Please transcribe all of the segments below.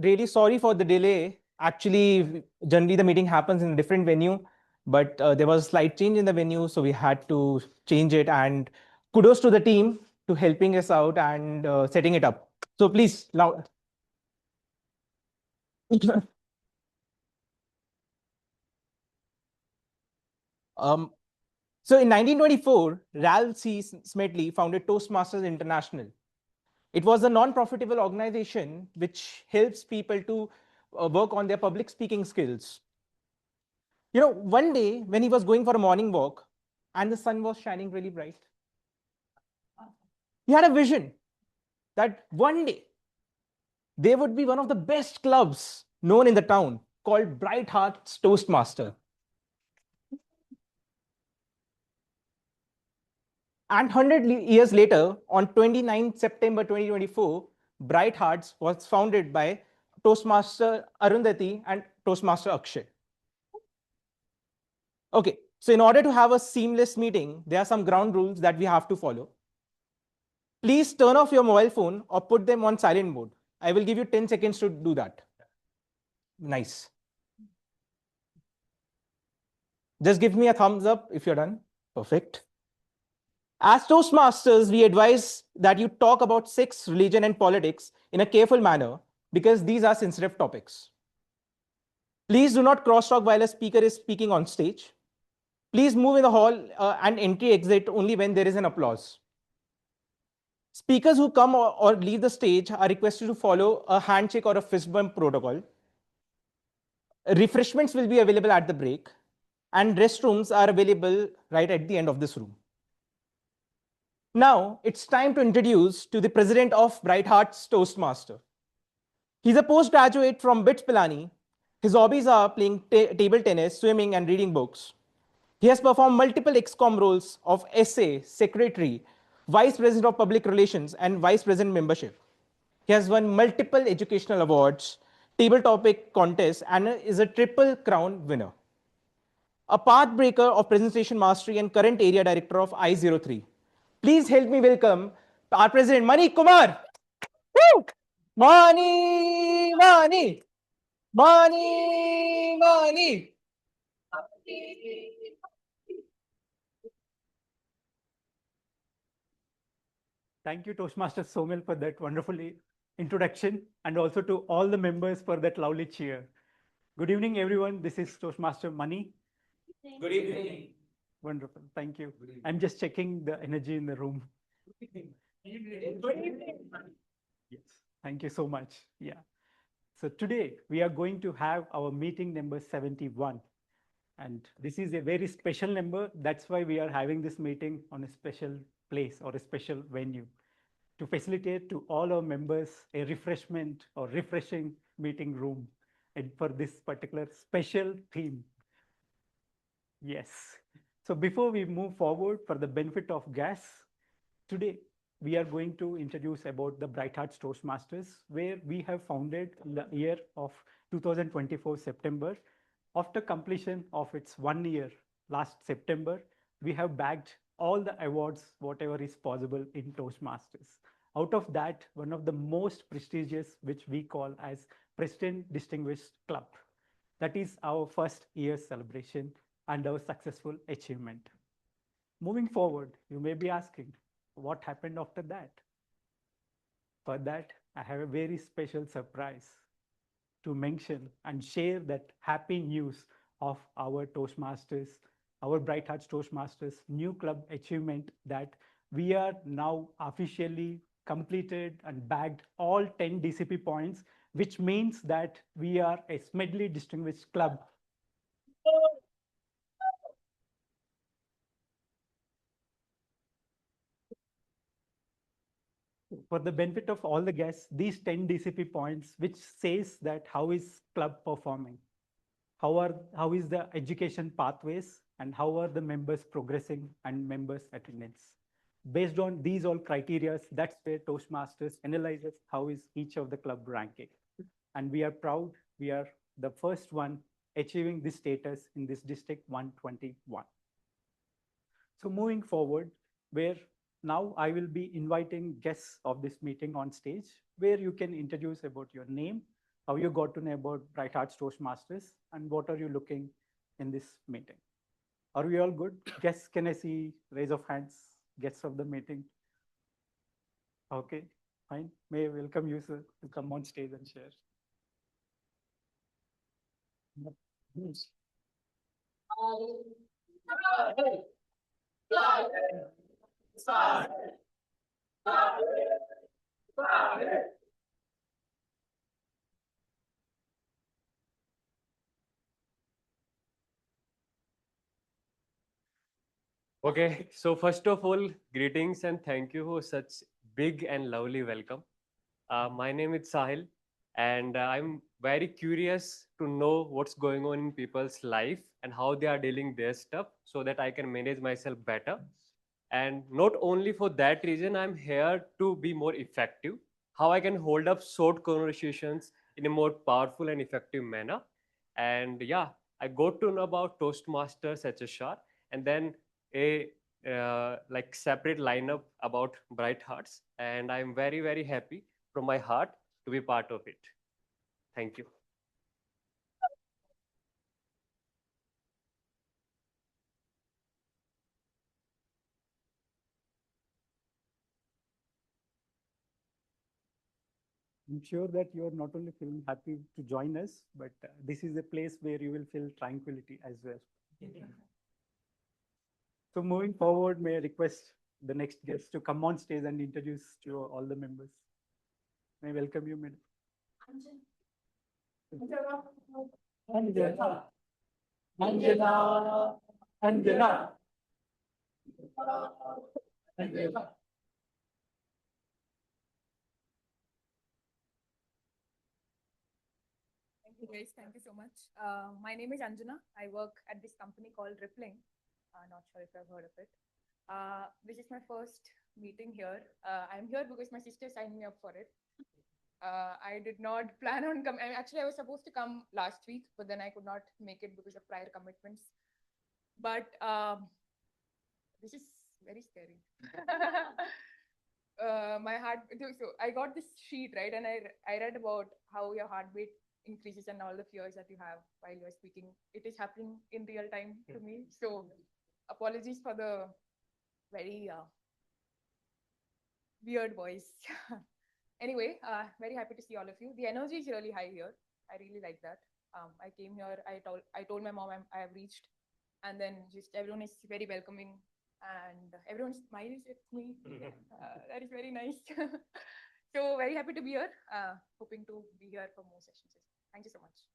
really sorry for the delay. Actually, generally the meeting happens in a different venue, but there was a slight change in the venue, so we had to change it. And kudos to the team to helping us out and setting it up. So please, now. um, so in 1924, Ralph C. Smedley founded Toastmasters International. It was a non-profitable organization which helps people to work on their public speaking skills. One day when he was going for a morning walk and the sun was shining really bright, he had a vision that one day there would be one of the best clubs known in the town called Bright Hearts Toastmaster. And 100 years later, on 29 September 2024, Bright Hearts was founded by Toastmaster Arundhati and Toastmaster Akshay. Okay, so in order to have a seamless meeting, there are some ground rules that we have to follow. Please turn off your mobile phone or put them on silent mode. I will give you 10 seconds to do that. Nice. Just give me a thumbs up if you're done. Perfect. As Toastmasters, we advise that you talk about sex, religion, and politics in a careful manner because these are sensitive topics. Please do not crosstalk while a speaker is speaking on stage. Please move in the hall and entry exit only when there is an applause. Speakers who come or leave the stage are requested to follow a handshake or a fist bump protocol. Refreshments will be available at the break, and restrooms are available right at the end of this room. Now, it's time to introduce to the president of Bright Hearts Toastmaster. He's a postgraduate from BITS Pilani. His hobbies are playing table tennis, swimming, and reading books. He has performed multiple XCOM roles of SA, Secretary, Vice President of Public Relations, and Vice President membership. He has won multiple educational awards, table topic contests, and is a Triple Crown winner. A pathbreaker of presentation mastery and current area director of I03. Please help me welcome our president, Mani Kumar. Woo! Mani, Mani, Mani, Mani. Thank you, Toastmaster Somil, for that wonderful introduction, and also to all the members for that lovely cheer. Good evening, everyone. This is Toastmaster Mani. Good evening. Wonderful. Thank you. I'm just checking the energy in the room. Yes. Thank you so much. Yeah. So today we are going to have our meeting number 71. And this is a very special number. That's why we are having this meeting on a special place or a special venue to facilitate to all our members a refreshment or refreshing meeting room and for this particular special theme. Yes. So before we move forward for the benefit of guests, today we are going to introduce about the Bright Hearts Toastmasters, where we have founded in the year of 2024 September. After completion of its 1 year last September, we have bagged all the awards, whatever is possible in Toastmasters. Out of that, one of the most prestigious, which we call as President Distinguished Club. That is our first year celebration and our successful achievement. Moving forward, you may be asking, what happened after that? For that, I have a very special surprise to mention and share that happy news of our Toastmasters, our Bright Hearts Toastmasters new club achievement, that we are now officially completed and bagged all 10 DCP points, which means that we are a Smedley Distinguished Club. For the benefit of all the guests, these 10 DCP points, which says that how is club performing, how is the education pathways, and how are the members progressing and members attendance. Based on these all criteria, that's where Toastmasters analyzes how is each of the club ranking. And we are proud we are the first one achieving this status in this district 121. So moving forward, where Now I will be inviting guests of this meeting on stage where you can introduce about your name, how you got to know about Bright Hearts Toastmasters, and what are you looking in this meeting. Are we all good? Guests, can I see raise of hands? Guests of the meeting. Okay, fine. May I welcome you, sir, to come on stage and share. Yes. Okay, so first of all, greetings and thank you for such big and lovely welcome. My name is Sahil, and I'm very curious to know what's going on in people's life and how they are dealing their stuff so that I can manage myself better. And not only for that reason, I'm here to be more effective, how I can hold up short conversations in a more powerful and effective manner. And yeah, I got to know about Toastmasters HSR and then a like separate lineup about Bright Hearts. And I'm very, very happy from my heart to be part of it. Thank you. I'm sure that you're not only feeling happy to join us, but this is a place where you will feel tranquility as well. So moving forward, may I request the next guest to come on stage and introduce to all the members. May I welcome you, madam. Anjana. Anjana. Anjana. Anjana. Thank you, guys. Thank you so much. My name is Anjana. I work at this company called Rippling. Not sure if you've heard of it. This is my first meeting here. I'm here because my sister signed me up for it. I did not plan on coming. Actually, I was supposed to come last week, but then I could not make it because of prior commitments. But this is very scary. My heart. So I got this sheet, right, and I read about how your heartbeat increases and all the fears that you have while you're speaking. It is happening in real time to me. So apologies for the very weird voice. Anyway, very happy to see all of you. The energy is really high here. I really like that. I came here. I told my mom I have reached, and then just everyone is very welcoming, and everyone smiles at me. That is very nice. So very happy to be here. Hoping to be here for more sessions. Thank you so much.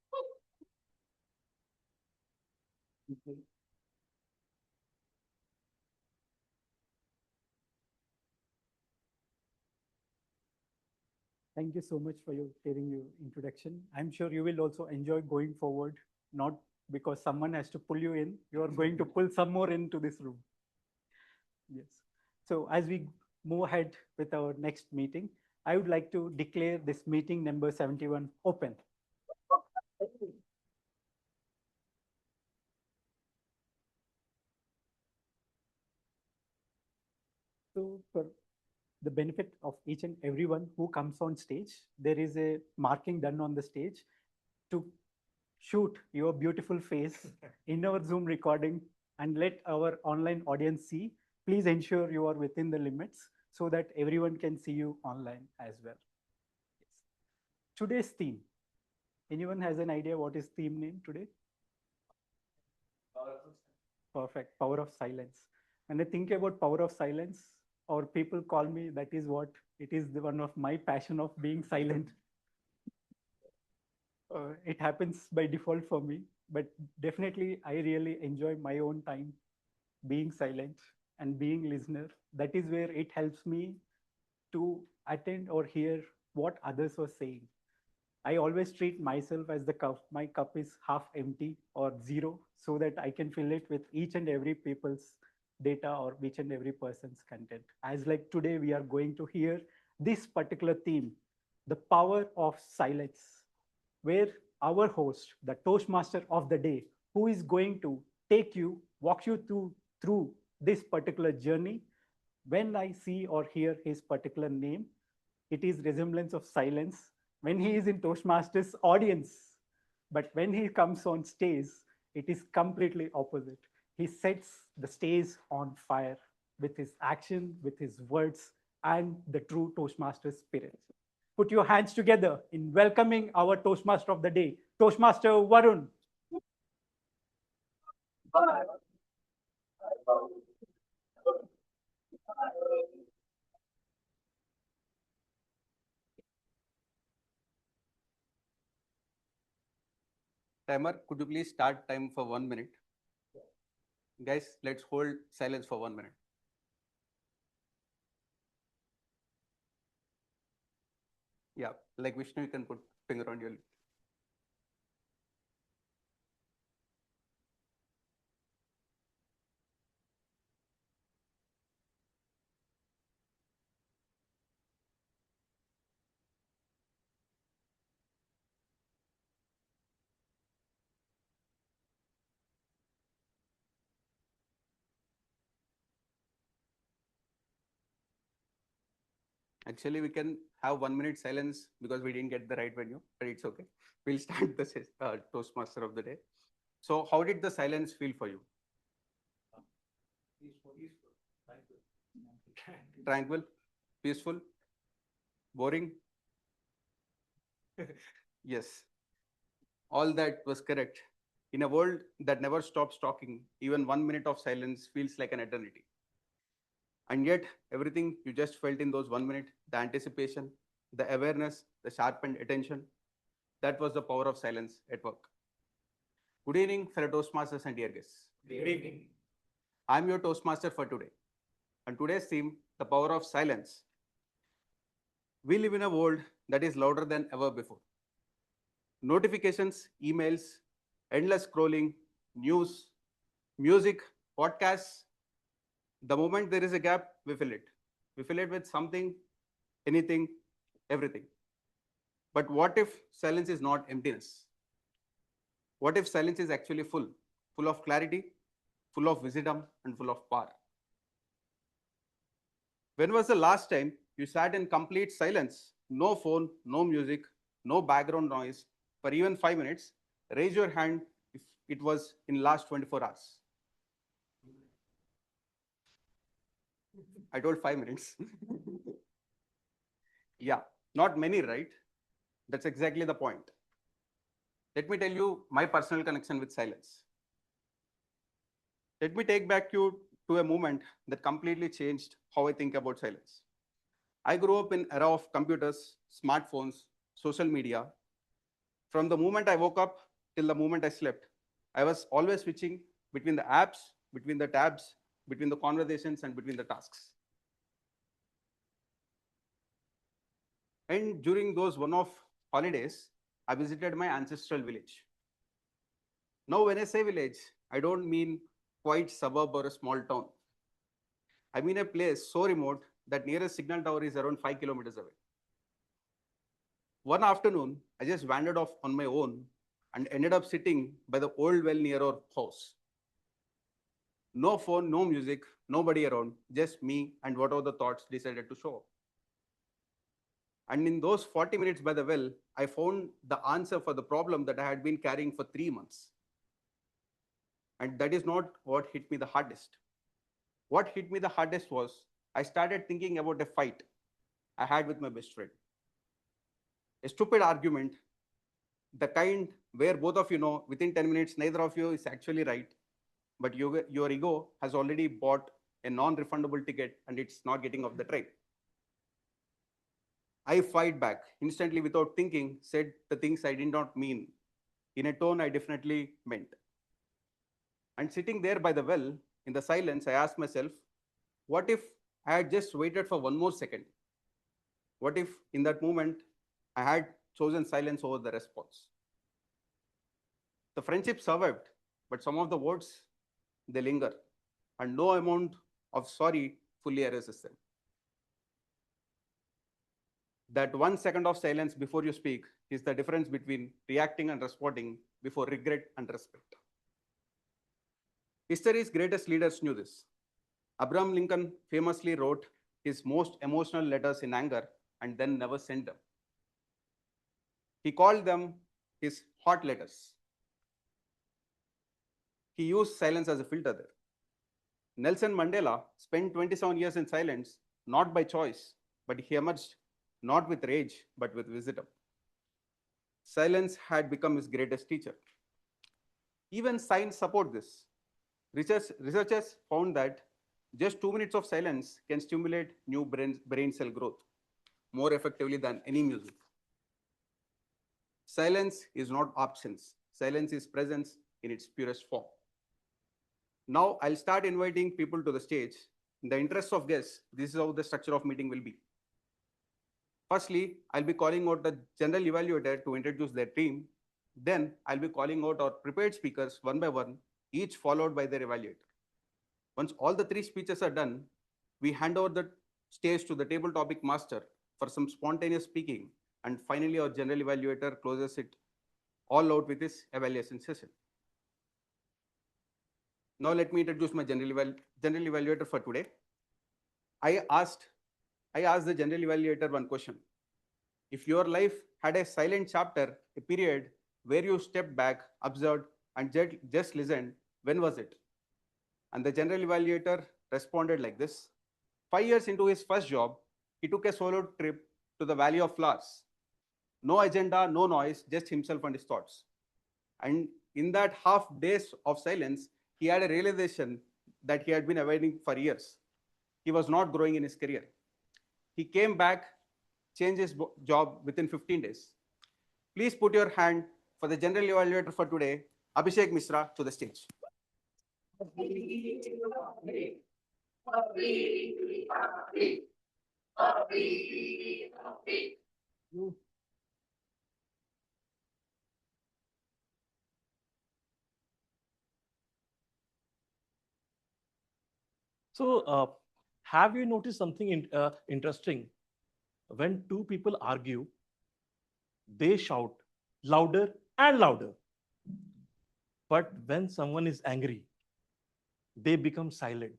Thank you so much for your sharing your introduction. I'm sure you will also enjoy going forward, not because someone has to pull you in, you are going to pull some more into this room. Yes. So as we move ahead with our next meeting, I would like to declare this meeting number 71 open. So for the benefit of each and everyone who comes on stage, there is a marking done on the stage to shoot your beautiful face in our Zoom recording and let our online audience see. Please ensure you are within the limits so that everyone can see you online as well. Yes. Today's theme. Anyone has an idea what is theme name today? Perfect. Power of silence. When I think about power of silence, or people call me, that is what it is, the one of my passion of being silent. It happens by default for me, but definitely I really enjoy my own time being silent and being listener. That is where it helps me to attend or hear what others were saying. I always treat myself as the cup. My cup is half empty or zero so that I can fill it with each and every people's data or each and every person's content. As like today, we are going to hear this particular theme, the power of silence, where our host, the Toastmaster of the day, who is going to walk you through this particular journey, When I see or hear his particular name, it is resemblance of silence when he is in Toastmasters audience. But when he comes on stage, it is completely opposite. He sets the stage on fire with his action, with his words, and the true Toastmaster spirit. Put your hands together in welcoming our Toastmaster of the day, Toastmaster Varun. Timer, could you please start time for 1 minute? Guys, let's hold silence for 1 minute. Yeah, like Vishnu, you can put finger on your lip. Actually, we can have 1 minute silence because we didn't get the right venue, but it's okay. We'll start the Toastmaster of the day. So, how did the silence feel for you? Tranquil, peaceful, boring? Yes, all that was correct. In a world that never stops talking, even 1 minute of silence feels like an eternity. And yet, everything you just felt in those 1 minute, the anticipation, the awareness, the sharpened attention, that was the power of silence at work. Good evening, fellow Toastmasters and dear guests. Good evening. I'm your Toastmaster for today. And today's theme, the power of silence. We live in a world that is louder than ever before. Notifications, emails, endless scrolling, news, music, podcasts. The moment there is a gap, we fill it. We fill it with something, anything, everything. But what if silence is not emptiness? What if silence is actually full? Full of clarity, full of wisdom, and full of power? When was the last time you sat in complete silence? No phone, no music, no background noise for even 5 minutes? Raise your hand if it was in last 24 hours. I told 5 minutes. Yeah, not many, right? That's exactly the point. Let me tell you my personal connection with silence. Let me take back you to a moment that completely changed how I think about silence. I grew up in era of computers, smartphones, social media. From the moment I woke up till the moment I slept, I was always switching between the apps, between the tabs, between the conversations, and between the tasks. And during those one-off holidays, I visited my ancestral village. Now, when I say village, I don't mean quite suburb or a small town. I mean a place so remote that nearest signal tower is around 5 kilometers away. One afternoon, I just wandered off on my own and ended up sitting by the old well near our house. No phone, no music, nobody around, just me and whatever the thoughts decided to show up. And in those 40 minutes by the well, I found the answer for the problem that I had been carrying for 3 months. And that is not what hit me the hardest. What hit me the hardest was I started thinking about a fight I had with my best friend. A stupid argument, the kind where both of you know within 10 minutes, neither of you is actually right, but your ego has already bought a non-refundable ticket and it's not getting off the train. I fight back instantly without thinking, said the things I did not mean in a tone I definitely meant. And sitting there by the well in the silence, I asked myself, what if I had just waited for one more second? What if in that moment I had chosen silence over the response? The friendship survived, but some of the words, they linger, and no amount of sorry fully erases them. That 1 second of silence before you speak is the difference between reacting and responding before regret and respect. History's greatest leaders knew this. Abraham Lincoln famously wrote his most emotional letters in anger and then never sent them. He called them his hot letters. He used silence as a filter there. Nelson Mandela spent 27 years in silence, not by choice, but he emerged not with rage, but with wisdom. Silence had become his greatest teacher. Even science support this. Researchers found that just 2 minutes of silence can stimulate new brain cell growth more effectively than any music. Silence is not absence. Silence is presence in its purest form. Now I'll start inviting people to the stage. In the interest of guests, this is how the structure of meeting will be. Firstly, I'll be calling out the general evaluator to introduce their team. Then I'll be calling out our prepared speakers one by one, each followed by their evaluator. Once all the 3 speeches are done, we hand over the stage to the table topic master for some spontaneous speaking. And finally, our general evaluator closes it all out with his evaluation session. Now let me introduce my general evaluator for today. I asked the general evaluator one question. If your life had a silent chapter, a period where you stepped back, observed, and just listened, when was it? And the general evaluator responded like this. 5 years into his first job, he took a solo trip to the Valley of Flowers. No agenda, no noise, just himself and his thoughts. And in that half days of silence, he had a realization that he had been avoiding for years. He was not growing in his career. He came back, changed his job within 15 days. Please put your hand for the general evaluator for today, Abhishek Mishra, to the stage. So, have you noticed something interesting? When two people argue, they shout louder and louder. But when someone is angry, they become silent.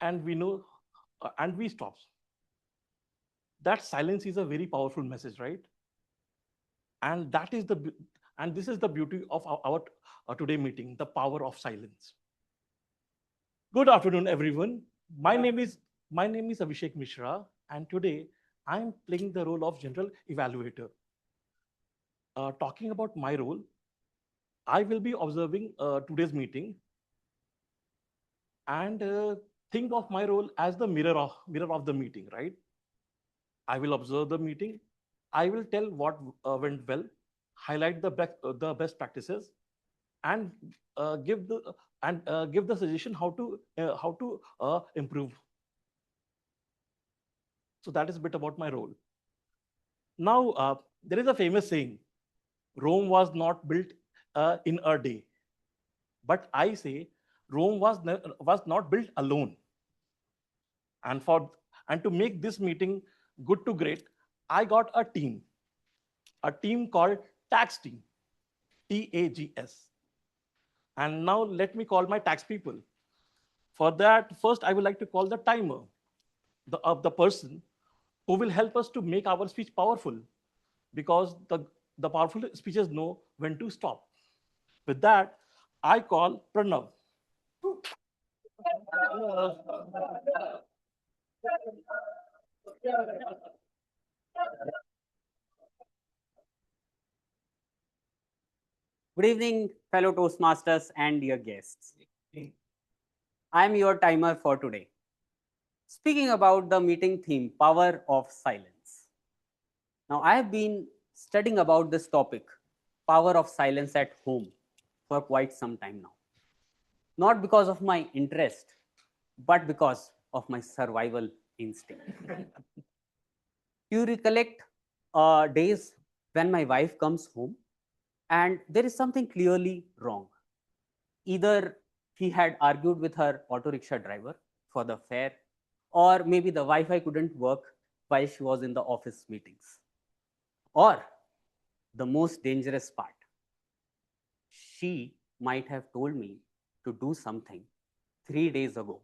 And we know, and we stop. That silence is a very powerful message, right? And that is and this is the beauty of our today meeting, the power of silence. Good afternoon, everyone. My name is Abhishek Mishra, and today I'm playing the role of general evaluator. Talking about my role, I will be observing today's meeting and think of my role as the mirror of the meeting, right? I will observe the meeting. I will tell what went well, highlight the best practices, and give the suggestion how to improve. So that is a bit about my role. Now, there is a famous saying, Rome was not built in a day. But I say, Rome was not built alone. And to make this meeting good to great, I got a team called Tax Team, TAGS. And now let me call my tax people. For that, first I would like to call the timer, the person who will help us to make our speech powerful, because the powerful speeches know when to stop. With that, I call Pranav. Good evening, fellow Toastmasters and dear guests. I am your timer for today. Speaking about the meeting theme, power of silence. Now, I have been studying about this topic, power of silence at home, for quite some time now. Not because of my interest, but because of my survival instinct. You recollect days when my wife comes home and there is something clearly wrong. Either he had argued with her auto rickshaw driver for the fare, or maybe the Wi-Fi couldn't work while she was in the office meetings. Or the most dangerous part, she might have told me to do something 3 days ago,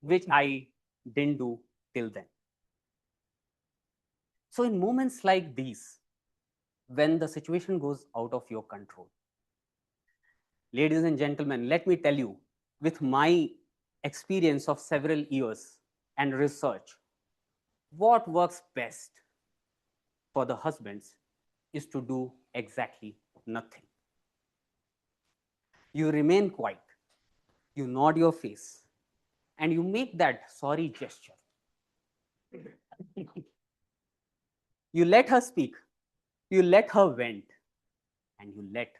which I didn't do till then. So in moments like these, when the situation goes out of your control, ladies and gentlemen, let me tell you, with my experience of several years and research, what works best for the husbands is to do exactly nothing. You remain quiet, you nod your face, and you make that sorry gesture. You let her speak, you let her vent, and you let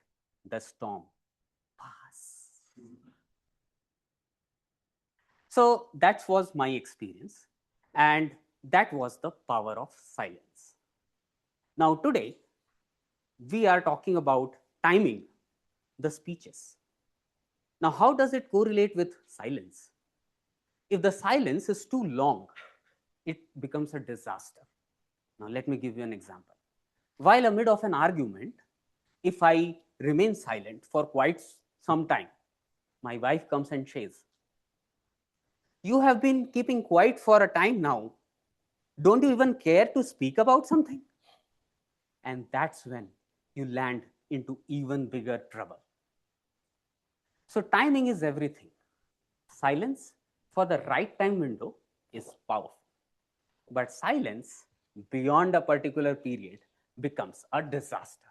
the storm pass. So that was my experience, and that was the power of silence. Now, today, we are talking about timing the speeches. Now, how does it correlate with silence? If the silence is too long, it becomes a disaster. Now, let me give you an example. While amid of an argument, if I remain silent for quite some time, my wife comes and says, "You have been keeping quiet for a time now. Don't you even care to speak about something?" And that's when you land into even bigger trouble. So timing is everything. Silence for the right time window is powerful. But silence beyond a particular period becomes a disaster.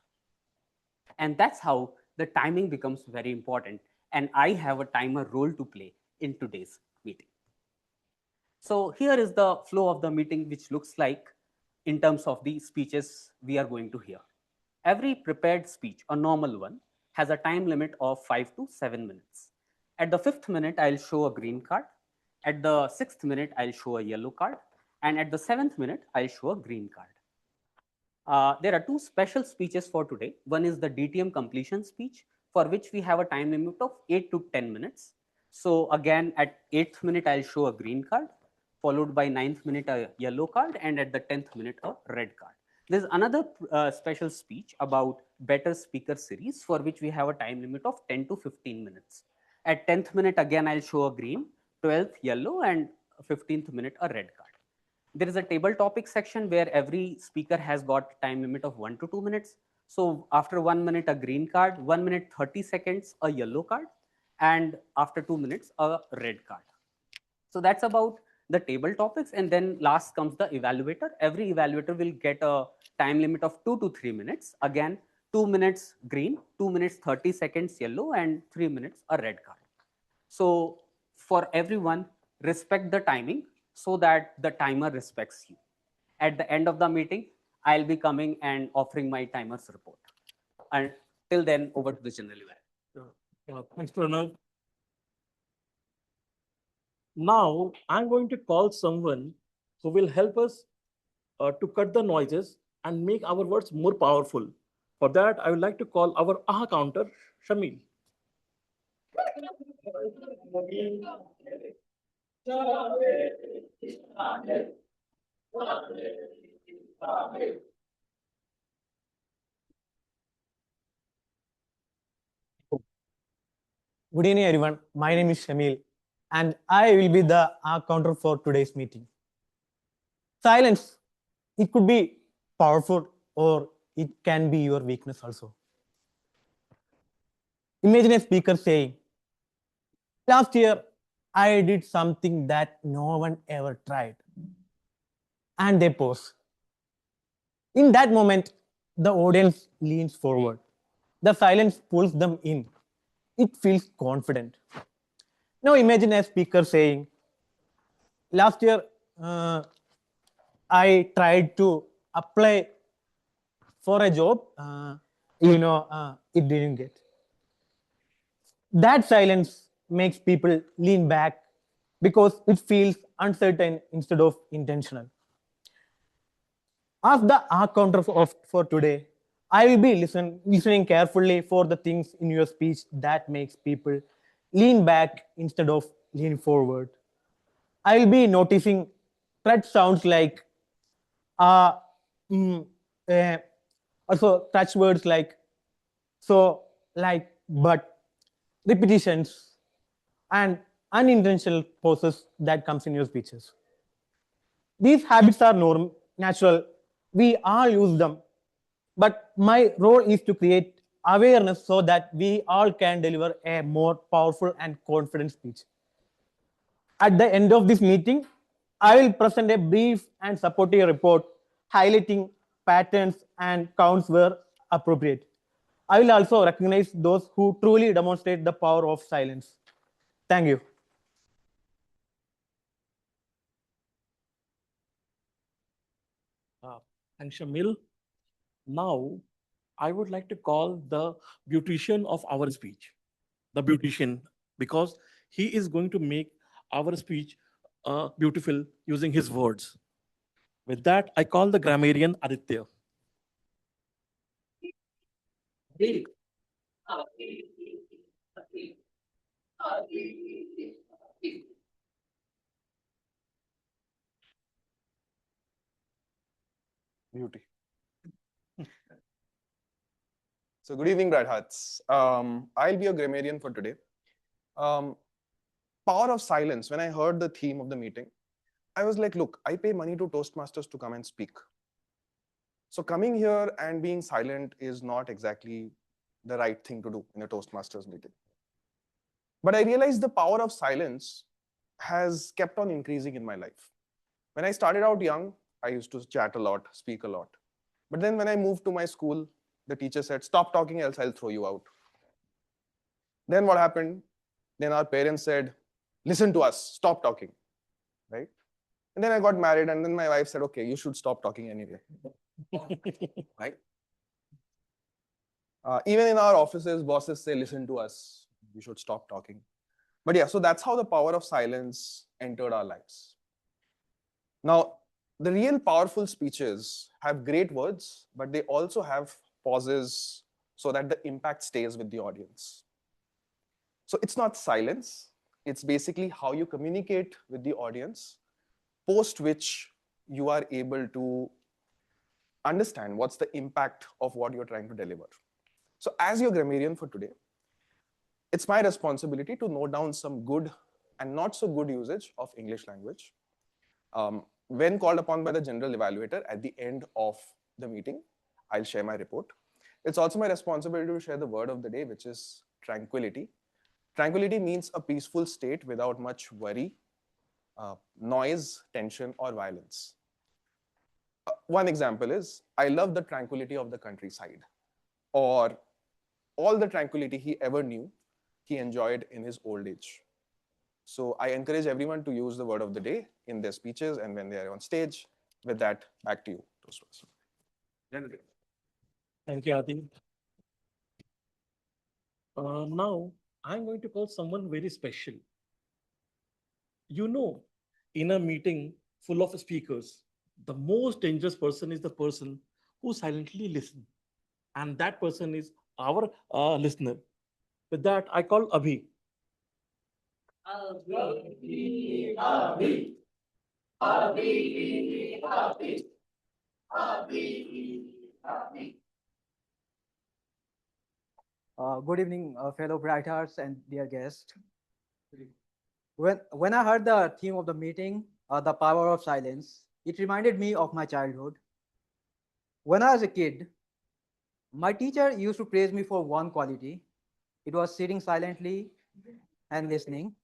And that's how the timing becomes very important. And I have a timer role to play in today's meeting. So here is the flow of the meeting, which looks like in terms of the speeches we are going to hear. Every prepared speech, a normal one, has a time limit of 5 to 7 minutes. At the 5th minute, I'll show a green card. At the 6th minute, I'll show a yellow card. And at the 7th minute, I'll show a green card. There are two special speeches for today. One is the DTM completion speech, for which we have a time limit of 8 to 10 minutes. So again, at 8th minute, I'll show a green card, followed by 9th minute, a yellow card, and at the 10th minute, a red card. There's another special speech about better speaker series, for which we have a time limit of 10 to 15 minutes. At 10th minute, again, I'll show a green, 12th yellow, and 15th minute, a red card. There is a table topic section where every speaker has got time limit of 1 to 2 minutes. So after 1 minute, a green card, 1 minute, 30 seconds, a yellow card, and after 2 minutes, a red card. So that's about the table topics. And then last comes the evaluator. Every evaluator will get a time limit of 2 to 3 minutes. Again, 2 minutes green, 2 minutes, 30 seconds yellow, and 3 minutes, a red card. So for everyone, respect the timing so that the timer respects you. At the end of the meeting, I'll be coming and offering my timer's report. And till then, over to the general evaluator. Thanks, Pranav. Now, I'm going to call someone who will help us to cut the noises and make our words more powerful. For that, I would like to call our AHA counter, Shamil. Good evening, everyone. My name is Shamil, and I will be the counter for today's meeting. Silence, it could be powerful or it can be your weakness also. Imagine a speaker saying, "Last year, I did something that no one ever tried." And they pause. In that moment, the audience leans forward. The silence pulls them in. It feels confident. Now imagine a speaker saying, "Last year, I tried to apply for a job, it didn't get." That silence makes people lean back because it feels uncertain instead of intentional. As the counter for today, I will be listening carefully for the things in your speech that makes people lean back instead of lean forward. I will be noticing threat sounds like also touch words like so, like, but, repetitions, and unintentional pauses that comes in your speeches. These habits are natural. We all use them. But my role is to create awareness so that we all can deliver a more powerful and confident speech. At the end of this meeting, I will present a brief and supportive report highlighting patterns and counts where appropriate. I will also recognize those who truly demonstrate the power of silence. Thank you. And Shamil, now I would like to call the beautician of our speech, the beautician, because he is going to make our speech beautiful using his words. With that, I call the grammarian Aditya. Beauty. So good evening, Bright Hearts. I'll be your grammarian for today. Power of silence. When I heard the theme of the meeting, I was like, look, I pay money to Toastmasters to come and speak. So coming here and being silent is not exactly the right thing to do in a Toastmasters meeting. But I realized the power of silence has kept on increasing in my life. When I started out young, I used to chat a lot, speak a lot. But then when I moved to my school, the teacher said, stop talking, else I'll throw you out. Then what happened? Then our parents said, listen to us, stop talking, right? And then I got married, and then my wife said, okay, you should stop talking anyway, right? Even in our offices, bosses say, listen to us, you should stop talking. But yeah, so that's how the power of silence entered our lives. Now, the real powerful speeches have great words, but they also have pauses so that the impact stays with the audience. So it's not silence, it's basically how you communicate with the audience, post which you are able to understand what's the impact of what you're trying to deliver. So as your grammarian for today, it's my responsibility to note down some good and not so good usage of English language. When called upon by the general evaluator at the end of the meeting, I'll share my report. It's also my responsibility to share the word of the day, which is tranquility. Tranquility means a peaceful state without much worry, noise, tension, or violence. One example is, I love the tranquility of the countryside, or all the tranquility he ever knew, he enjoyed in his old age. So I encourage everyone to use the word of the day in their speeches and when they are on stage. With that, back to you, Toastmaster. Thank you, Adi. Now, I'm going to call someone very special. You know, in a meeting full of speakers, the most dangerous person is the person who silently listens. And that person is our listener. With that, I call Abhi. Good evening, fellow Bright Hearts and dear guests. When I heard the theme of the meeting, the power of silence, it reminded me of my childhood. When I was a kid, my teacher used to praise me for one quality. It was sitting silently and listening.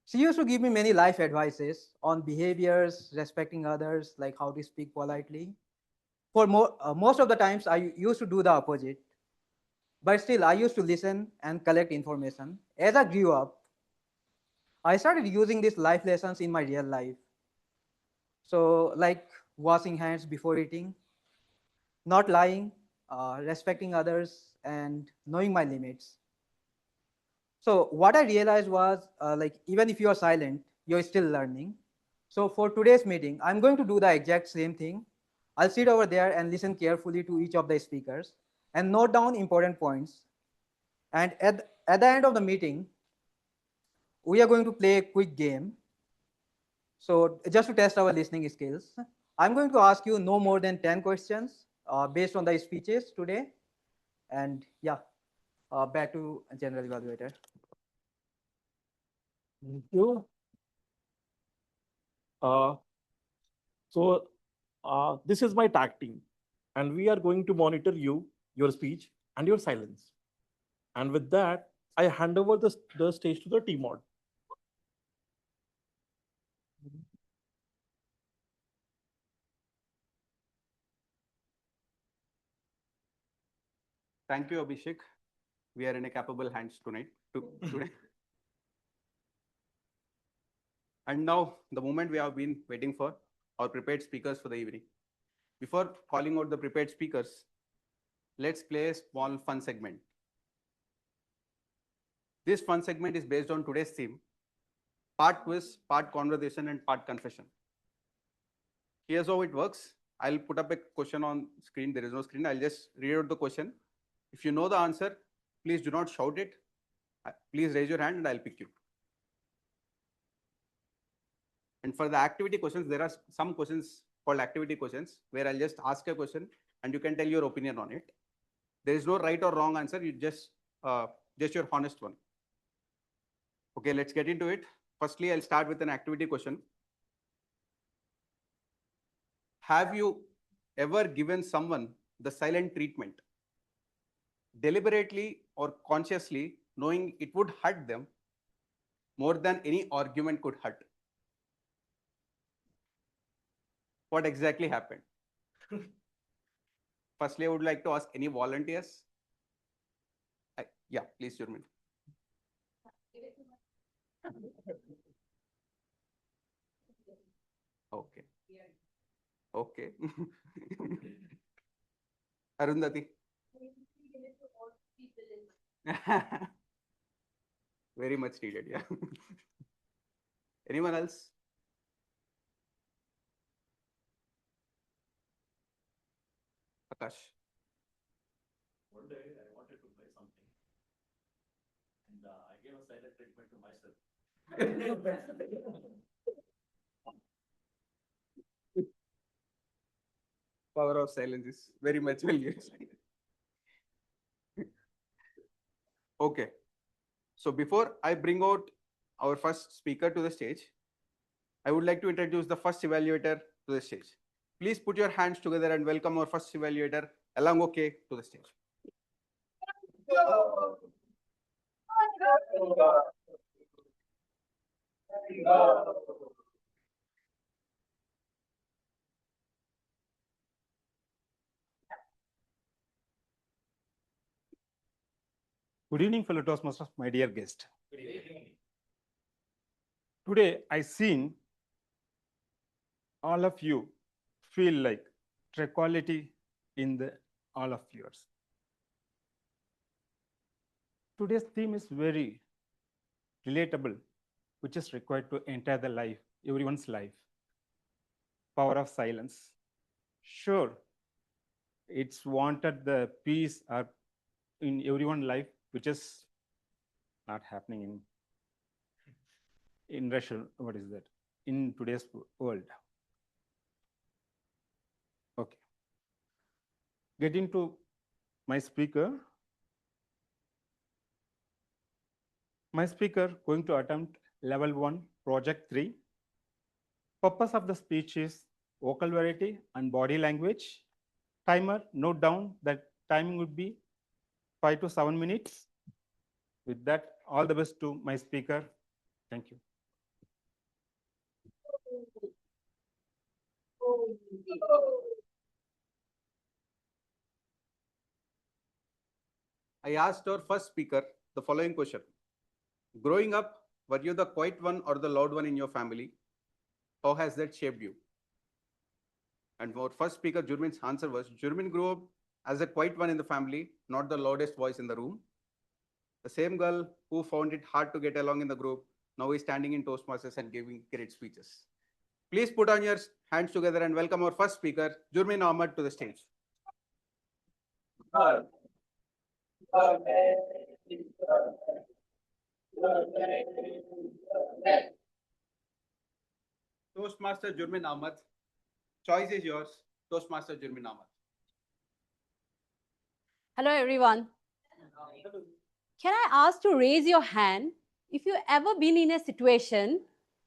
She used to give me many life advices on behaviors, respecting others, like how to speak politely. For most of the times, I used to do the opposite. But still, I used to listen and collect information. As I grew up, I started using these life lessons in my real life. So, like washing hands before eating, not lying, respecting others, and knowing my limits. So, what I realized was like, even if you are silent, you're still learning. So, for today's meeting, I'm going to do the exact same thing. I'll sit over there and listen carefully to each of the speakers and note down important points. And at the end of the meeting, we are going to play a quick game. So just to test our listening skills, I'm going to ask you no more than 10 questions based on the speeches today. And yeah, back to general evaluator. Thank you. Uh, this is my tag team, and we are going to monitor you, your speech, and your silence. And with that, I hand over the stage to the team mod. Thank you, Abhishek. We are in a capable hands tonight. Today. And now, the moment we have been waiting for, our prepared speakers for the evening. Before calling out the prepared speakers, let's play a small fun segment. This fun segment is based on today's theme, part quiz, part conversation, and part confession. Here's how it works. I'll put up a question on screen. There is no screen. I'll just read out the question. If you know the answer, please do not shout it. Please raise your hand and I'll pick you. And for the activity questions, there are some questions called activity questions where I'll just ask a question and you can tell your opinion on it. There is no right or wrong answer. You just your honest one. Okay, let's get into it. Firstly, I'll start with an activity question. Have you ever given someone the silent treatment, deliberately or consciously, knowing it would hurt them more than any argument could hurt? What exactly happened? Firstly, I would like to ask any volunteers. Yeah, please, Jurmin. Okay. Okay. Arundhati. Very much needed, yeah. Anyone else? Akash. One day I wanted to buy something, and I gave a silent treatment to myself. Power of silence is very much well used. Okay. So before I bring out our first speaker to the stage, I would like to introduce the first evaluator to the stage. Please put your hands together and welcome our first evaluator, Elango K, to the stage. Good evening, fellow Toastmasters, my dear guest. Today, I seen all of you feel like tranquility in all of yours. Today's theme is very relatable, which is required to enter the life, everyone's life. Power of silence. Sure, it's wanted the peace in everyone's life, which is not happening in Russia. What is that? In today's world. Okay. Getting to my speaker. My speaker going to attempt level 1, project 3. Purpose of the speech is vocal variety and body language. Timer, note down that timing would be 5 to 7 minutes. With that, all the best to my speaker. Thank you. I asked our first speaker the following question. Growing up, were you the quiet one or the loud one in your family? How has that shaped you? And our first speaker, Jurmin's answer was, Jurmin grew up as a quiet one in the family, not the loudest voice in the room. The same girl who found it hard to get along in the group, now is standing in Toastmasters and giving great speeches. Please put on your hands together and welcome our first speaker, Jurmin Ahmad, to the stage. Toastmaster Jurmin Ahmad. Choice is yours. Toastmaster Jurmin Ahmad. Hello, everyone. Can I ask to raise your hand if you ever been in a situation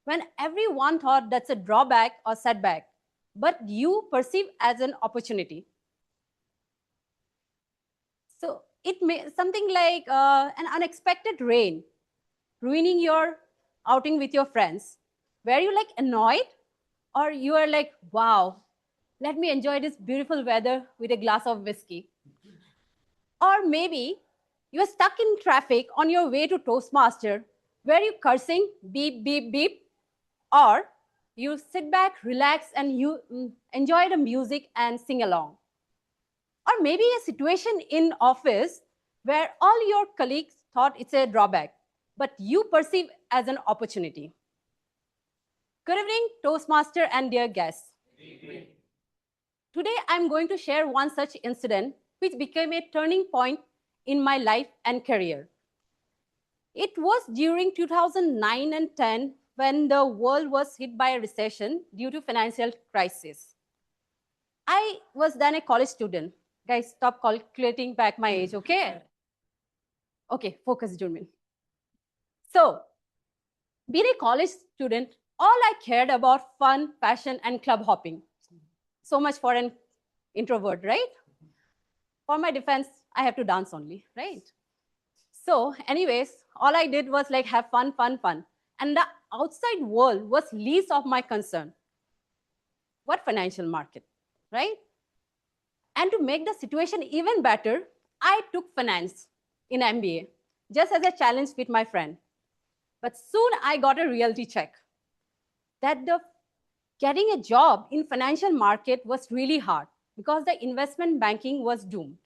when everyone thought that's a drawback or setback, but you perceive as an opportunity? So it may something like an unexpected rain ruining your outing with your friends. Were you like annoyed, or you are like, wow, let me enjoy this beautiful weather with a glass of whiskey? Or maybe you are stuck in traffic on your way to Toastmaster. Were you cursing, beep, beep, beep? Or you sit back, relax, and you enjoy the music and sing along? Or maybe a situation in office where all your colleagues thought it's a drawback, but you perceive as an opportunity. Good evening, Toastmaster and dear guests. Today, I'm going to share one such incident which became a turning point in my life and career. It was during 2009 and 10 when the world was hit by a recession due to financial crisis. I was then a college student. Guys, stop calculating back my age, okay? Okay, focus, Jurmin. So, being a college student, all I cared about fun, passion, and club hopping. So much for an introvert, right? For my defense, I have to dance only, right? So anyways, all I did was like have fun, fun, fun. And the outside world was least of my concern. What financial market, right? And to make the situation even better, I took finance in MBA, just as a challenge with my friend. But soon I got a reality check that getting a job in financial market was really hard because the investment banking was doomed.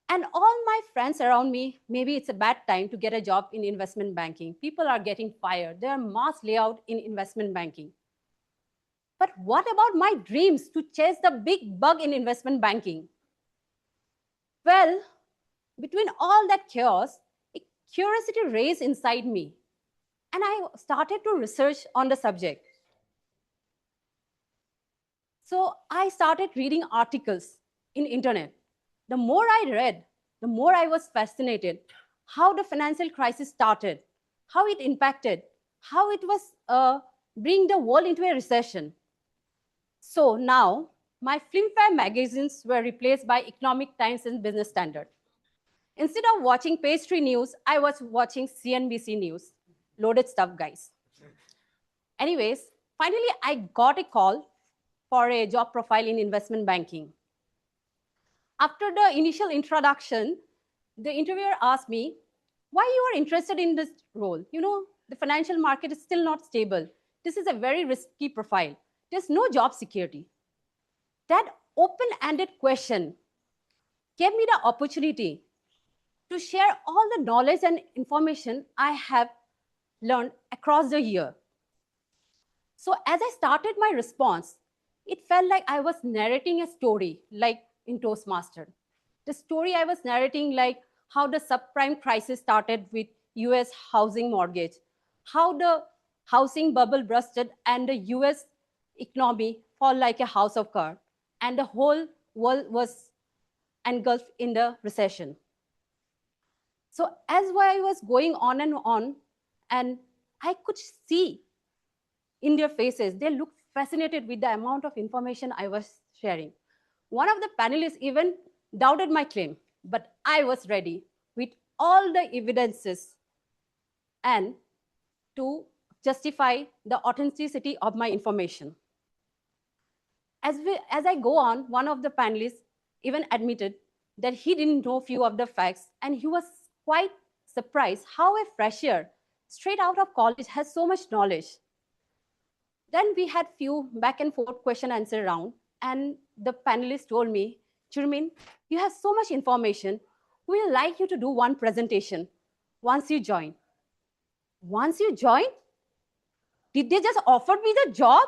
And all my friends around me, maybe it's a bad time to get a job in investment banking. People are getting fired. There are mass layout in investment banking. But what about my dreams to chase the big bug in investment banking? Well, between all that chaos, a curiosity raised inside me. And I started to research on the subject. So I started reading articles in internet. The more I read, the more I was fascinated how the financial crisis started, how it impacted, how it was bringing the world into a recession. So now my Filmfare magazines were replaced by Economic Times and Business Standard. Instead of watching pastry news, I was watching CNBC News. Loaded stuff, guys. Anyways, finally I got a call for a job profile in investment banking. After the initial introduction, the interviewer asked me, why you are interested in this role? You know, the financial market is still not stable. This is a very risky profile. There's no job security. That open-ended question gave me the opportunity to share all the knowledge and information I have learned across the year. So as I started my response, it felt like I was narrating a story, like in Toastmaster. The story I was narrating, like how the subprime crisis started with US housing mortgage, how the housing bubble busted and the US economy fall like a house of cards, and the whole world was engulfed in the recession. So as I was going on, and I could see in their faces, they looked fascinated with the amount of information I was sharing. One of the panelists even doubted my claim, but I was ready with all the evidences and to justify the authenticity of my information. As I go on, one of the panelists even admitted that he didn't know few of the facts, and he was quite surprised how a fresher straight out of college has so much knowledge. Then we had few back and forth question answer round, and the panelists told me, Jurmin, you have so much information. We would like you to do one presentation once you join. Once you join? Did they just offer me the job?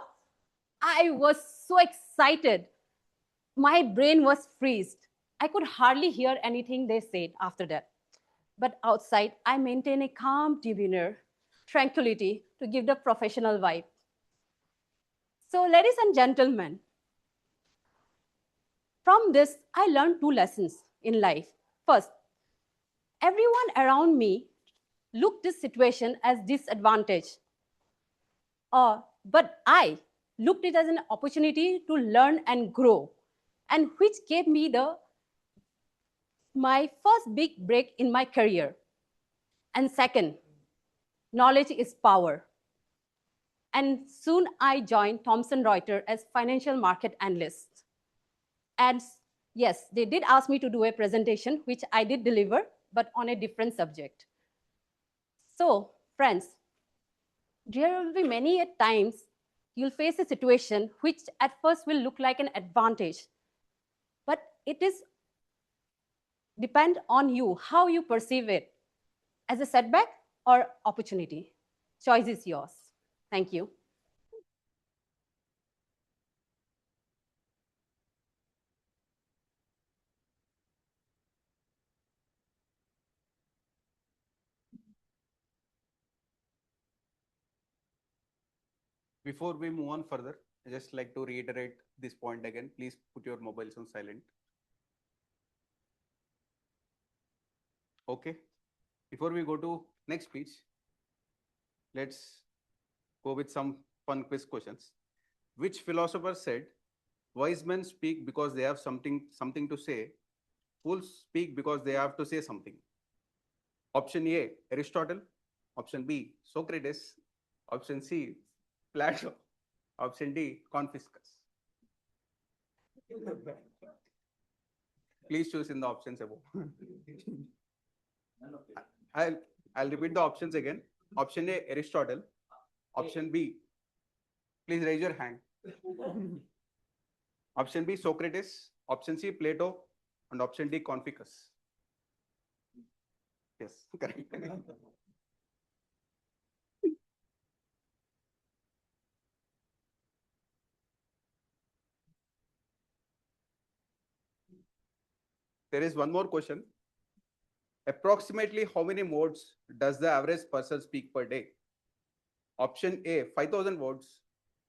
I was so excited. My brain was freezed. I could hardly hear anything they said after that. But outside, I maintained a calm demeanor, tranquility to give the professional vibe. So, ladies and gentlemen, from this, I learned two lessons in life. First, everyone around me looked this situation as disadvantage. But I looked it as an opportunity to learn and grow, and which gave me my first big break in my career. And second, knowledge is power. And soon I joined Thomson Reuters as financial market analyst. And yes, they did ask me to do a presentation, which I did deliver, but on a different subject. So, friends, there will be many a times you'll face a situation which at first will look like an advantage, but it is depend on you, how you perceive it, as a setback or opportunity. Choice is yours. Thank you. Before we move on further, I just like to reiterate this point again. Please put your mobiles on silent. Okay. Before we go to next speech, let's go with some fun quiz questions. Which philosopher said, "Wise men speak because they have something to say. Fools speak because they have to say something"? Option A, Aristotle. Option B, Socrates. Option C, Plato. Option D, Confucius. Please choose in the options above. I'll repeat the options again. Option A, Aristotle. Option B, please raise your hand. Option B, Socrates. Option C, Plato. And option D, Confucius. Yes, correct. There is one more question. Approximately how many words does the average person speak per day? Option A, 5,000 words.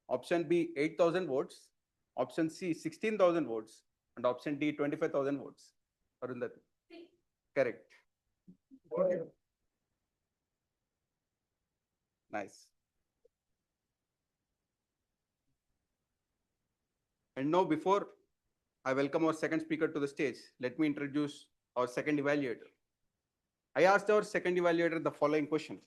Option B, 8,000 words. Option C, 16,000 words. And option D, 25,000 words. Arundhati. Correct. Nice. And now, before I welcome our second speaker to the stage, let me introduce our second evaluator. I asked our second evaluator the following question.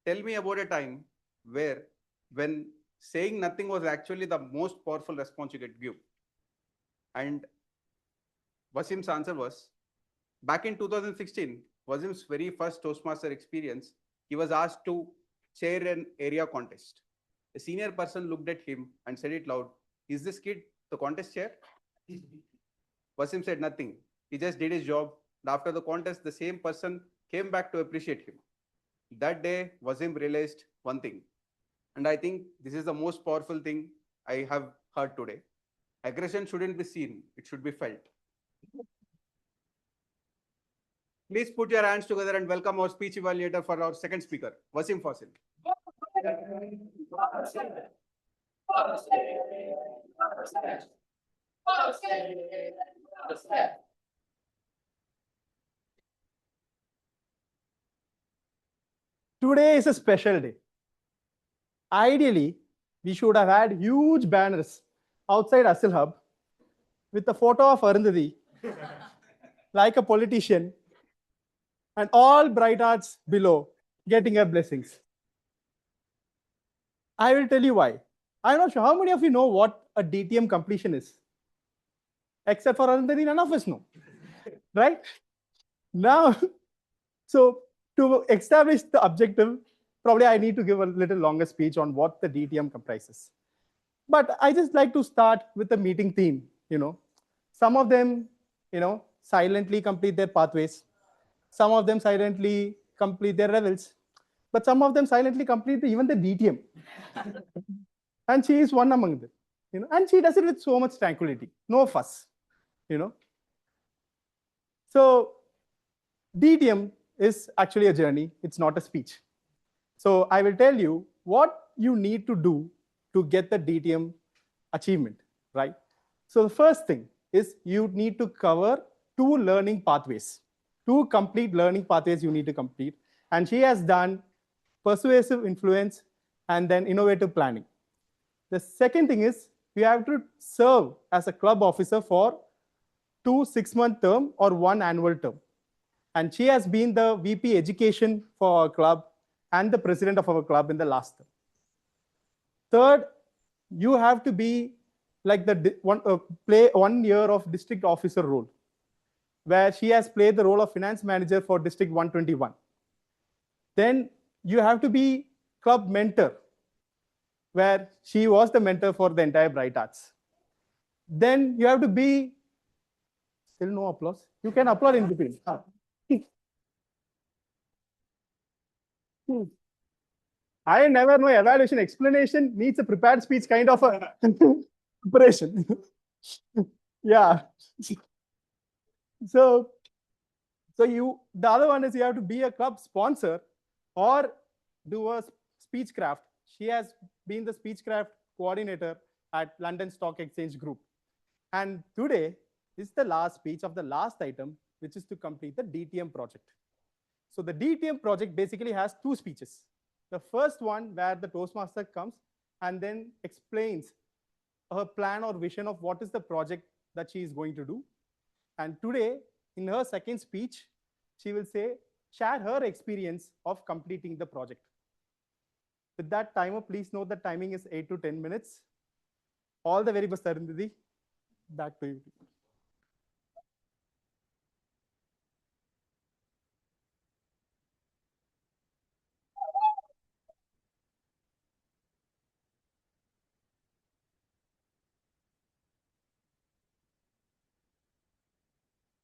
Tell me about a time when saying nothing was actually the most powerful response you could give. And Wasim's answer was, back in 2016, Wasim's very first Toastmaster experience, he was asked to chair an area contest. A senior person looked at him and said it loud, "Is this kid the contest chair?" Wasim said nothing. He just did his job. And after the contest, the same person came back to appreciate him. That day, Wasim realized one thing. And I think this is the most powerful thing I have heard today. Aggression shouldn't be seen, it should be felt. Please put your hands together and welcome our speech evaluator for our second speaker, Wasim Fasil. Today is a special day. Ideally, we should have had huge banners outside Asil Hub with a photo of Arundhati, like a politician, and all bright arts below getting her blessings. I will tell you why. I'm not sure how many of you know what a DTM completion is. Except for Arundhati, none of us know. Right? Now, so to establish the objective, probably I need to give a little longer speech on what the DTM comprises. But I just like to start with the meeting theme. Some of them, silently complete their pathways. Some of them silently complete their levels. But some of them silently complete even the DTM. And she is one among them. And she does it with so much tranquility, no fuss. So DTM is actually a journey. It's not a speech. So I will tell you what you need to do to get the DTM achievement, right? So the first thing is you need to cover 2 learning pathways. 2 complete learning pathways you need to complete. And she has done persuasive influence and then innovative planning. The second thing is you have to serve as a club officer for 2 6-month term or 1 annual term. And she has been the VP education for our club and the president of our club in the last term. Third, you have to be like play 1 year of district officer role, where she has played the role of finance manager for district 121. Then you have to be club mentor, where she was the mentor for the entire Bright Arts. Then you have to be, still no applause. You can applaud in between. I never know evaluation explanation needs a prepared speech kind of a preparation. Yeah. So the other one is you have to be a club sponsor or do a speechcraft. She has been the speechcraft coordinator at London Stock Exchange Group. And today is the last speech of the last item, which is to complete the DTM project. So the DTM project basically has 2 speeches. The first one where the Toastmaster comes and then explains her plan or vision of what is the project that she is going to do. And today, in her second speech, she will share her experience of completing the project. With that timer, please note the timing is 8 to 10 minutes. All the very best, Arundhati. Back to you.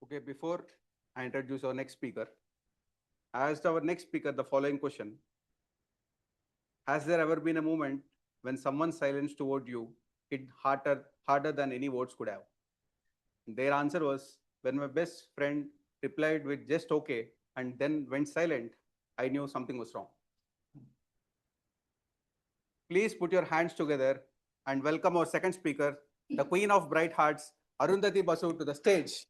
Okay, before I introduce our next speaker, I asked our next speaker the following question. Has there ever been a moment when someone's silence toward you hit harder than any words could have? Their answer was, when my best friend replied with just okay and then went silent, I knew something was wrong. Please put your hands together and welcome our second speaker, the Queen of Bright Hearts, Arundhati Basu, to the stage.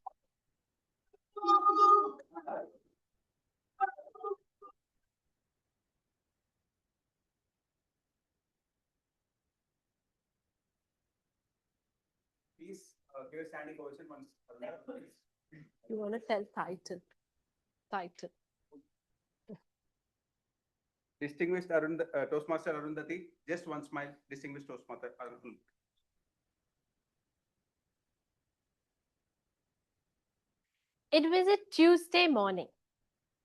Please give a standing ovation once. You want to tell title. Title. Distinguished Toastmaster Arundhati, just one smile. Distinguished Toastmaster Arundhati. It was a Tuesday morning.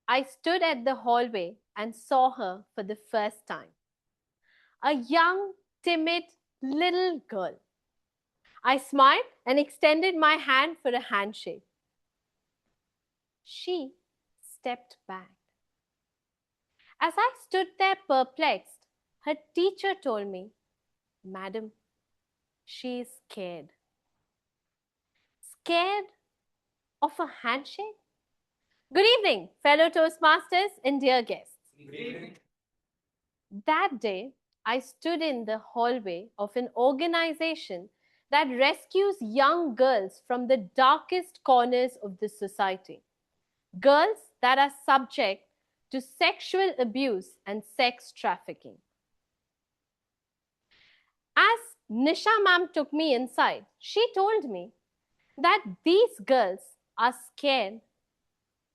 I stood at the hallway and saw her for the first time. A young, timid little girl. I smiled and extended my hand for a handshake. She stepped back. As I stood there perplexed, her teacher told me, "Madam, she is scared." Scared of a handshake? Good evening, fellow Toastmasters and dear guests. Good evening. That day, I stood in the hallway of an organization that rescues young girls from the darkest corners of the society. Girls that are subject to sexual abuse and sex trafficking. As Nisha ma'am took me inside, she told me that these girls are scared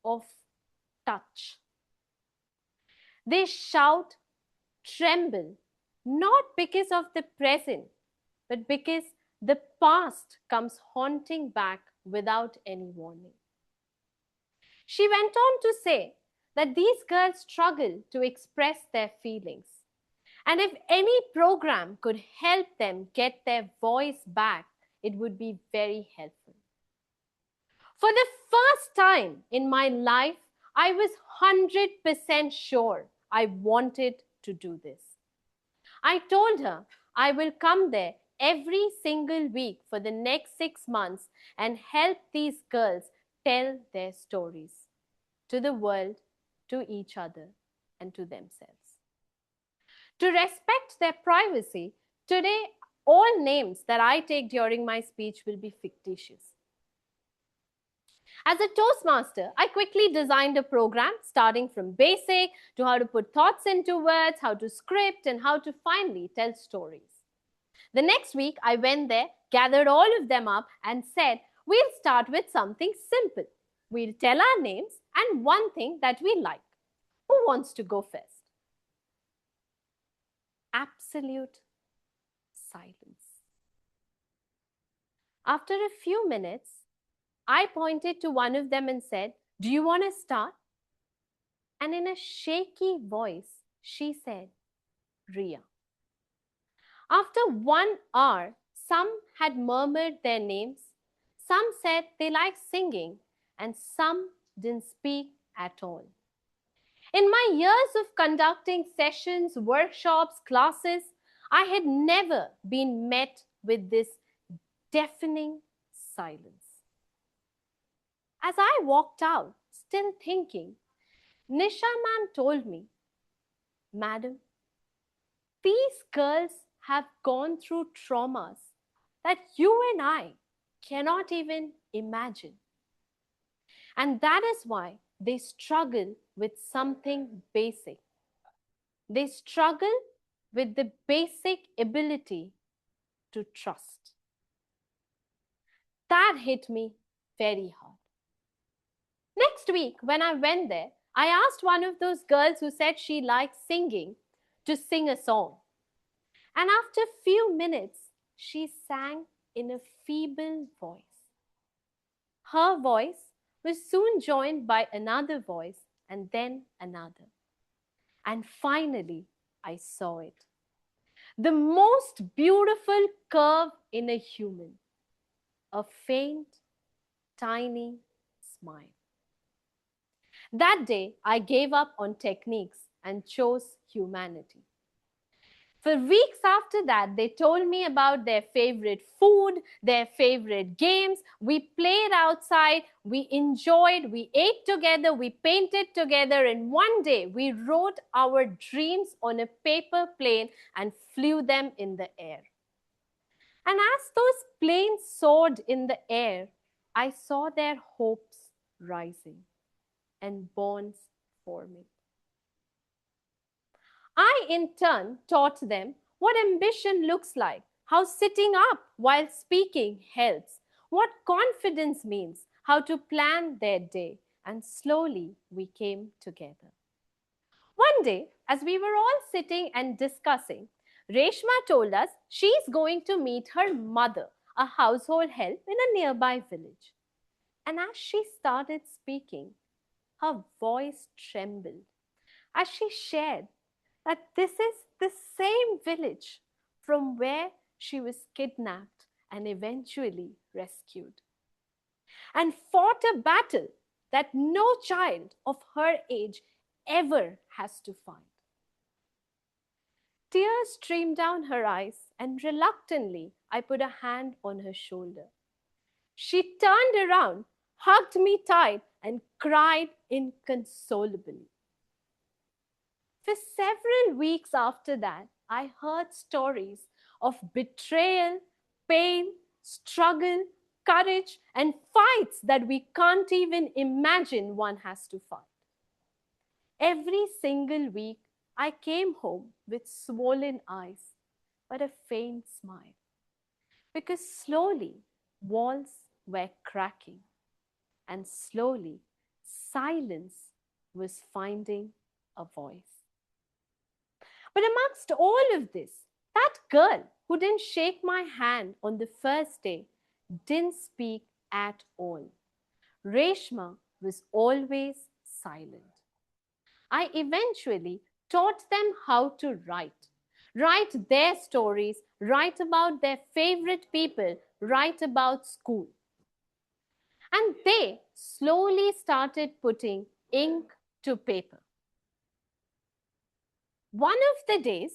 of touch. They shout, tremble, not because of the present, but because the past comes haunting back without any warning. She went on to say that these girls struggle to express their feelings. And if any program could help them get their voice back, it would be very helpful. For the first time in my life, I was 100% sure I wanted to do this. I told her I will come there every single week for the next 6 months and help these girls tell their stories to the world, to each other, and to themselves. To respect their privacy, today all names that I take during my speech will be fictitious. As a Toastmaster, I quickly designed a program starting from basic to how to put thoughts into words, how to script, and how to finally tell stories. The next week, I went there, gathered all of them up, and said, we'll start with something simple. We'll tell our names and one thing that we like. Who wants to go first? Absolute silence. After a few minutes, I pointed to one of them and said, do you want to start? And in a shaky voice, she said, Ria. After 1 hour, some had murmured their names, some said they liked singing, and some didn't speak at all. In my years of conducting sessions, workshops, classes, I had never been met with this deafening silence. As I walked out, still thinking, Nisha ma'am told me, Madam, these girls have gone through traumas that you and I cannot even imagine. And that is why they struggle with something basic. They struggle with the basic ability to trust. That hit me very hard. Next week, when I went there, I asked one of those girls who said she liked singing to sing a song. And after a few minutes, she sang in a feeble voice. Her voice was soon joined by another voice and then another. And finally, I saw it. The most beautiful curve in a human. A faint, tiny smile. That day, I gave up on techniques and chose humanity. For weeks after that, they told me about their favorite food, their favorite games. We played outside, we enjoyed, we ate together, we painted together, and one day we wrote our dreams on a paper plane and flew them in the air. And as those planes soared in the air, I saw their hopes rising and bonds forming. I, in turn, taught them what ambition looks like, how sitting up while speaking helps, what confidence means, how to plan their day, and slowly we came together. One day, as we were all sitting and discussing, Reshma told us she's going to meet her mother, a household help in a nearby village. And as she started speaking, her voice trembled as she shared that this is the same village from where she was kidnapped and eventually rescued, and fought a battle that no child of her age ever has to fight. Tears streamed down her eyes, and reluctantly I put a hand on her shoulder. She turned around, hugged me tight, and cried inconsolably. For several weeks after that, I heard stories of betrayal, pain, struggle, courage, and fights that we can't even imagine one has to fight. Every single week, I came home with swollen eyes, but a faint smile, because slowly walls were cracking, and slowly silence was finding a voice. But amongst all of this, that girl who didn't shake my hand on the first day didn't speak at all. Reshma was always silent. I eventually taught them how to write their stories, write about their favorite people, write about school. And they slowly started putting ink to paper. One of the days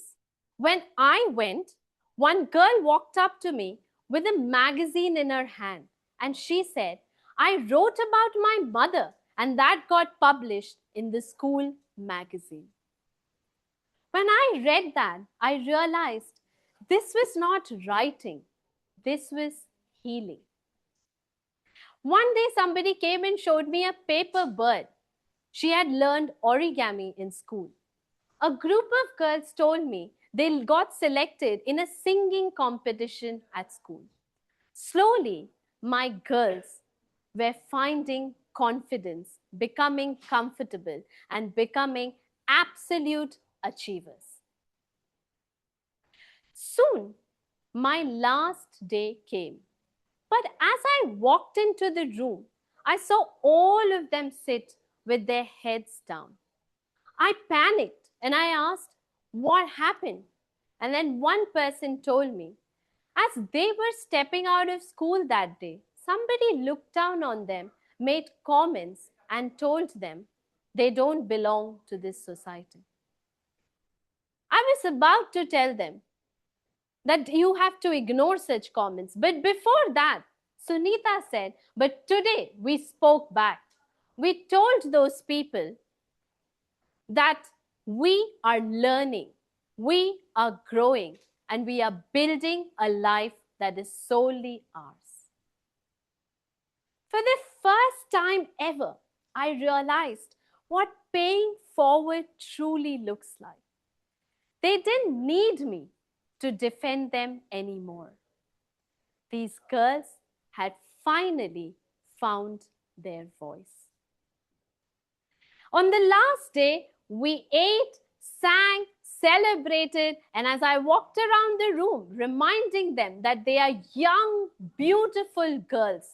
when I went, one girl walked up to me with a magazine in her hand, and she said, I wrote about my mother, and that got published in the school magazine. When I read that, I realized this was not writing, this was healing. One day, somebody came and showed me a paper bird. She had learned origami in school. A group of girls told me they got selected in a singing competition at school. Slowly, my girls were finding confidence, becoming comfortable, and becoming absolute achievers. Soon, my last day came. But as I walked into the room, I saw all of them sit with their heads down. I panicked and I asked, what happened? And then one person told me, as they were stepping out of school that day, somebody looked down on them, made comments, and told them they don't belong to this society. I was about to tell them that you have to ignore such comments. But before that, Sunita said, but today we spoke back. We told those people that we are learning, we are growing, and we are building a life that is solely ours. For the first time ever, I realized what paying forward truly looks like. They didn't need me to defend them anymore. These girls had finally found their voice. On the last day, we ate, sang, celebrated, and as I walked around the room, reminding them that they are young, beautiful girls,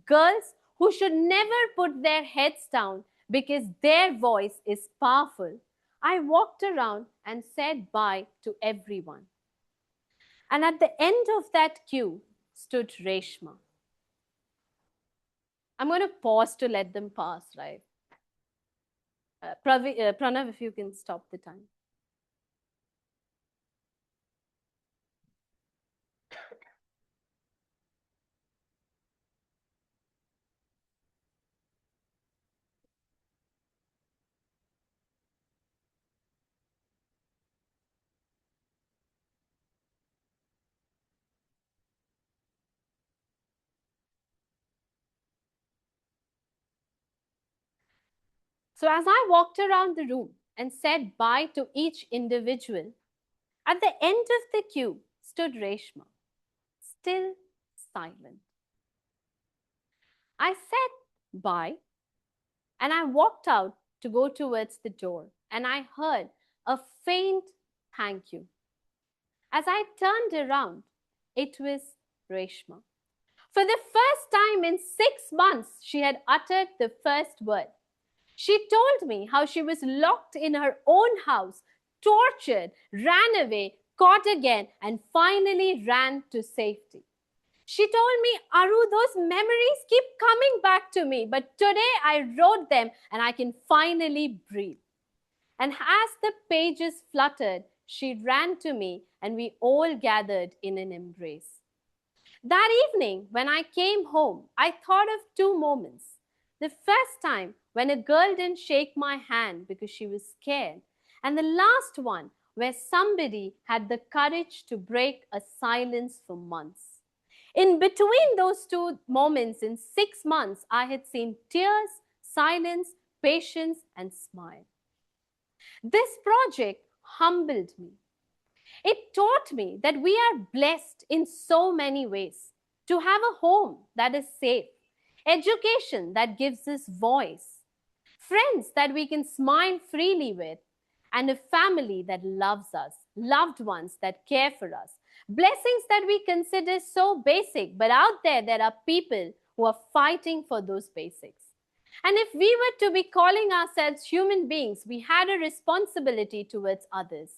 girls who should never put their heads down because their voice is powerful, I walked around and said bye to everyone. And at the end of that queue stood Reshma. I'm going to pause to let them pass, right? Pranav, if you can stop the time. So as I walked around the room and said bye to each individual, at the end of the queue stood Reshma, still silent. I said bye and I walked out to go towards the door and I heard a faint thank you. As I turned around, it was Reshma. For the first time in 6 months, she had uttered the first word. She told me how she was locked in her own house, tortured, ran away, caught again, and finally ran to safety. She told me, Aru, those memories keep coming back to me, but today I wrote them and I can finally breathe. And as the pages fluttered, she ran to me and we all gathered in an embrace. That evening, when I came home, I thought of 2 moments. The first time when a girl didn't shake my hand because she was scared, and the last one where somebody had the courage to break a silence for months. In between those 2 moments in 6 months, I had seen tears, silence, patience, and smile. This project humbled me. It taught me that we are blessed in so many ways to have a home that is safe, education that gives us voice, friends that we can smile freely with, and a family that loves us, loved ones that care for us. Blessings that we consider so basic, but out there are people who are fighting for those basics. And if we were to be calling ourselves human beings, we had a responsibility towards others.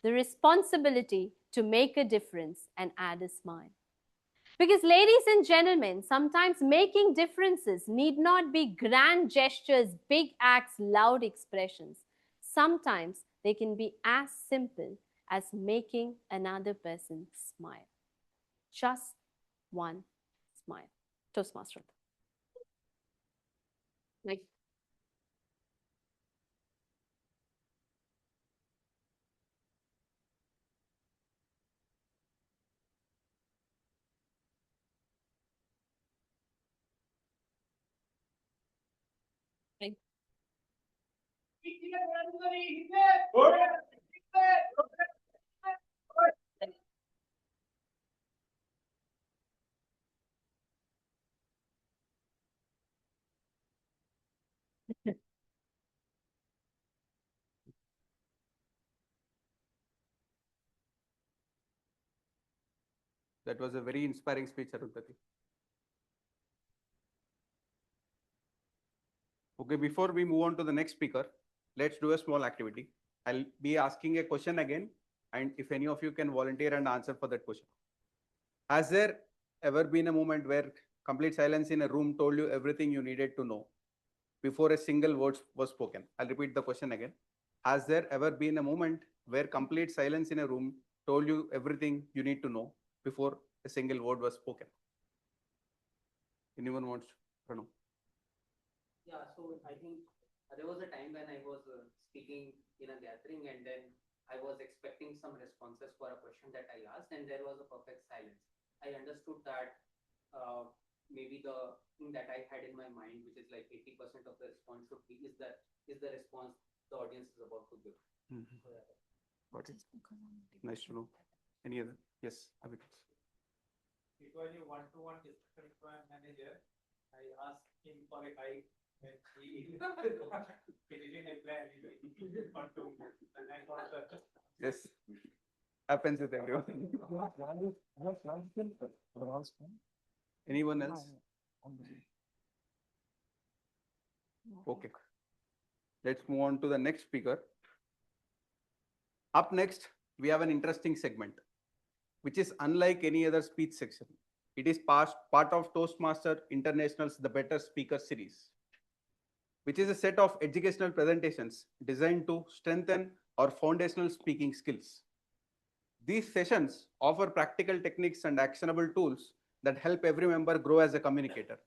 The responsibility to make a difference and add a smile. Because ladies and gentlemen, sometimes making differences need not be grand gestures, big acts, loud expressions. Sometimes they can be as simple as making another person smile. Just one smile. Toastmaster. Like, That was a very inspiring speech, Arundhati. Okay, before we move on to the next speaker, let's do a small activity. I'll be asking a question again, and if any of you can volunteer and answer for that question. Has there ever been a moment where complete silence in a room told you everything you needed to know before a single word was spoken? I'll repeat the question again. Has there ever been a moment where complete silence in a room told you everything you need to know before a single word was spoken? Anyone wants to know? Yeah, so I think there was a time when I was speaking in a gathering and then I was expecting some responses for a question that I asked and there was a perfect silence. I understood that maybe the thing that I had in my mind, which is like 80% of the response should be, is the response the audience is about to give. So, yeah. Got it. Nice to know. Any other? Yes, Abhinav. It was a one-to-one discussion with my manager. I asked him for a hike and he didn't reply anything. And I thought that Yes, happens with everyone. Anyone else? Okay. Let's move on to the next speaker. Up next, we have an interesting segment, which is unlike any other speech section. It is part of Toastmaster International's The Better Speaker series, which is a set of educational presentations designed to strengthen our foundational speaking skills. These sessions offer practical techniques and actionable tools that help every member grow as a communicator.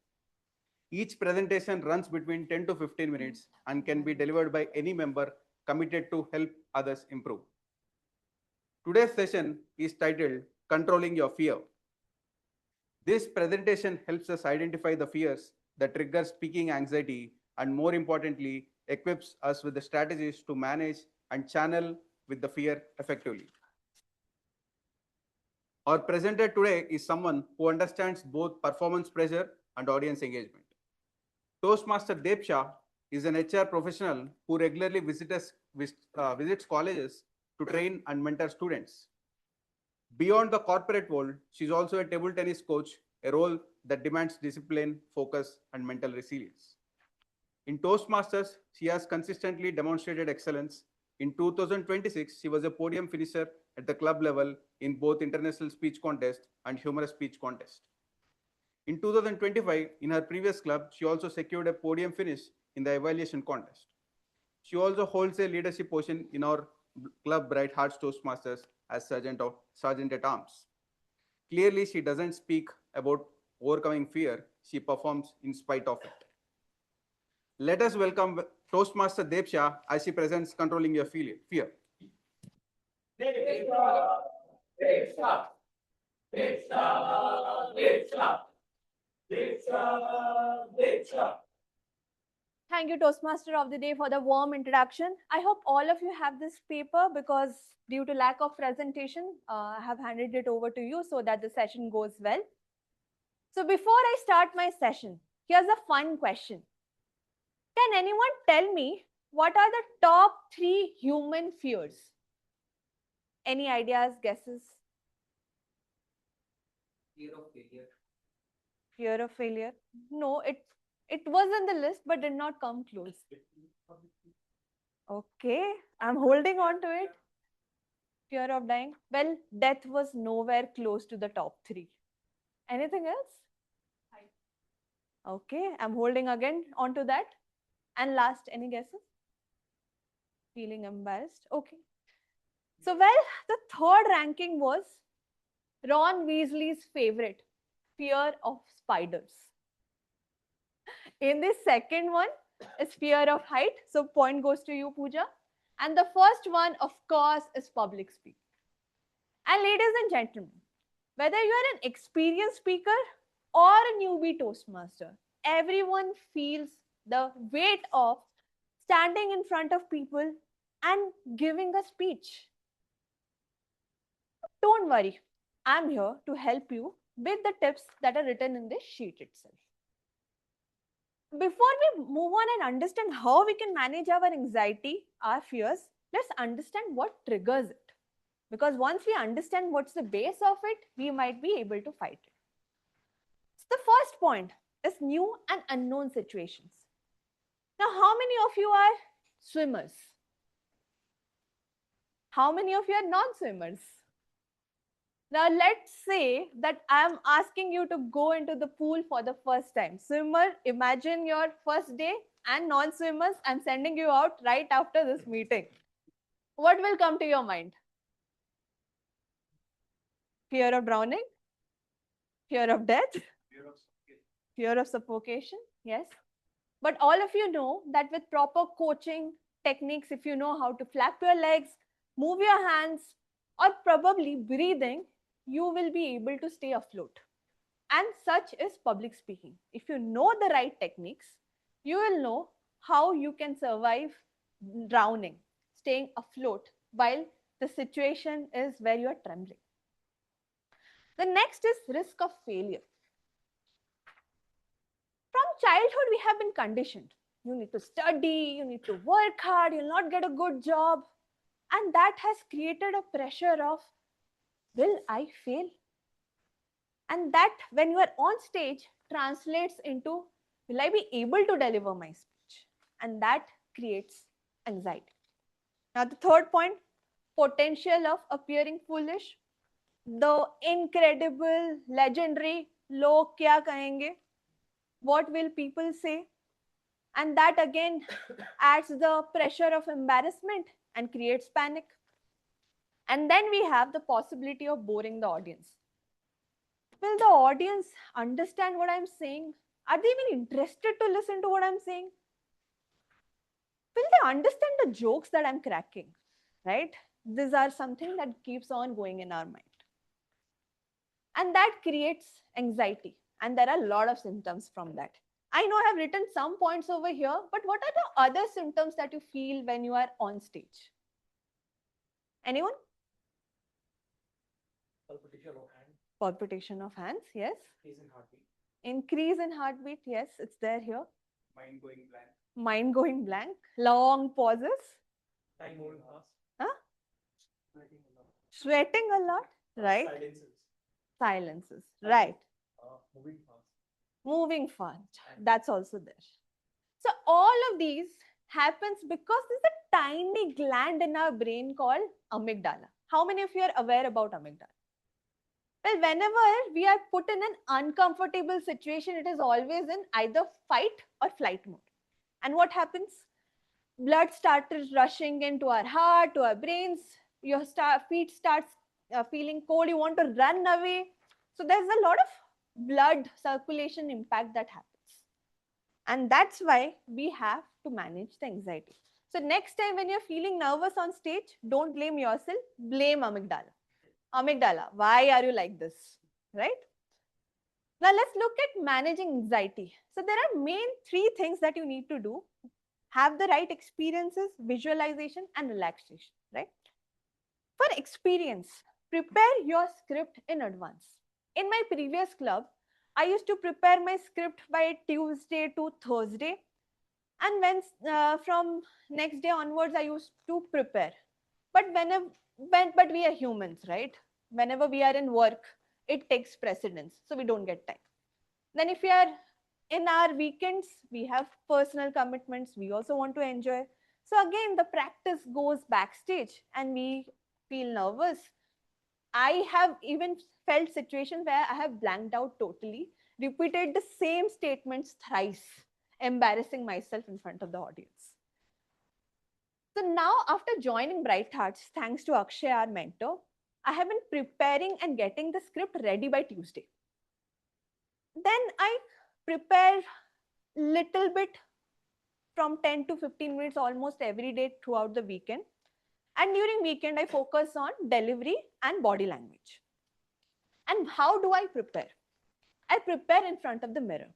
Each presentation runs between 10 to 15 minutes and can be delivered by any member committed to help others improve. Today's session is titled Controlling Your Fear. This presentation helps us identify the fears that trigger speaking anxiety and, more importantly, equips us with the strategies to manage and channel with the fear effectively. Our presenter today is someone who understands both performance pressure and audience engagement. Toastmaster Deb Shah is an HR professional who regularly visits colleges to train and mentor students. Beyond the corporate world, she's also a table tennis coach, a role that demands discipline, focus, and mental resilience. In Toastmasters, she has consistently demonstrated excellence. In 2026, she was a podium finisher at the club level in both International Speech Contest and Humorous Speech Contest. In 2025, in her previous club, she also secured a podium finish in the evaluation contest. She also holds a leadership position in our club Bright Hearts Toastmasters as Sergeant at Arms. Clearly, she doesn't speak about overcoming fear, she performs in spite of it. Let us welcome Toastmaster Deb Shah as she presents Controlling Your Fear. Thank you, Toastmaster of the Day, for the warm introduction. I hope all of you have this paper because due to lack of presentation, I have handed it over to you so that the session goes well. So before I start my session, here's a fun question. Can anyone tell me what are the top 3 human fears? Any ideas, guesses? Fear of failure. Fear of failure? No, it was on the list but did not come close. Okay, I'm holding on to it. Fear of dying? Well, death was nowhere close to the top 3. Anything else? Okay, I'm holding again onto that. And last, any guesses? Feeling embarrassed? Okay. So, well, the third ranking was Ron Weasley's favorite, fear of spiders. In the second one is fear of height. So, point goes to you, Pooja. And the first one, of course, is public speaking. And ladies and gentlemen, whether you are an experienced speaker or a newbie Toastmaster, everyone feels the weight of standing in front of people and giving a speech. Don't worry, I'm here to help you with the tips that are written in this sheet itself. Before we move on and understand how we can manage our anxiety, our fears, let's understand what triggers it. Because once we understand what's the base of it, we might be able to fight it. So the first point is new and unknown situations. Now, how many of you are swimmers? How many of you are non-swimmers? Now, let's say that I'm asking you to go into the pool for the first time. Swimmer, imagine your first day, and non-swimmers, I'm sending you out right after this meeting. What will come to your mind? Fear of drowning? Fear of death? Fear of suffocation? Yes. But all of you know that with proper coaching techniques, if you know how to flap your legs, move your hands, or probably breathing, you will be able to stay afloat. And such is public speaking. If you know the right techniques, you will know how you can survive drowning, staying afloat while the situation is where you are trembling. The next is risk of failure. From childhood, we have been conditioned. You need to study, you need to work hard, you'll not get a good job. And that has created a pressure of, will I fail? And that, when you are on stage, translates into, will I be able to deliver my speech? And that creates anxiety. Now, the third point, potential of appearing foolish. The incredible, legendary, log kya kahenge? What will people say? And that again adds the pressure of embarrassment and creates panic. And then we have the possibility of boring the audience. Will the audience understand what I'm saying? Are they even interested to listen to what I'm saying? Will they understand the jokes that I'm cracking? Right? These are something that keeps on going in our mind. And that creates anxiety. And there are a lot of symptoms from that. I know I have written some points over here, but what are the other symptoms that you feel when you are on stage? Anyone? Palpitation of hands. Palpitation of hands, yes. Increase in heartbeat. Increase in heartbeat, yes, it's there here. Mind going blank. Mind going blank. Long pauses. Time moving fast. Huh? Sweating a lot. Sweating a lot, right? Silences. Silences, right. Moving fast. Moving fast, that's also there. So all of these happens because there's a tiny gland in our brain called amygdala. How many of you are aware about amygdala? Well, whenever we are put in an uncomfortable situation, it is always in either fight or flight mode. And what happens? Blood starts rushing into our heart, to our brains. Your feet starts feeling cold. You want to run away. So there's a lot of blood circulation impact that happens. And that's why we have to manage the anxiety. So next time when you're feeling nervous on stage, don't blame yourself, blame amygdala. Amygdala, why are you like this, right? Now let's look at managing anxiety. So there are main three things that you need to do. Have the right experiences, visualization, and relaxation, right? For experience, prepare your script in advance. In my previous club, I used to prepare my script by Tuesday to Thursday. And when from next day onwards, I used to prepare. But but we are humans, right? Whenever we are in work, it takes precedence. So we don't get time. Then if we are in our weekends, we have personal commitments. We also want to enjoy. So again, the practice goes backstage and we feel nervous. I have even felt situations where I have blanked out totally, repeated the same statements thrice, embarrassing myself in front of the audience. So now after joining Bright Hearts, thanks to Akshay, our mentor, I have been preparing and getting the script ready by Tuesday. Then I prepare little bit from 10 to 15 minutes almost every day throughout the weekend. And during weekend, I focus on delivery and body language. And how do I prepare? I prepare in front of the mirror.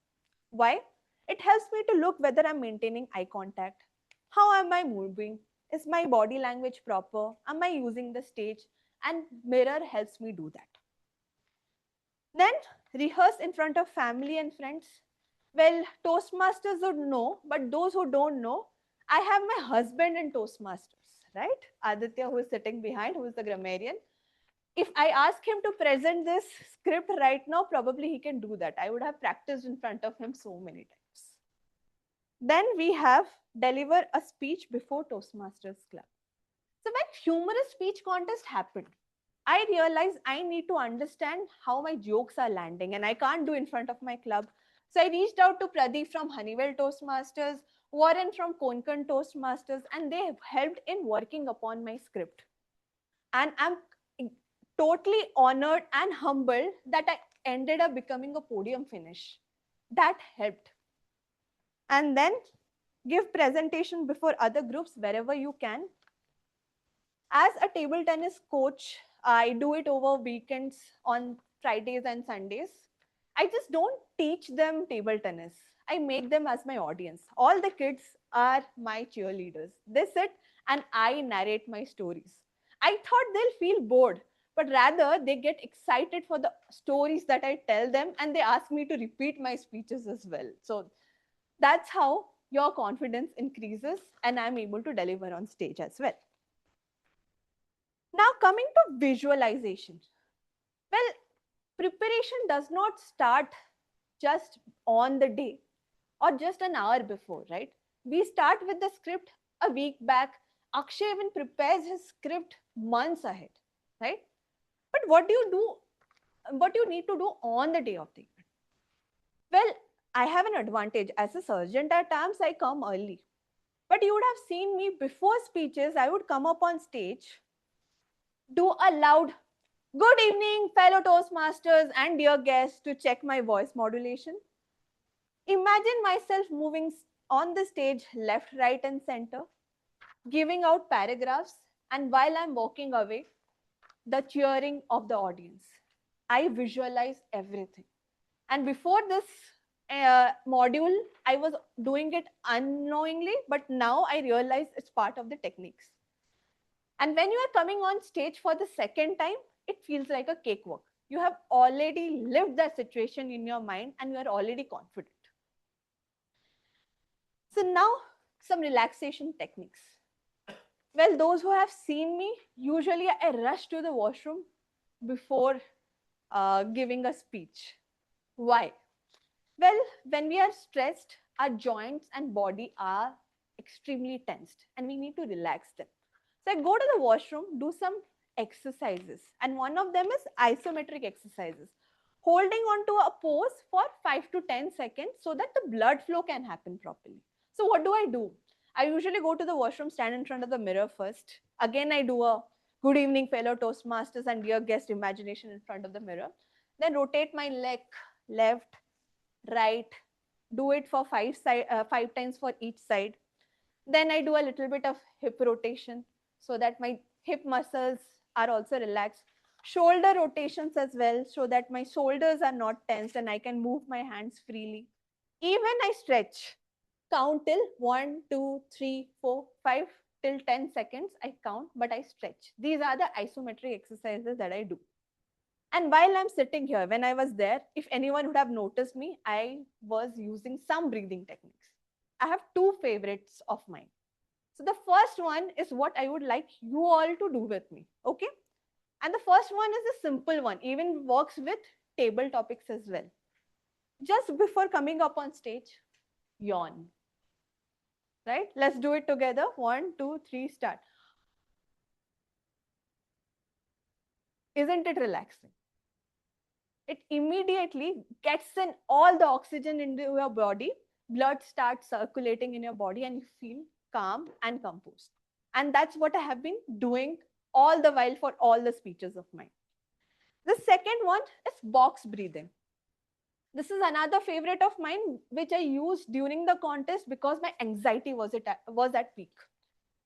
Why? It helps me to look whether I'm maintaining eye contact, How am I moving? Is my body language proper? Am I using the stage? And mirror helps me do that. Then rehearse in front of family and friends. Well, Toastmasters would know, but those who don't know, I have my husband in Toastmasters, right? Aditya, who is sitting behind, who is the grammarian. If I ask him to present this script right now, probably he can do that. I would have practiced in front of him so many times. Then we have deliver a speech before Toastmasters Club. So when humorous speech contest happened, I realized I need to understand how my jokes are landing and I can't do in front of my club. So I reached out to Pradeep from Honeywell Toastmasters, Warren from Konkan Toastmasters, and they helped in working upon my script. And I'm totally honored and humbled that I ended up becoming a podium finish. That helped. And then give presentation before other groups wherever you can. As a table tennis coach, I do it over weekends on Fridays and Sundays. I just don't teach them table tennis. I make them as my audience. All the kids are my cheerleaders. They sit and I narrate my stories. I thought they'll feel bored, but rather they get excited for the stories that I tell them and they ask me to repeat my speeches as well. So that's how your confidence increases and I'm able to deliver on stage as well. Now coming to visualization. Well, preparation does not start just on the day or just an hour before, right? We start with the script a week back. Akshay even prepares his script months ahead, right? But what do you do? What do you need to do on the day of the event? Well, I have an advantage. As a sergeant at times, I come early. But you would have seen me before speeches, I would come up on stage, do a loud good evening, fellow Toastmasters and dear guests, to check my voice modulation. Imagine myself moving on the stage left, right, and center, giving out paragraphs, and while I'm walking away, the cheering of the audience. I visualize everything. And before this module, I was doing it unknowingly, but now I realize it's part of the techniques. And when you are coming on stage for the second time, it feels like a cakewalk. You have already lived that situation in your mind and you are already confident. So now some relaxation techniques. Well, those who have seen me, usually I rush to the washroom before giving a speech. Why? Well, when we are stressed, our joints and body are extremely tensed and we need to relax them. So I go to the washroom, do some exercises, and one of them is isometric exercises. Holding on to a pose for 5 to 10 seconds so that the blood flow can happen properly. So what do? I usually go to the washroom, stand in front of the mirror first. Again, I do a good evening, fellow Toastmasters and dear guest imagination in front of the mirror. Then rotate my leg left, right, do it for 5 times for each side. Then I do a little bit of hip rotation so that my hip muscles are also relaxed. Shoulder rotations as well so that my shoulders are not tensed and I can move my hands freely. Even I stretch. Count till 1, 2, 3, 4, 5 till 10 seconds. I count, but I stretch. These are the isometric exercises that I do. And while I'm sitting here, when I was there, if anyone would have noticed me, I was using some breathing techniques. I have two favorites of mine. So the first one is what I would like you all to do with me, okay? And the first one is a simple one, even works with table topics as well. Just before coming up on stage, yawn. Right? Let's do it together. 1, 2, 3, start. Isn't it relaxing? It immediately gets in all the oxygen into your body. Blood starts circulating in your body and you feel calm and composed. And that's what I have been doing all the while for all the speeches of mine. The second one is box breathing. This is another favorite of mine, which I used during the contest because my anxiety was at peak.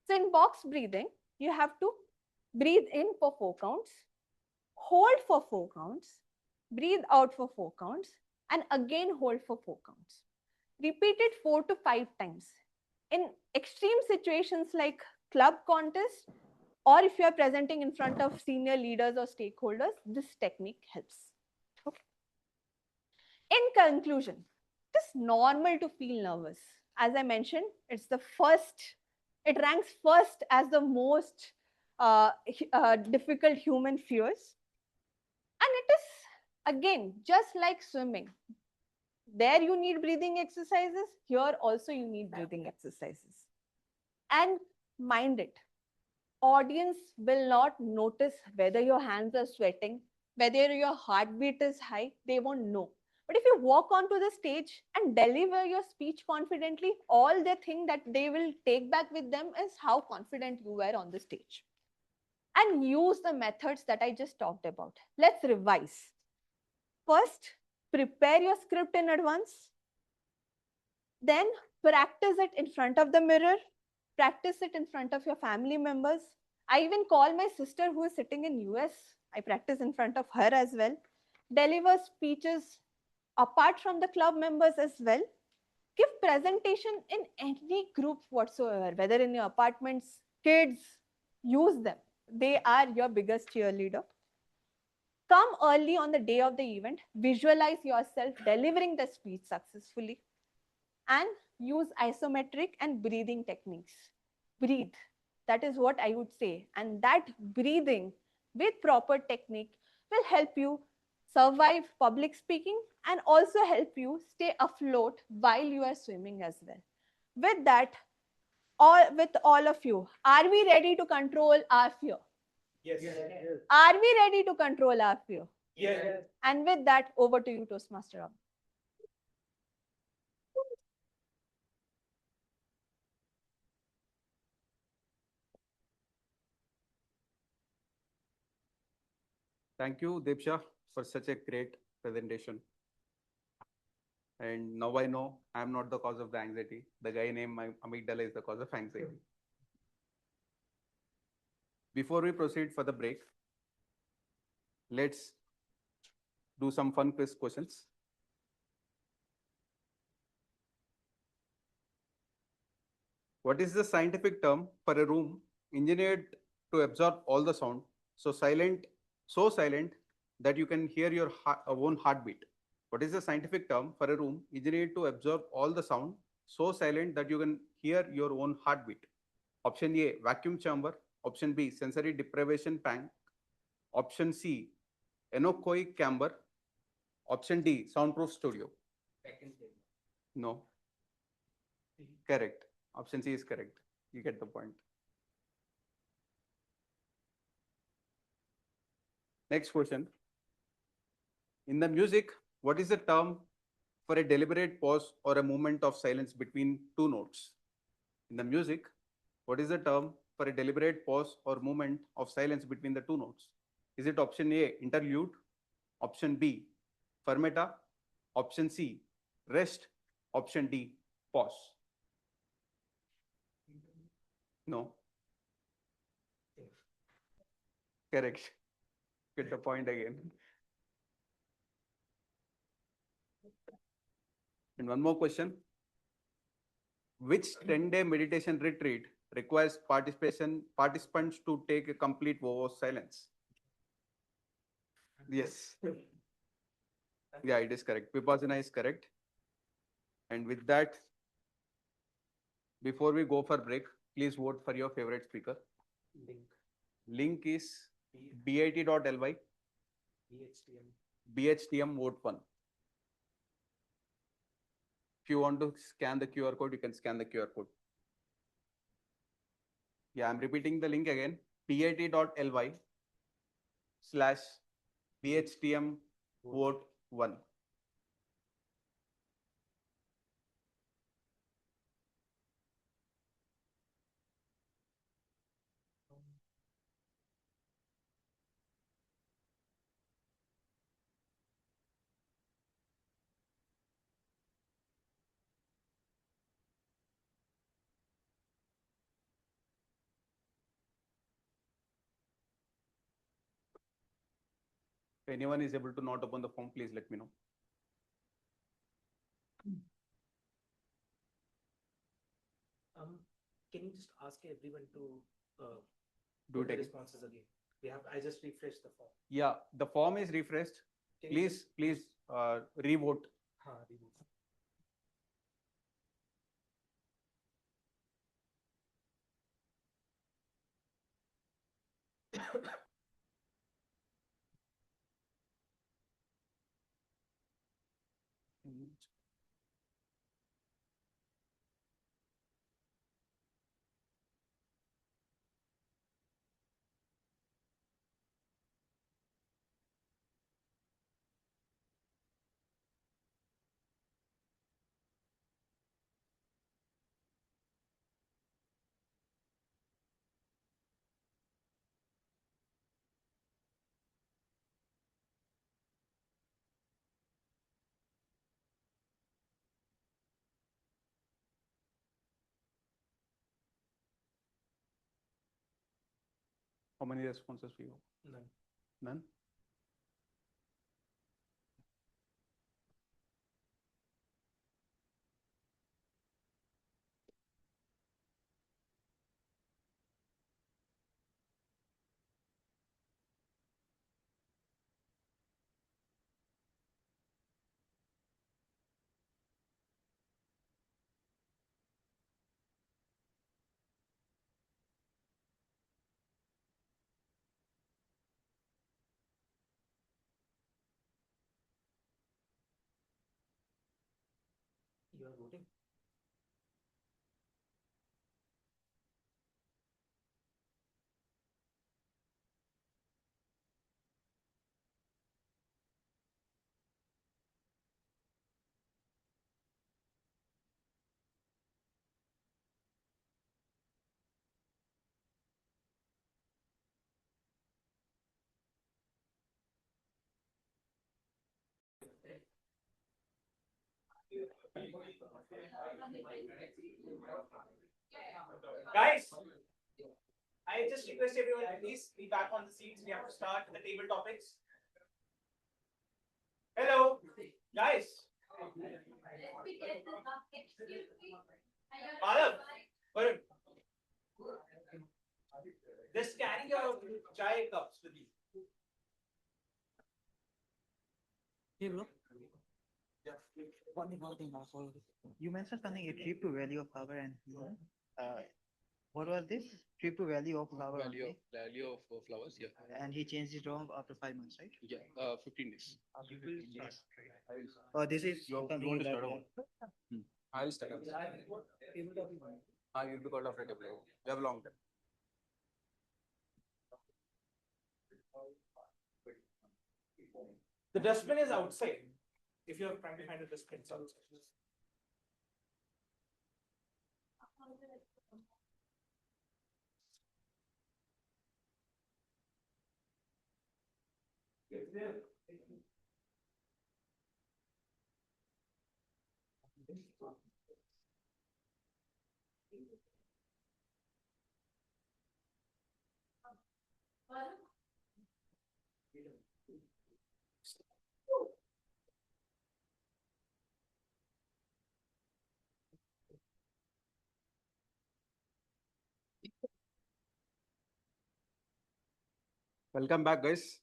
So in box breathing, you have to breathe in for 4 counts, hold for 4 counts, breathe out for 4 counts, and again hold for 4 counts. Repeat it 4 to 5 times. In extreme situations like club contests, or if you are presenting in front of senior leaders or stakeholders, this technique helps. Okay. In conclusion, it is normal to feel nervous. As I mentioned, it ranks first as the most difficult human fears. And it is, again, just like swimming. There you need breathing exercises. Here also you need breathing exercises. And mind it, audience will not notice whether your hands are sweating, whether your heartbeat is high, they won't know. But if you walk onto the stage and deliver your speech confidently, all they think that they will take back with them is how confident you were on the stage. And use the methods that I just talked about. Let's revise. First, prepare your script in advance. Then practice it in front of the mirror. Practice it in front of your family members. I even call my sister who is sitting in US. I practice in front of her as well. Deliver speeches apart from the club members as well. Give presentation in any group whatsoever, whether in your apartments, kids, use them. They are your biggest cheerleader. Come early on the day of the event, visualize yourself delivering the speech successfully, and use isometric and breathing techniques. Breathe. That is what I would say. And that breathing with proper technique will help you survive public speaking and also help you stay afloat while you are swimming as well. With that, with all of you, are we ready to control our fear? Yes. Are we ready to control our fear? Yes. And with that, over to you, Toastmaster. Thank you, Deepsha, for such a great presentation. And now I know I'm not the cause of the anxiety. The guy named my amygdala is the cause of anxiety. Before we proceed for the break, let's do some fun quiz questions. What is the scientific term for a room engineered to absorb all the sound, so silent that you can hear your own heartbeat? What is the scientific term for a room engineered to absorb all the sound, so silent that you can hear your own heartbeat? Option A, vacuum chamber. Option B, sensory deprivation tank. Option C, anechoic chamber. Option D, soundproof studio. No. Correct. Option C is correct. You get the point. Next question. In the music, what is the term for a deliberate pause or a moment of silence between two notes? In the music, what is the term for a deliberate pause or moment of silence between the two notes? Is it option A, interlude? Option B, fermata? Option C, rest? Option D, pause? No. Correct. Get the point again. And one more question. Which 10-day meditation retreat requires participants to take a complete vow of silence? Yes. Yeah, it is correct. Vipassana is correct. And with that, before we go for break, please vote for your favorite speaker. Link is bit.ly BHTM vote 1. If you want to scan the QR code, you can scan the QR code. Yeah, I'm repeating the link again, bit.ly/BHTM vote 1. If anyone is able to not open the form, please let me know. Can you just ask everyone to Do put the it again. responses again? I just refreshed the form. Yeah, the form is refreshed. Can you Please revote. Remove. How many responses we have? None. None? You are voting. Guys, I just request everyone to please be back on the seats. We have to start the table topics. Hello, guys. Madhav, Varun. Just carry your chai cups with you. Hey, bro. One thing also. You mentioned something a trip to Valley of Flower and what was this? Trip to Valley of Flower. Valley of Flowers, yeah. And he changed his job after 5 months, right? Yeah, 15 days. This is something want to that, start over? I'll start. You'll be called after table. We have a long time. The dustbin is outside. If you're trying to find a dustbin, it's outside. Welcome back, guys.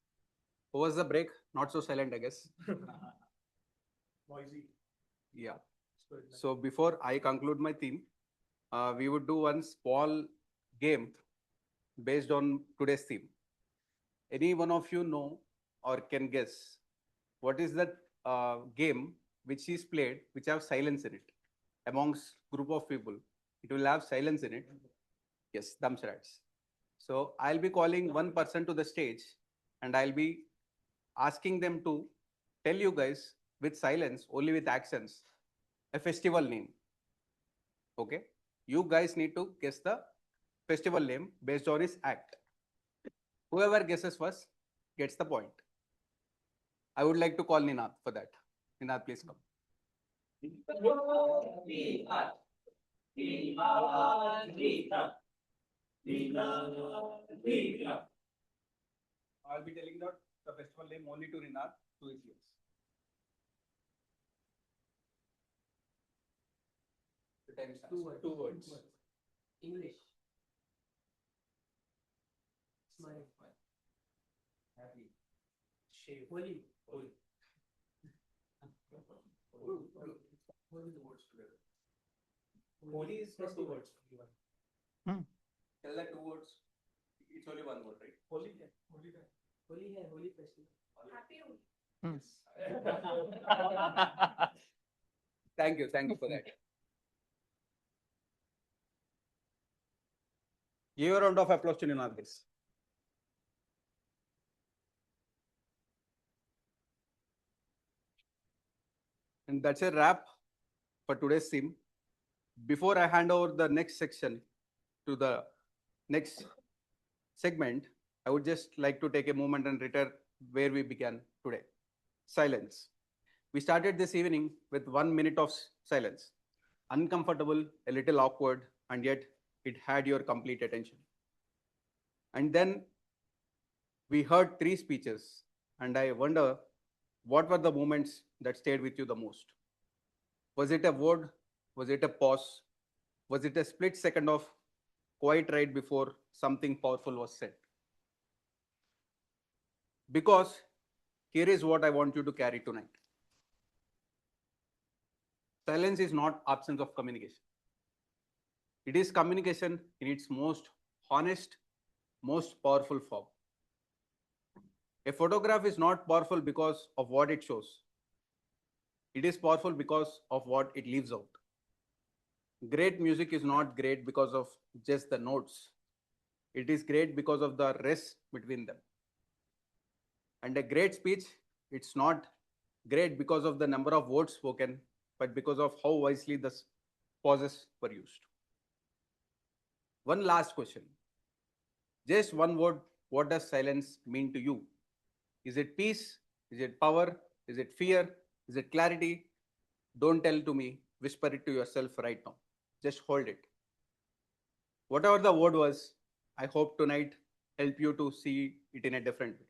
How was the break? Not so silent, I guess. Noisy. Yeah. So before I conclude my theme, we would do one small game based on today's theme. Any one of you know or can guess what is that game which is played which have silence in it amongst group of people? It will have silence in it. Yes, Damsharats. So I'll be calling one person to the stage and I'll be asking them to tell you guys with silence, only with actions, a festival name. Okay? You guys need to guess the festival name based on his act. Whoever guesses first gets the point. I would like to call Ninad for that. Ninad, please come. I'll be telling the festival name only to Ninad, to his ears. The time starts. Two words. English. Smile. Happy. Shave. Holy. Holy. Holy the words together. Holy is just two words. Tell that two words. It's only one word, right? Holy है. Holy है. Holy है. Holy festival. Happy Holi. Thank you for that. Give a round of applause to Ninadis. And that's a wrap for today's theme. Before I hand over the next section to the next segment, I would just like to take a moment and return where we began today. Silence. We started this evening with 1 minute of silence. Uncomfortable, a little awkward, and yet it had your complete attention. And then we heard 3 speeches, and I wonder what were the moments that stayed with you the most? Was it a word? Was it a pause? Was it a split second of quiet right before something powerful was said? Because here is what I want you to carry tonight. Silence is not absence of communication. It is communication in its most honest, most powerful form. A photograph is not powerful because of what it shows. It is powerful because of what it leaves out. Great music is not great because of just the notes. It is great because of the rest between them. And a great speech, it's not great because of the number of words spoken, but because of how wisely the pauses were used. One last question. Just one word, what does silence mean to you? Is it peace? Is it power? Is it fear? Is it clarity? Don't tell to me, whisper it to yourself right now. Just hold it. Whatever the word was, I hope tonight help you to see it in a different way.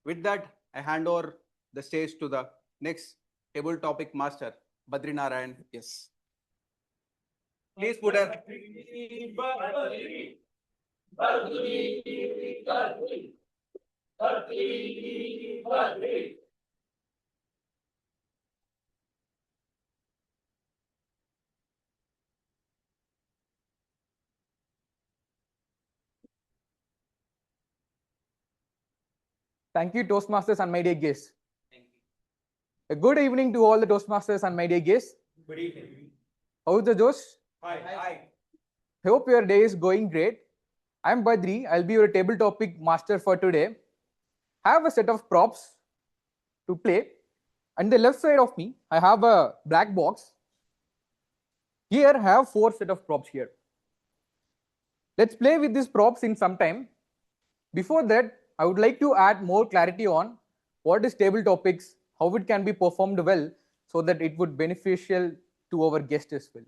With that, I hand over the stage to the next table topic master, Badri Narayan. Yes. Please put a. Thank you, Toastmasters and my dear guests. A good evening to all the Toastmasters and my dear guests. Good evening. How's the Josh? Hi. Hope your day is going great. I'm Badri. I'll be your table topic master for today. I have a set of props to play. On the left side of me, I have a black box. Here, I have 4 set of props here. Let's play with these props in some time. Before that, I would like to add more clarity on what is table topics, how it can be performed well, so that it would beneficial to our guests as well.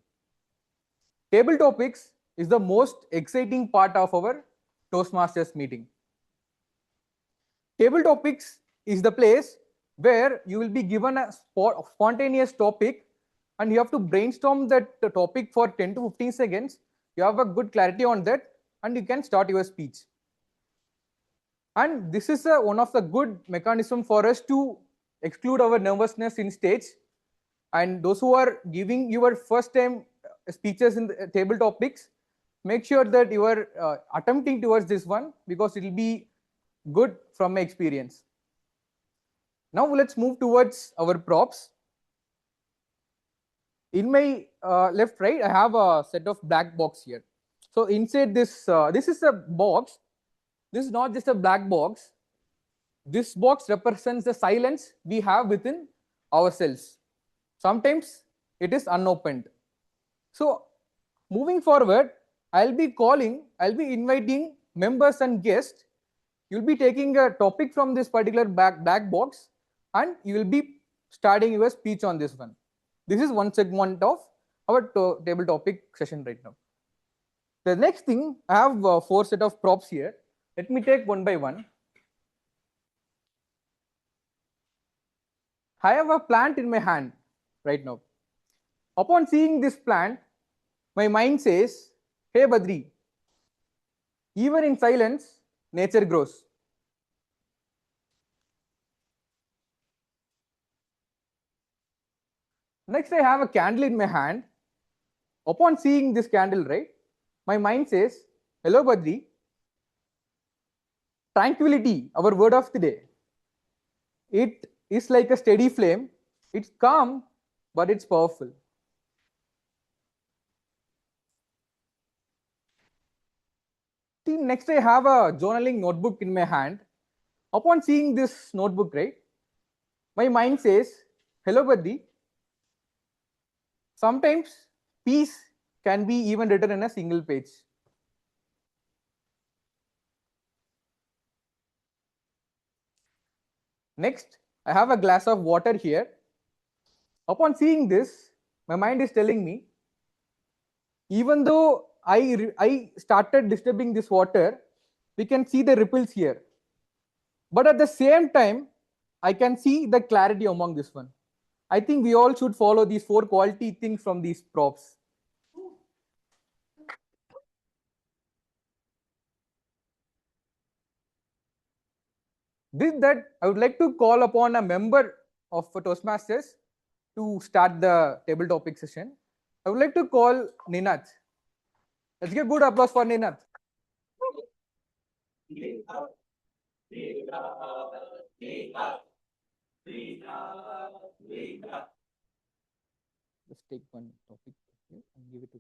Table topics is the most exciting part of our Toastmasters meeting. Table topics is the place where you will be given a spontaneous topic and you have to brainstorm that topic for 10 to 15 seconds. You have a good clarity on that and you can start your speech. And this is one of the good mechanism for us to exclude our nervousness in stage. And those who are giving your first time speeches in the table topics, make sure that you are attempting towards this one because it will be good from my experience. Now let's move towards our props. In my left, right, I have a set of black box here. So inside this, this is a box. This is not just a black box. This box represents the silence we have within ourselves. Sometimes it is unopened. So moving forward, I'll be inviting members and guests. You'll be taking a topic from this particular black box and you will be starting your speech on this one. This is one segment of our table topic session right now. The next thing, I have 4 set of props here. Let me take one by one. I have a plant in my hand right now. Upon seeing this plant, my mind says, Hey Badri, even in silence, nature grows. Next, I have a candle in my hand. Upon seeing this candle, right, my mind says, hello Badri, tranquility, our word of the day. It is like a steady flame. It's calm, but it's powerful. See, next I have a journaling notebook in my hand. Upon seeing this notebook, right, my mind says, hello Badri, sometimes peace can be even written in a single page. Next, I have a glass of water here. Upon seeing this, my mind is telling me, even though I started disturbing this water, we can see the ripples here. But at the same time, I can see the clarity among this one. I think we all should follow these 4 quality things from these props. With that, I would like to call upon a member of Toastmasters to start the table topic session. I would like to call Ninath. Let's give good applause for Ninath. Let's take one topic here and give it to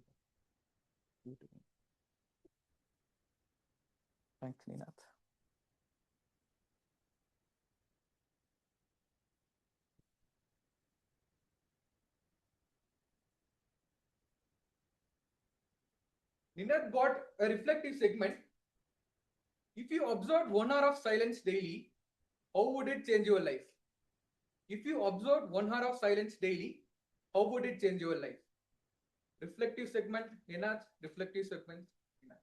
me. Thanks, Ninath. Ninath got a reflective segment. If you observed 1 hour of silence daily, how would it change your life? If you observed 1 hour of silence daily, how would it change your life? Reflective segment, Ninath, reflective segment, Ninath.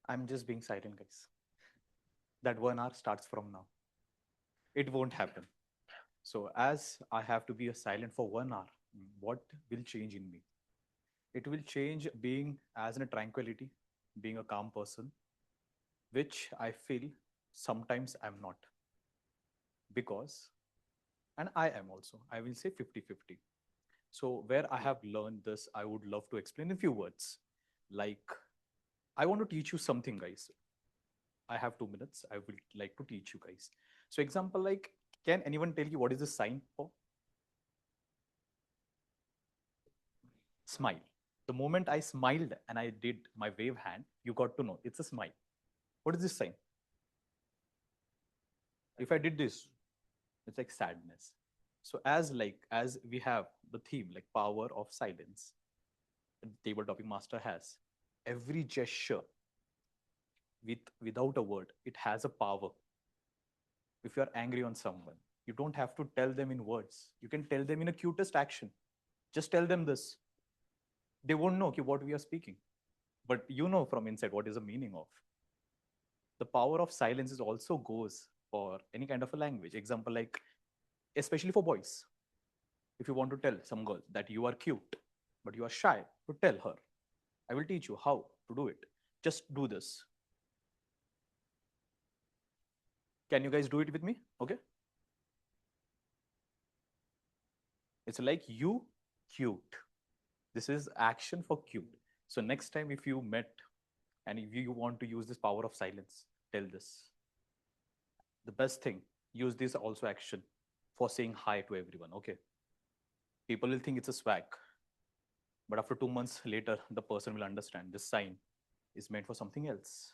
I'm just being silent, guys. That 1 hour starts from now. It won't happen. So as I have to be a silent for 1 hour, what will change in me? It will change being as in a tranquility, being a calm person, which I feel sometimes I'm not. Because, and I am also, I will say 50-50. So where I have learned this, I would love to explain in few words. Like, I want to teach you something, guys. I have 2 minutes. I would like to teach you guys. So example, like, can anyone tell you what is the sign for? Smile. The moment I smiled and I did my wave hand, you got to know it's a smile. What is this sign? If I did this, it's like sadness. So as we have the theme, like power of silence, the table topic master has, every gesture without a word, it has a power. If you're angry on someone, you don't have to tell them in words. You can tell them in a cutest action. Just tell them this. They won't know what we are speaking, but you know from inside what is the meaning of. The power of silence is also goes for any kind of a language. Example, like, especially for boys. If you want to tell some girl that you are cute, but you are shy to tell her, I will teach you how to do it. Just do this. Can you guys do it with me? Okay. It's like you cute. This is action for cute. So next time if you met and if you want to use this power of silence, tell this. The best thing, use this also action for saying hi to everyone. Okay. People will think it's a swag. But after 2 months later, the person will understand this sign is meant for something else.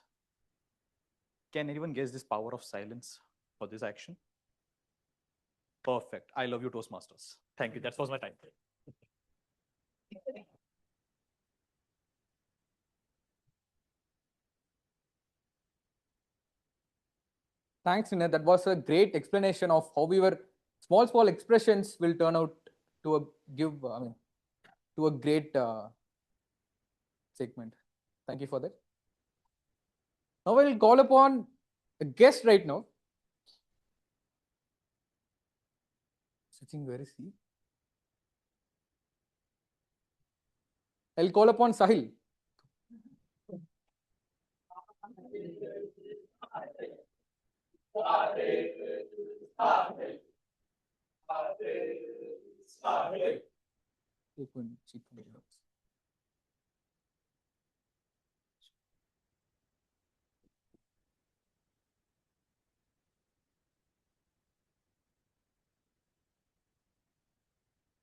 Can anyone guess this power of silence for this action? Perfect. I love you, Toastmasters. Thank you. That was my time. Thanks, Ninath. That was a great explanation of how we were small expressions will turn out to a great segment. Thank you for that. Now I will call upon a guest right now. Sitting, where is he? I'll call upon Sahil.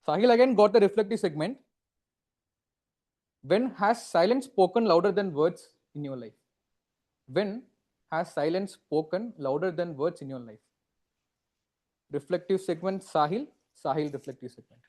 Sahil again got the reflective segment. When has silence spoken louder than words in your life? When has silence spoken louder than words in your life? Reflective segment, Sahil. Sahil, reflective segment.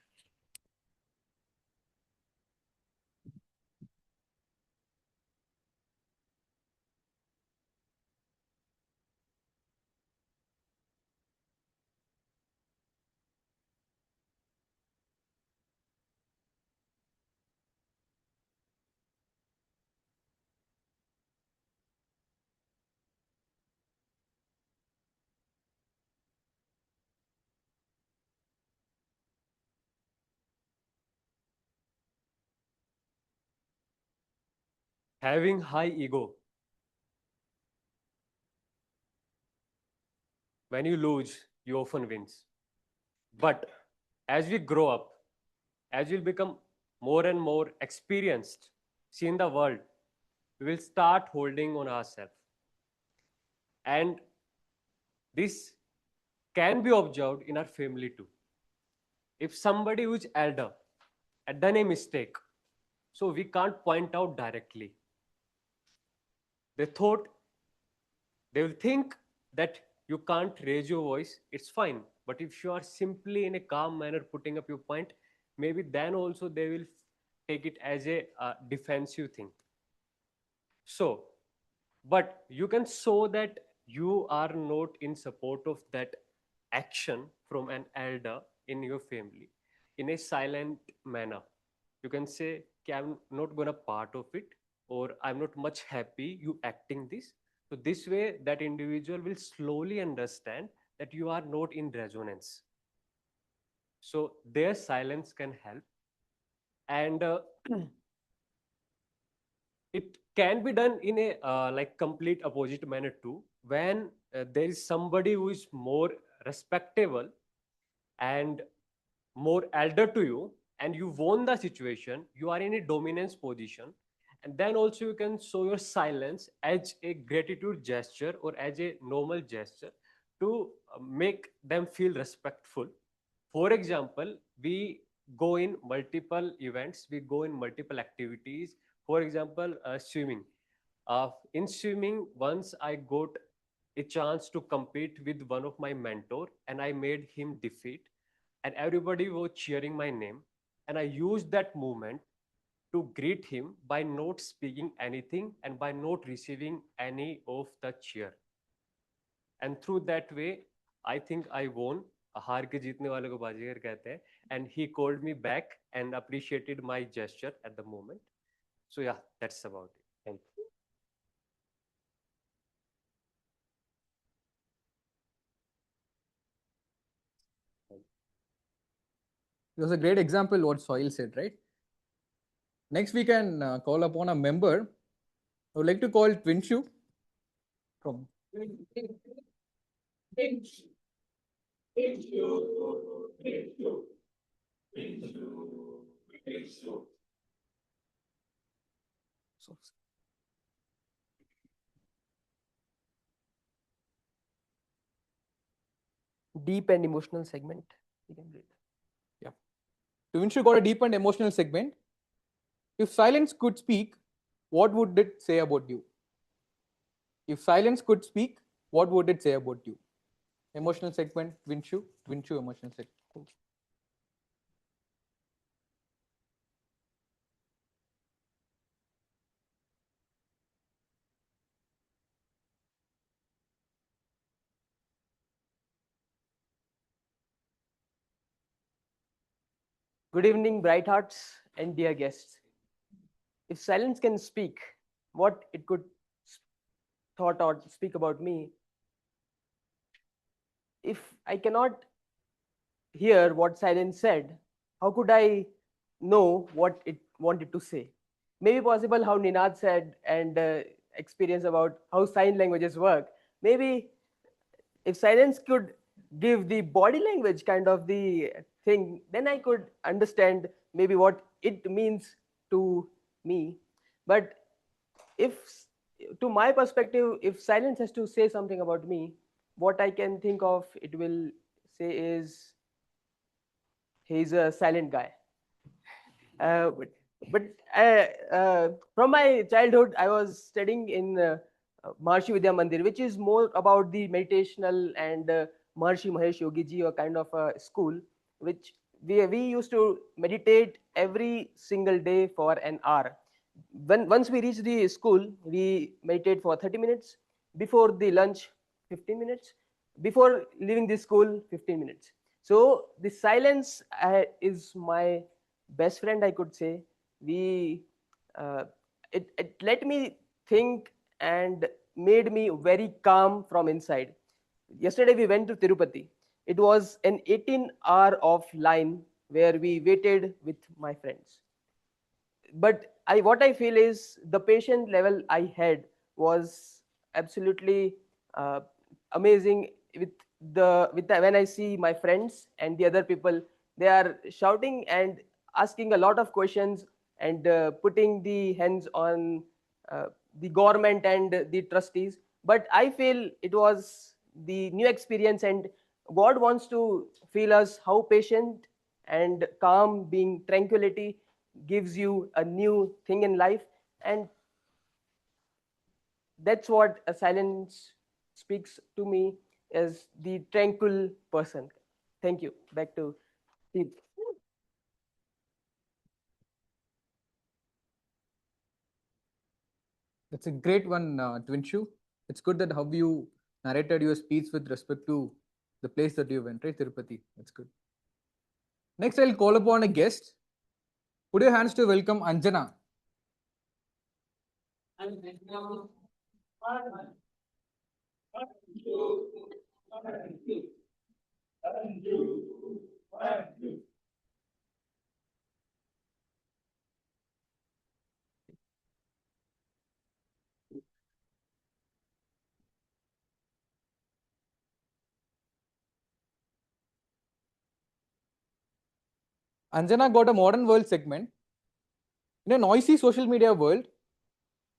Having high ego. When you lose, you often wins. But as we grow up, as we become more and more experienced, see in the world, we will start holding on ourselves. And this can be observed in our family too. If somebody who is elder had done a mistake, so we can't point out directly. They will think that you can't raise your voice, it's fine. But if you are simply in a calm manner putting up your point, maybe then also they will take it as a defensive thing. So, but you can show that you are not in support of that action from an elder in your family in a silent manner. You can say, okay, I'm not gonna part of it, or I'm not much happy you acting this. So this way, that individual will slowly understand that you are not in resonance. So their silence can help. And it can be done in a like complete opposite manner too. When there is somebody who is more respectable and more elder to you, and you won the situation, you are in a dominance position, and then also you can show your silence as a gratitude gesture or as a normal gesture to make them feel respectful. For example, we go in multiple events, we go in multiple activities. For example, swimming. In swimming, once I got a chance to compete with one of my mentor, and I made him defeat, and everybody was cheering my name, and I used that moment to greet him by not speaking anything and by not receiving any of the cheer. And through that way, I think I won. हार के जीतने वाले को बाजीगर कहते हैं. And he called me back and appreciated my gesture at the moment. So yeah, that's about it. Thank you. It was a great example what Soil said, right? Next, we can call upon a member. I would like to call Twinshu from. Deep and emotional segment. You can read. Yeah. Twinshu got a deep and emotional segment. If silence could speak, what would it say about you? If silence could speak, what would it say about you? Emotional segment, Twinshu, emotional segment. Thank you. Good evening, bright hearts and dear guests. if silence can speak, what it could thought or speak about me. If I cannot hear what silence said, how could I know what it wanted to say? Maybe possible how Ninad said and experience about how sign languages work. Maybe if silence could give the body language kind of the thing, then I could understand maybe what it means to me. But if, to my perspective, if silence has to say something about me, what I can think of it will say is he's a silent guy. Uh, but from my childhood, I was studying in Maharshi Vidya Mandir, which is more about the meditational and Maharshi Mahesh Yogi Ji, a kind of a school, which we used to meditate every single day for an hour. Once we reach the school, we meditate for 30 minutes. Before the lunch, 15 minutes. Before leaving the school, 15 minutes. So the silence is my best friend, I could say. It let me think and made me very calm from inside. Yesterday we went to Tirupati. It was an 18-hour of line where we waited with my friends. But what I feel is the patient level I had was absolutely amazing. When I see my friends and the other people, they are shouting and asking a lot of questions and putting the hands on the government and the trustees. But I feel it was the new experience, and God wants to feel us how patient and calm, being tranquility gives you a new thing in life. And that's what a silence speaks to me as the tranquil person. Thank you. Back to Steve. That's a great one, Twinshu. It's good that how you narrated your speech with respect to the place that you went, right? Tirupati. That's good. Next, I'll call upon a guest. Put your hands to welcome Anjana. Anjana got a modern world segment. In a noisy social media world,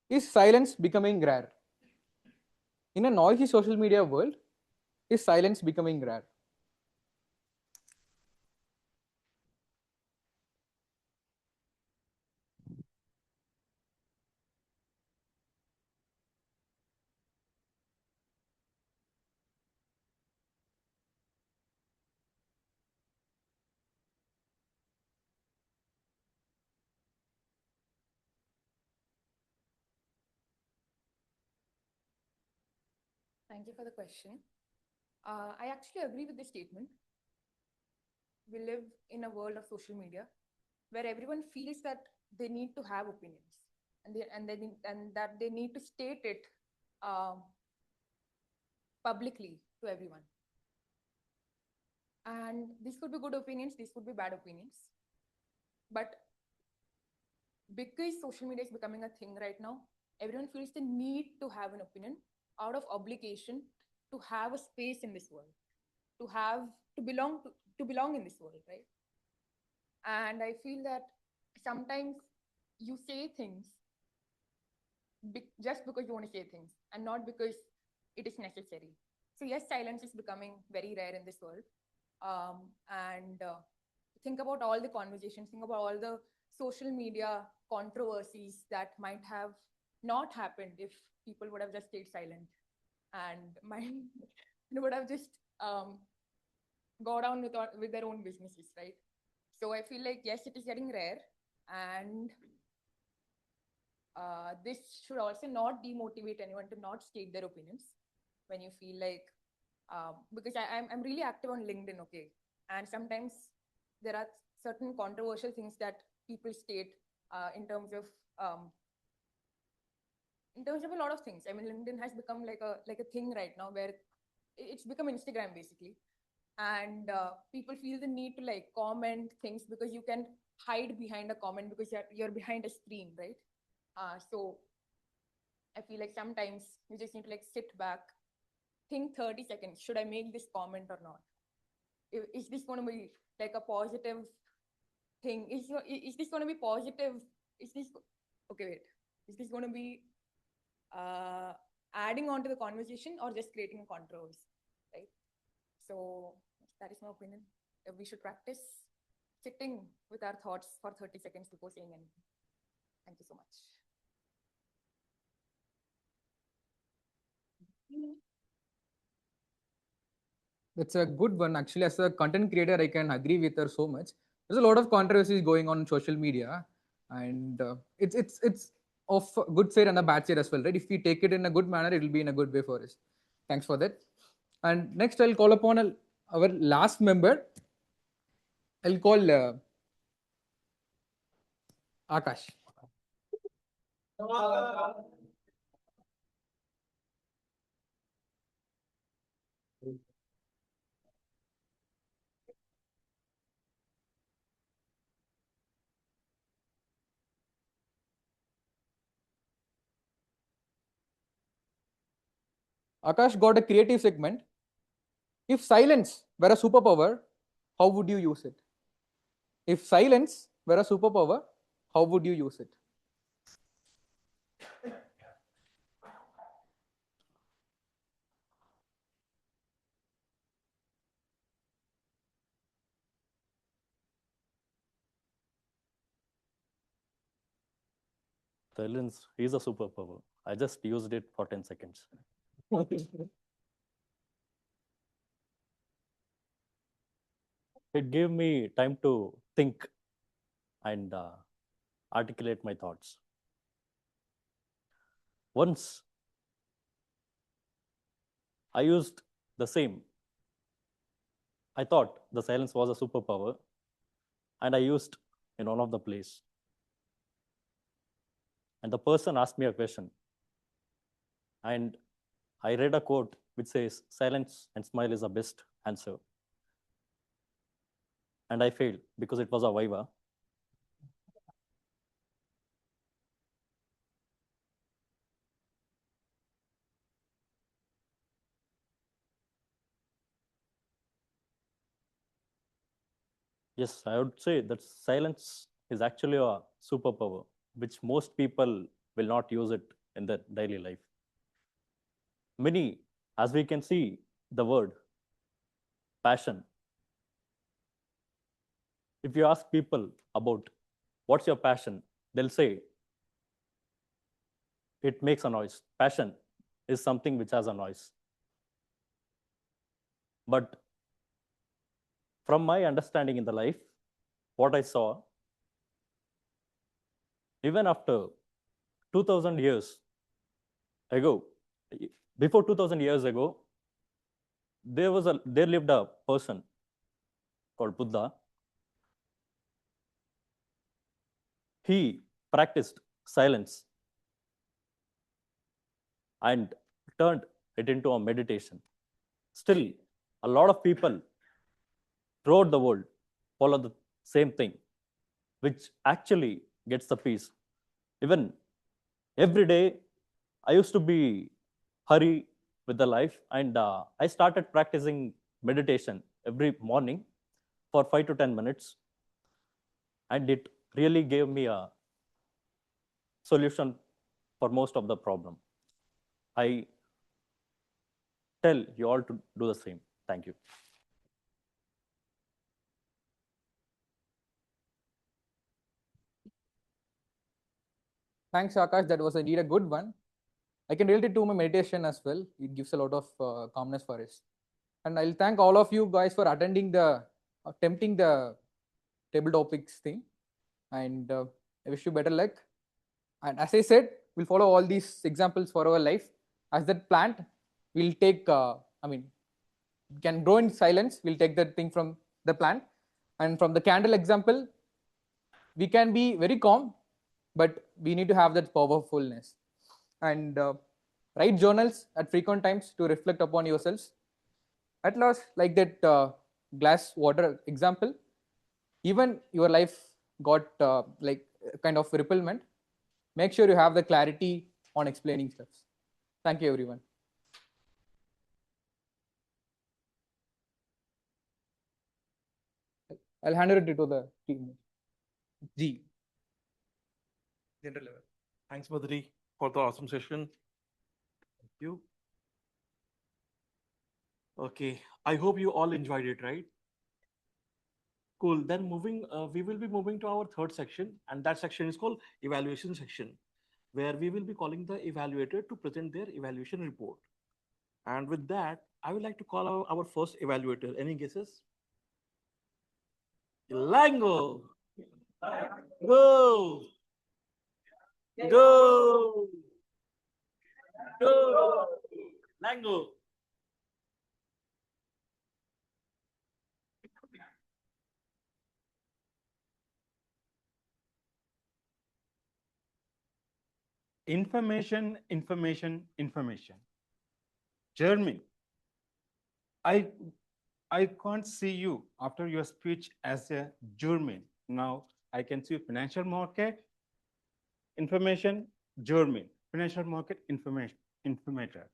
is silence becoming rare? In a noisy social media world, is silence becoming rare? Thank you for the question. I actually agree with this statement. We live in a world of social media where everyone feels that they need to have opinions and that they need to state it publicly to everyone. And these could be good opinions, these could be bad opinions. But because social media is becoming a thing right now, everyone feels the need to have an opinion out of obligation to have a space in this world, to belong in this world, right? And I feel that sometimes you say things just because you want to say things and not because it is necessary. So yes, silence is becoming very rare in this world. And think about all the conversations, think about all the social media controversies that might have not happened if people would have just stayed silent and would have just go down with their own businesses, right? So I feel like, yes, it is getting rare, and this should also not demotivate anyone to not state their opinions when you feel like, because I'm really active on LinkedIn, okay? And sometimes there are certain controversial things that people state in terms of in terms of a lot of things. I mean, LinkedIn has become like a thing right now where it's become Instagram basically, and people feel the need to like comment things because you can hide behind a comment because you're behind a screen, right? So I feel like sometimes you just need to like sit back, think 30 seconds. Should I make this comment or not? Is this going to be like a positive thing? Is this going to be positive? Is this okay? Wait, is this going to be adding on to the conversation or just creating a controversy, right? So that is my opinion. We should practice sitting with our thoughts for 30 seconds before saying anything. Thank you so much. That's a good one. Actually, as a content creator, I can agree with her so much. There's a lot of controversies going on social media, and it's of a good side and a bad side as well, right? If we take it in a good manner, it will be in a good way for us. Thanks for that. And next, I'll call upon our last member. I'll call Akash. Akash got a creative segment. If silence were a superpower, how would you use it? If silence were a superpower, how would you use it? Silence is a superpower. I just used it for 10 seconds. It gave me time to think and articulate my thoughts. Once I used the same. I thought the silence was a superpower, and I used in one of the place. And the person asked me a question, and I read a quote which says, "Silence and smile is the best answer." And I failed because it was a viva. Yes, I would say that silence is actually a superpower, which most people will not use it in their daily life. Many, as we can see, the word passion. If you ask people about what's your passion, they'll say it makes a noise. Passion is something which has a noise. But from my understanding in the life, what I saw, even after 2000 years ago, before 2000 years ago, there lived a person called Buddha. He practiced silence and turned it into a meditation. Still, a lot of people throughout the world follow the same thing, which actually gets the peace. Even every day, I used to be hurry with the life, and I started practicing meditation every morning for 5 to 10 minutes, and it really gave me a solution for most of the problem. I tell you all to do the same. Thank you. Thanks, Akash. That was indeed a good one. I can relate it to my meditation as well. It gives a lot of calmness for us. And I'll thank all of you guys for attempting the table topics thing. And I wish you better luck. And as I said, we'll follow all these examples for our life. As that plant, we'll take, can grow in silence. We'll take that thing from the plant. And from the candle example, we can be very calm. but we need to have that powerfulness. And write journals at frequent times to reflect upon yourselves. At last, like that glass water example, even your life got like kind of ripplement. Make sure you have the clarity on explaining stuff. Thank you, everyone. I'll hand it to the team. G. General level. Thanks, Badri, for the awesome session. Thank you. Okay, I hope you all enjoyed it, right? Cool. Then we will be moving to our third section, and that section is called evaluation section, where we will be calling the evaluator to present their evaluation report. And with that, I would like to call our first evaluator. Any guesses? Lango. Go. Go. Go. Lango. Information, information, information. Jeremy, I can't see you after your speech as a German. Now I can see financial market, information, German, financial market, information, informator.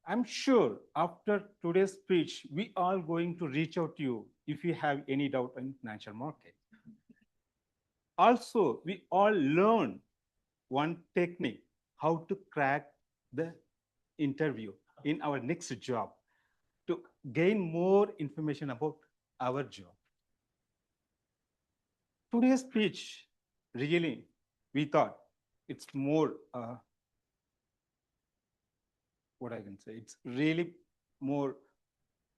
I'm sure after today's speech, we are going to reach out to you if you have any doubt in financial market. Also, we all learn one technique, how to crack the interview in our next job to gain more information about our job. Today's speech, really, we thought it's more, what I can say, it's really more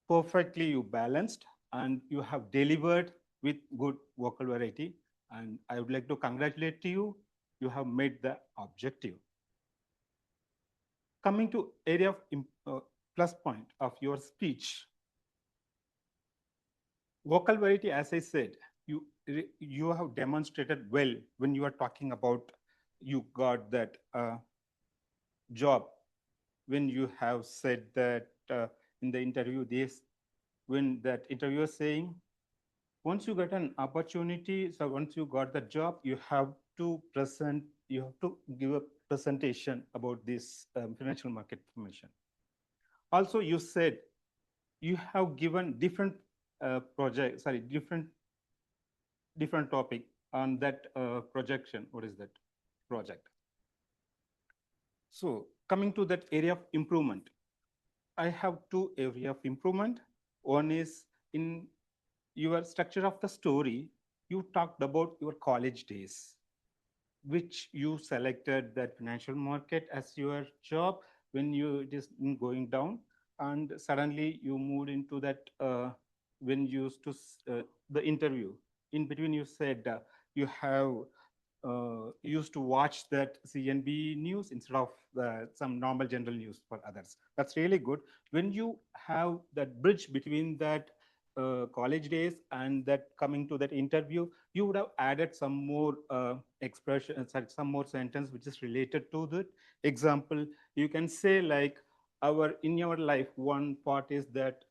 perfectly you balanced and you have delivered with good vocal variety. And I would like to congratulate you. You have made the objective. Coming to area of plus point of your speech, vocal variety, as I said, you have demonstrated well when you are talking about you got that job. When you have said that in the interview, when that interviewer is saying, once you get an opportunity, so once you got the job, you have to give a presentation about this financial market information. Also, you said you have given different different topic on that projection. What is that project? So coming to that area of improvement, I have two areas of improvement. One is in your structure of the story, you talked about your college days, which you selected that financial market as your job when it is going down, and suddenly you moved into that when you used to the interview. In between, you said you have used to watch that CNB news instead of some normal general news for others. That's really good. When you have that bridge between that college days and that coming to that interview, you would have added some more expression, some more sentence which is related to that. Example, you can say like in your life, one part is that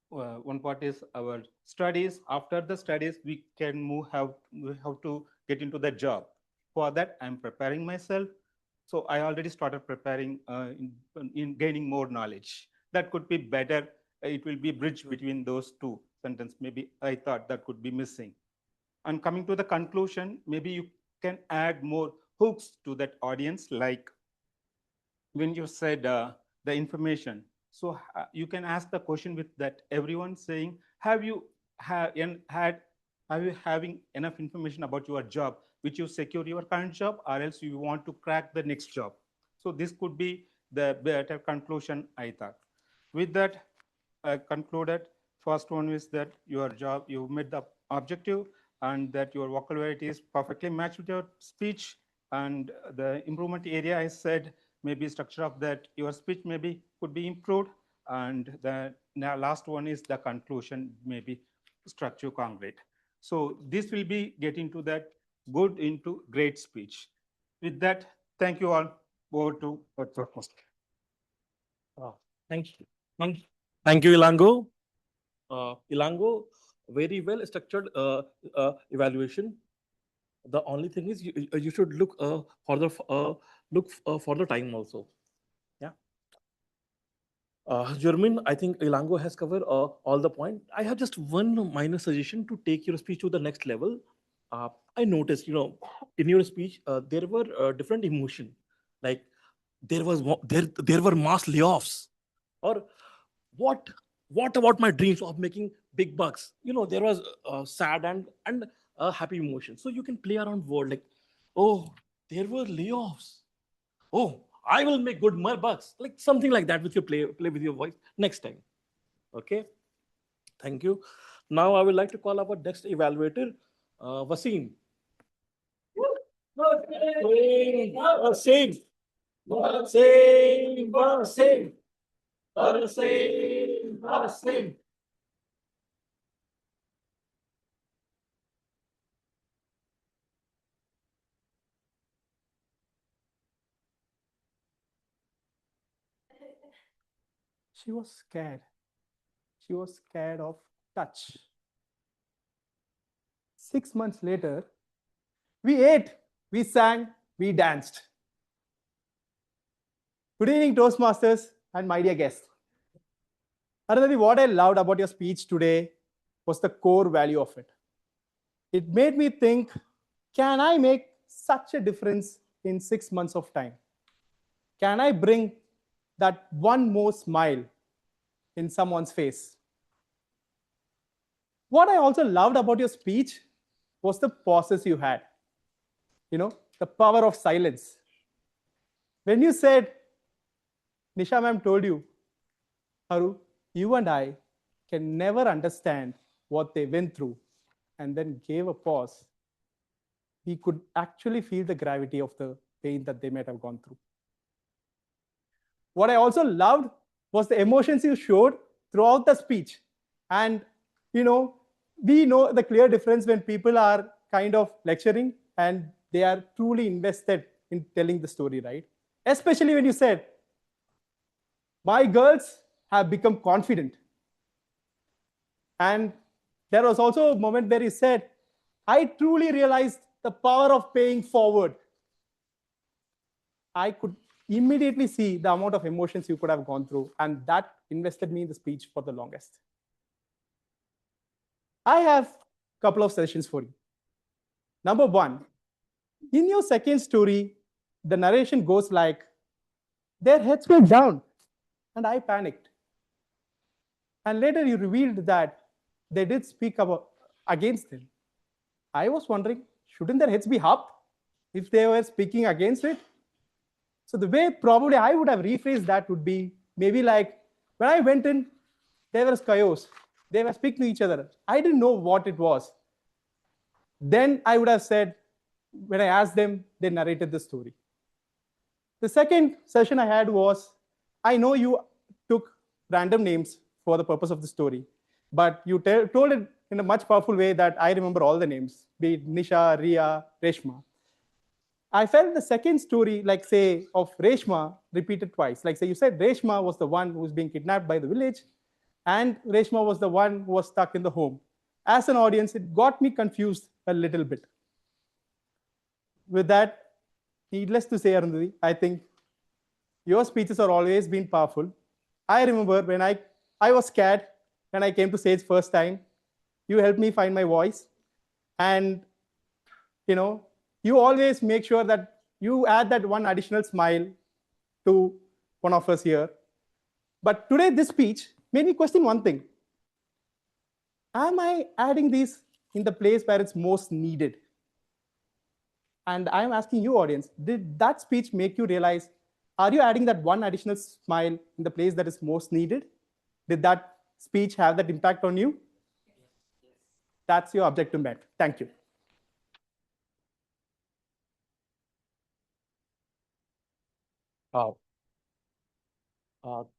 one part is our studies. After the studies, we can move how to get into the job. For that, I'm preparing myself. So I already started preparing in gaining more knowledge. That could be better. It will be a bridge between those two sentences. Maybe I thought that could be missing. And coming to the conclusion, maybe you can add more hooks to that audience, like when you said the information. So you can ask the question with that everyone saying, have you having enough information about your job, which you secure your current job, or else you want to crack the next job? So this could be the better conclusion, I thought. With that, I concluded. First one is that your job, you met the objective, and that your vocal variety is perfectly matched with your speech. And the improvement area, I said, maybe structure of that, your speech maybe could be improved. And the last one is the conclusion, maybe structure concrete. So this will be getting to that good into great speech. With that, thank you all. Over to Dr. Mustafa. Thank you. Thank you, Ilango. Ilango, very well structured evaluation. The only thing is you should look for the time also. Yeah. Jermin, I think Ilango has covered all the point. I have just one minor suggestion to take your speech to the next level. I noticed, in your speech, there were different emotion. Like there were mass layoffs, or what about my dreams of making big bucks? There was sad and happy emotion. So you can play around word like, oh, there were layoffs. Oh, I will make good bucks, like something like that with your play with your voice next time. Okay, thank you. Now I would like to call our next evaluator, Wasim. Wasim. She was scared. She was scared of touch. 6 months later, we ate, we sang, we danced. Good evening, Toastmasters and my dear guests. Arundhati, what I loved about your speech today was the core value of it. It made me think, can I make such a difference in 6 months of time? Can I bring that one more smile in someone's face? What I also loved about your speech was the pauses you had. The power of silence. When you said, Nisha ma'am told you, Haru, you and I can never understand what they went through, and then gave a pause, we could actually feel the gravity of the pain that they might have gone through. What I also loved was the emotions you showed throughout the speech. And, we know the clear difference when people are kind of lecturing and they are truly invested in telling the story, right? Especially when you said, my girls have become confident. And there was also a moment where he said, I truly realized the power of paying forward. I could immediately see the amount of emotions you could have gone through, and that invested me in the speech for the longest. I have a couple of suggestions for you. Number one, in your second story, the narration goes like, their heads were down and I panicked. And later you revealed that they did speak against him. I was wondering, shouldn't their heads be up if they were speaking against it? So the way probably I would have rephrased that would be maybe like, when I went in, there was chaos. They were speaking to each other. I didn't know what it was. Then I would have said, when I asked them, they narrated the story. The second session I had was, I know you took random names for the purpose of the story, but you told it in a much powerful way that I remember all the names, be it Nisha, Ria, Reshma. I felt the second story, like say, of Reshma repeated twice. Like say, you said Reshma was the one who was being kidnapped by the village, and Reshma was the one who was stuck in the home. As an audience, it got me confused a little bit. With that, needless to say, Arundhati, I think your speeches have always been powerful. I remember when I was scared when I came to stage first time. You helped me find my voice. And, you always make sure that you add that one additional smile to one of us here. But today, this speech made me question one thing. Am I adding these in the place where it's most needed? And I'm asking you, audience, did that speech make you realize, are you adding that one additional smile in the place that is most needed? Did that speech have that impact on you? That's your objective met. Thank you.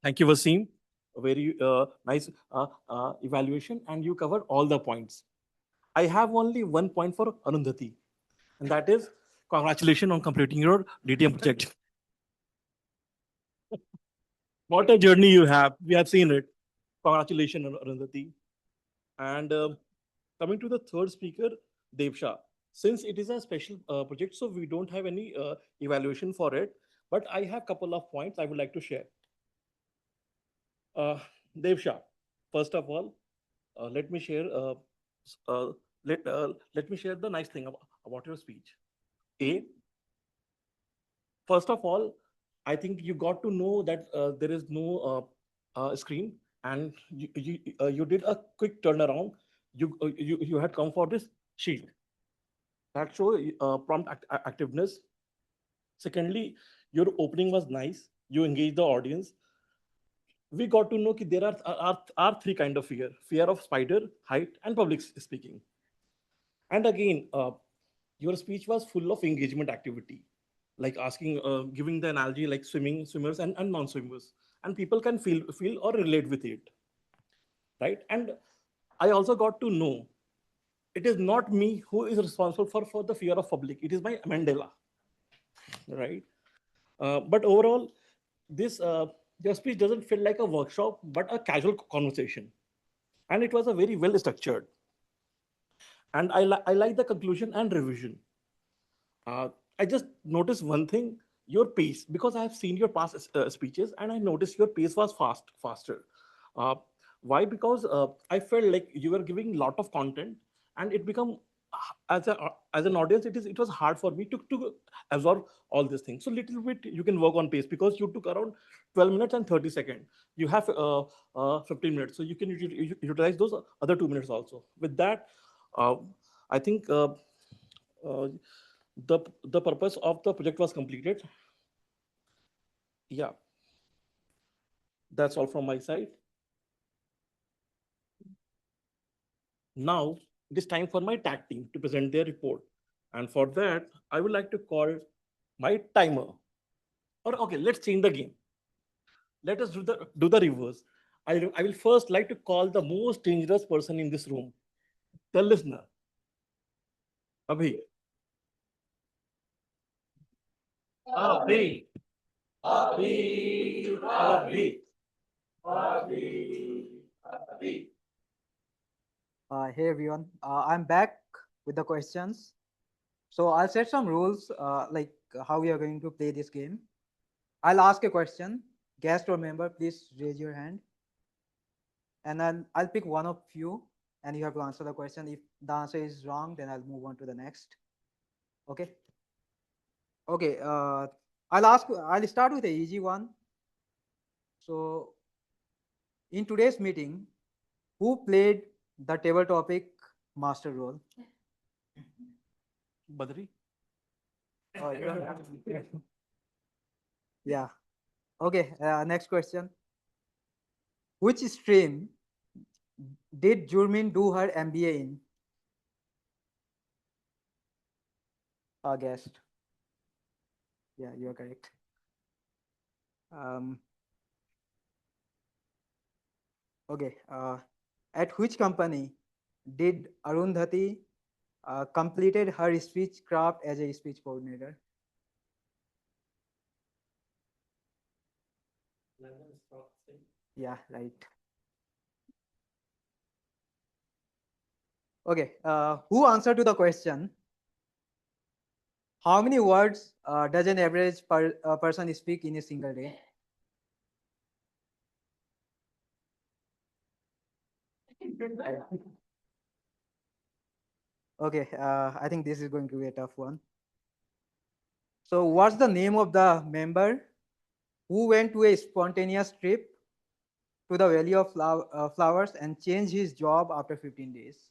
Thank you, Wasim. A very nice evaluation, and you covered all the points. I have only one point for Arundhati. and that is congratulations on completing your DTM project. What a journey you have. We have seen it. Congratulations, Arundhati. And coming to the third speaker, Devsha. Since it is a special project, so we don't have any evaluation for it, but I have a couple of points I would like to share. Devsha, first of all, let me share let me share the nice thing about your speech. First of all, I think you got to know that there is no screen, and you did a quick turnaround. You had come for this sheet. That shows prompt activeness. Secondly, your opening was nice. You engaged the audience. We got to know that there are three kind of fear: fear of spider, height, and public speaking. And again, your speech was full of engagement activity, like asking, giving the analogy like swimmers and non-swimmers, and people can feel or relate with it, right? And I also got to know it is not me who is responsible for the fear of public. It is my Mandela, right? But overall, this your speech doesn't feel like a workshop, but a casual conversation, and it was a very well structured. And I like the conclusion and revision. I just noticed one thing: your pace, because I have seen your past speeches, and I noticed your pace was faster. Why? Because I felt like you were giving a lot of content, and it become as an audience, it was hard for me to absorb all these things. So little bit you can work on pace, because you took around 12 minutes and 30 seconds. You have 15 minutes, so you can utilize those other 2 minutes also. With that, I think the purpose of the project was completed. Yeah, that's all from my side. Now it is time for my tag team to present their report, and for that I would like to call my timer. Or okay, let's change the game. Let us do the reverse. I will first like to call the most dangerous person in this room, the listener. Abhi. Abhi. Abhi. Abhi. Abhi. Abhi. Hey everyone, I'm back with the questions. So I'll set some rules like how we are going to play this game. I'll ask a question. Guest or member, please raise your hand. And then I'll pick one of you and you have to answer the question. If the answer is wrong, then I'll move on to the next. Okay. Okay. I'll start with the easy one. So in today's meeting, who played the table topic master role? Badri. Oh, yeah. Yeah. Okay. Next question. Which stream did Jurmin do her MBA in? Guest. Yeah, you are correct. Okay. At which company did Arundhati completed her speech craft as a speech coordinator? Yeah, right. Okay. Who answered to the question? How many words does an average person speak in a single day? Okay, I think this is going to be a tough one. So what's the name of the member who went to a spontaneous trip to the Valley of Flowers and changed his job after 15 days?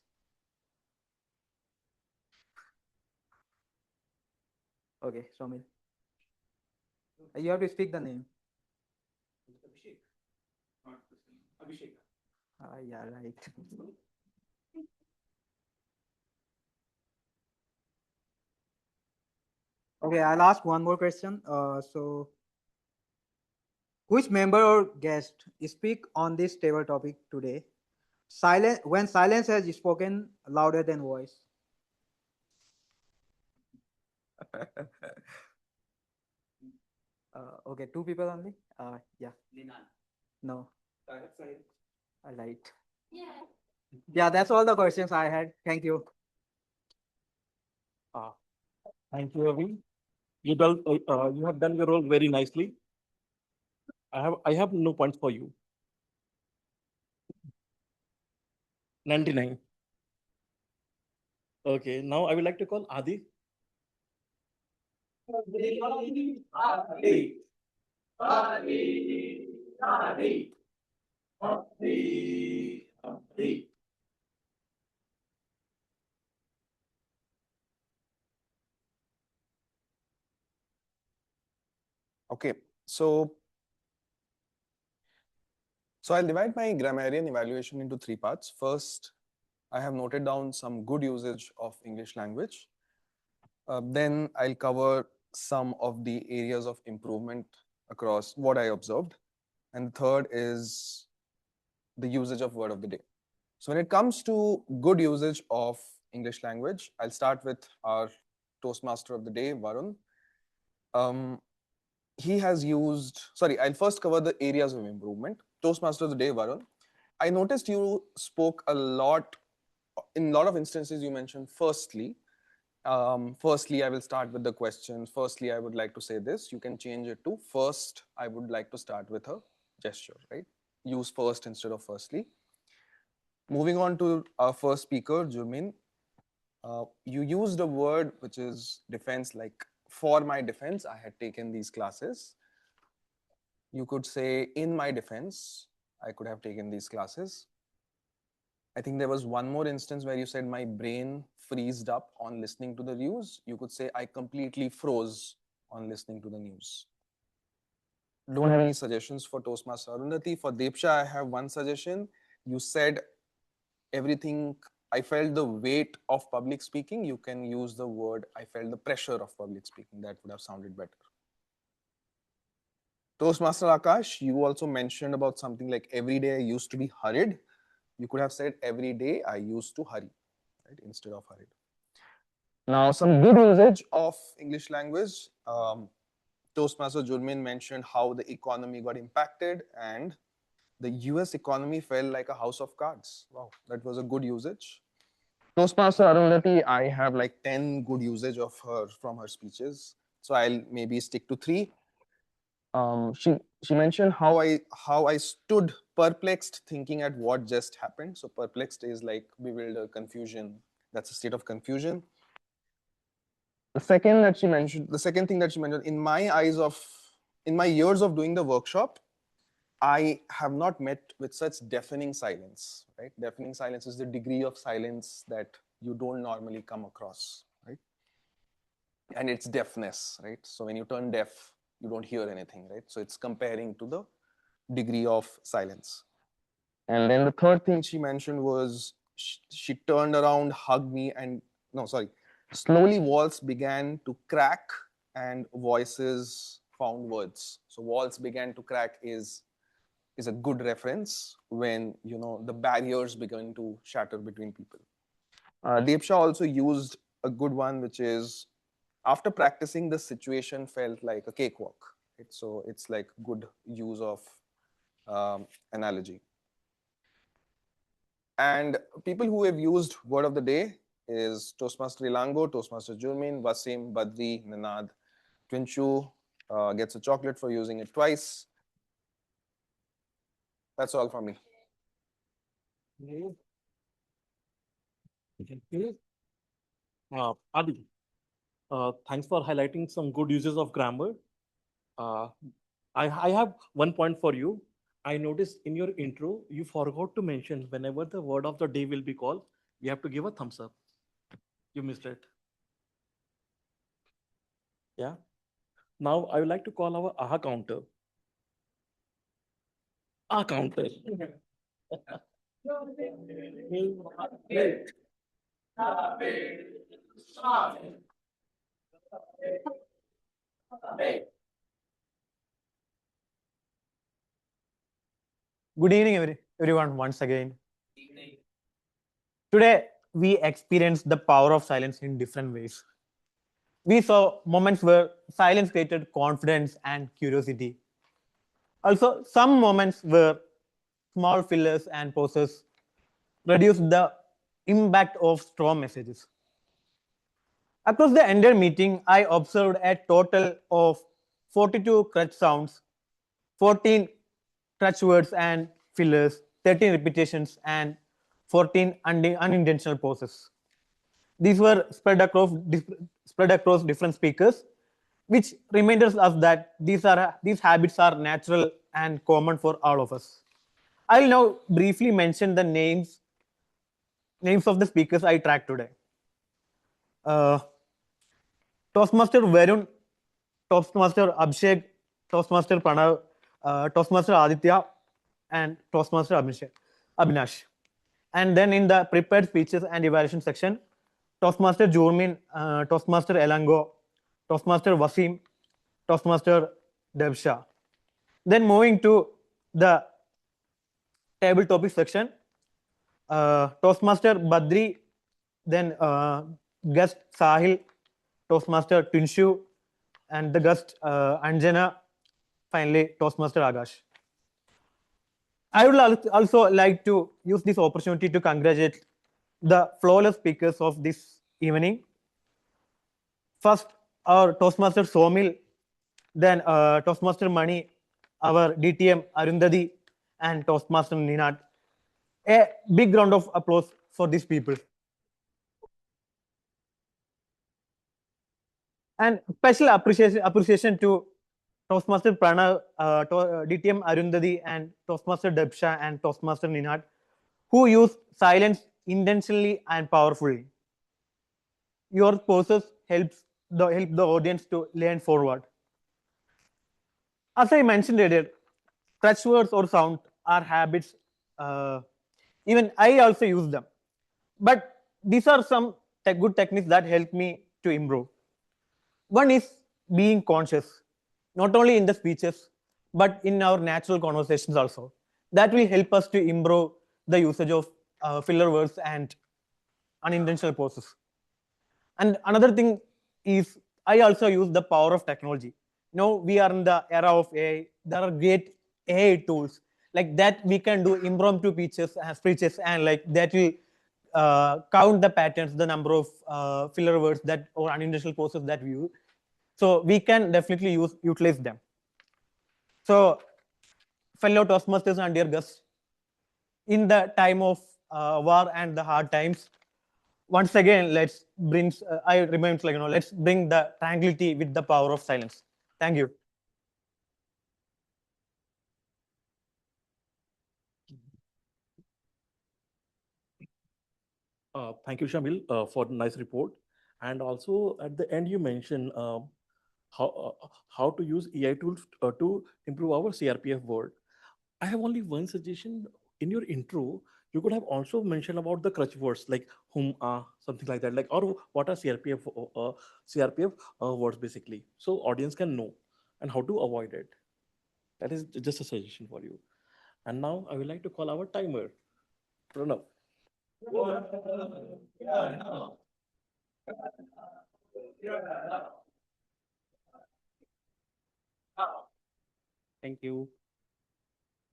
Okay, Somil. You have to speak the name. Abhishek. Yeah, right. Okay, I'll ask one more question. So, which member or guest speak on this table topic today? When silence has spoken louder than voice. Okay, two people only. Yeah. No. Right. Yeah, that's all the questions I had. Thank you. Thank you, Avi. You have done your role very nicely. I have no points for you. 99. Okay, now I would like to call Adi. Okay, so I'll divide my grammarian evaluation into three parts. First, I have noted down some good usage of English language. Then I'll cover some of the areas of improvement across what I observed. And third is the usage of word of the day. So when it comes to good usage of English language, I'll start with our Toastmaster of the day, Varun. He has used, sorry, I'll first cover the areas of improvement. Toastmaster of the day, Varun. I noticed you spoke a lot, in a lot of instances you mentioned firstly. Firstly, I will start with the questions. Firstly, I would like to say this. You can change it to first, I would like to start with a gesture, right? Use first instead of firstly. Moving on to our first speaker, Jurmin. You used a word which is defense, like for my defense, I had taken these classes. You could say in my defense, I could have taken these classes. I think there was one more instance where you said my brain freezed up on listening to the news. You could say I completely froze on listening to the news. Don't have any suggestions for Toastmaster Arundhati. For Deepsha, I have one suggestion. You said everything, I felt the weight of public speaking. You can use the word, I felt the pressure of public speaking. That would have sounded better. Toastmaster Akash, you also mentioned about something like every day I used to be hurried. You could have said every day I used to hurry, right, instead of hurried. Now, some good usage of English language. Toastmaster Jurmin mentioned how the economy got impacted and the US economy fell like a house of cards. Wow, that was a good usage. Toastmaster Arundhati, I have like 10 good usage of her from her speeches. So I'll maybe stick to 3. She mentioned how I stood perplexed thinking at what just happened. So perplexed is like bewildered, confusion. That's a state of confusion. The second thing that she mentioned, in my years of doing the workshop, I have not met with such deafening silence, right? Deafening silence is the degree of silence that you don't normally come across, right? And it's deafness, right? So when you turn deaf, you don't hear anything, right? So it's comparing to the degree of silence. And then the third thing she mentioned was she turned around, hugged me, and slowly walls began to crack and voices found words. So walls began to crack is a good reference when the barriers began to shatter between people. Deepsha also used a good one, which is after practicing, the situation felt like a cakewalk. Right? So it's like good use of analogy. And people who have used word of the day is Toastmaster Ilango, Toastmaster Jurmin, Wasim, Badri, Ninad. Twinshu gets a chocolate for using it twice. That's all from me. Adi, thanks for highlighting some good uses of grammar. I have one point for you. I noticed in your intro, you forgot to mention whenever the word of the day will be called, we have to give a thumbs up. You missed it. Yeah. Now I would like to call our AHA counter. AHA counter. Good evening, everyone, once again. Today, we experienced the power of silence in different ways. We saw moments where silence created confidence and curiosity. Also, some moments where small fillers and pauses reduced the impact of strong messages. Across the entire meeting, I observed a total of 42 crutch sounds, 14 crutch words and fillers, 13 repetitions, and 14 unintentional pauses. These were spread across different speakers, which reminds us that these habits are natural and common for all of us. I will now briefly mention the names of the speakers I tracked today. Toastmaster Varun, Toastmaster Abhishek, Toastmaster Pranav, Toastmaster Aditya, and Toastmaster Abhinash. And then in the prepared speeches and evaluation section, Toastmaster Jurmin, Toastmaster Elango, Toastmaster Wasim, Toastmaster Devsha. Then moving to the table topic section, Toastmaster Badri, then guest Sahil, Toastmaster Tinshu, and the guest Anjana, finally Toastmaster Agash. I would also like to use this opportunity to congratulate the flawless speakers of this evening. First, our Toastmaster Somil, then Toastmaster Mani, our DTM Arundhati, and Toastmaster Ninad. A big round of applause for these people. And special appreciation to Toastmaster Pranav, DTM Arundhati, and Toastmaster Debsha and Toastmaster Ninad, who used silence intentionally and powerfully. Your pauses help the audience to lean forward. As I mentioned earlier, crutch words or sound are habits. Even I also use them. But these are some good techniques that help me to improve. One is being conscious, not only in the speeches, but in our natural conversations also. That will help us to improve the usage of filler words and unintentional pauses. And another thing is I also use the power of technology. Now we are in the era of AI. There are great AI tools like that we can do impromptu speeches, and like that will count the patterns, the number of filler words that or unintentional pauses that we use. So we can definitely utilize them. So fellow Toastmasters and dear guests, in the time of war and the hard times, once again, let's bring the tranquility with the power of silence. Thank you. Thank you, Shamil, for the nice report. And also at the end, you mentioned how to use AI tools to improve our CRPF word. I have only one suggestion. In your intro, you could have also mentioned about the crutch words like whom, something like that, like or what are CRPF words basically, so audience can know and how to avoid it. That is just a suggestion for you. And now I would like to call our timer, Pranav. Thank you.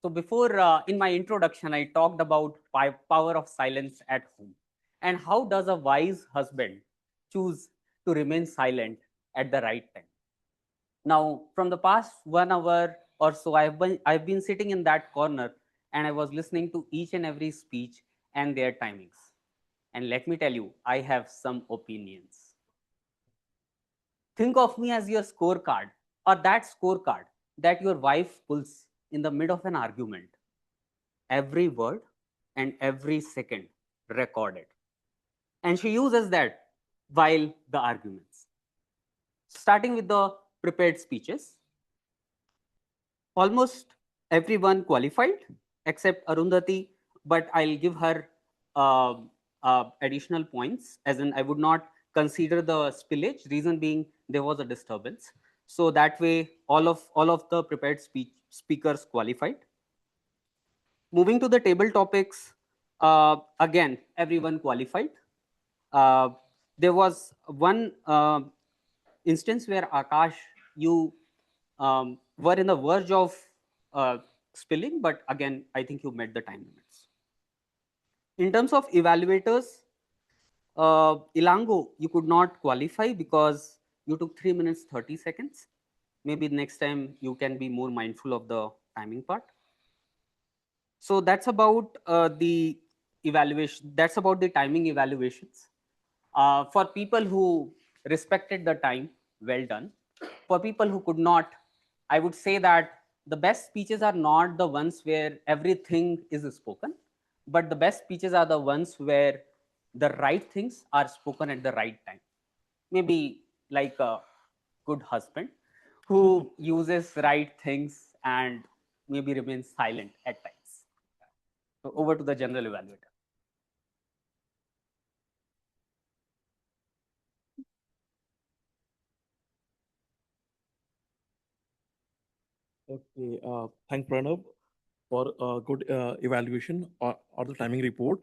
So before, in my introduction, I talked about power of silence at home and how does a wise husband choose to remain silent at the right time. Now, from the past 1 hour or so, I've been sitting in that corner and I was listening to each and every speech and their timings. And let me tell you, I have some opinions. Think of me as your scorecard or that scorecard that your wife pulls in the mid of an argument. Every word and every second recorded. And she uses that while the arguments. Starting with the prepared speeches, almost everyone qualified except Arundhati, but I'll give her additional points, as in I would not consider the spillage, reason being there was a disturbance. So that way, all of the prepared speakers qualified. Moving to the table topics, again, everyone qualified. There was one instance where Akash, you were in the verge of spilling, but again, I think you met the time limits. In terms of evaluators, Ilango, you could not qualify because you took 3 minutes 30 seconds. Maybe next time you can be more mindful of the timing part. So that's about the evaluation. That's about the timing evaluations. For people who respected the time, well done. For people who could not, I would say that the best speeches are not the ones where everything is spoken, but the best speeches are the ones where the right things are spoken at the right time. Maybe like a good husband who uses right things and maybe remains silent at times. So over to the general evaluator. Okay, thank Pranav for a good evaluation or the timing report.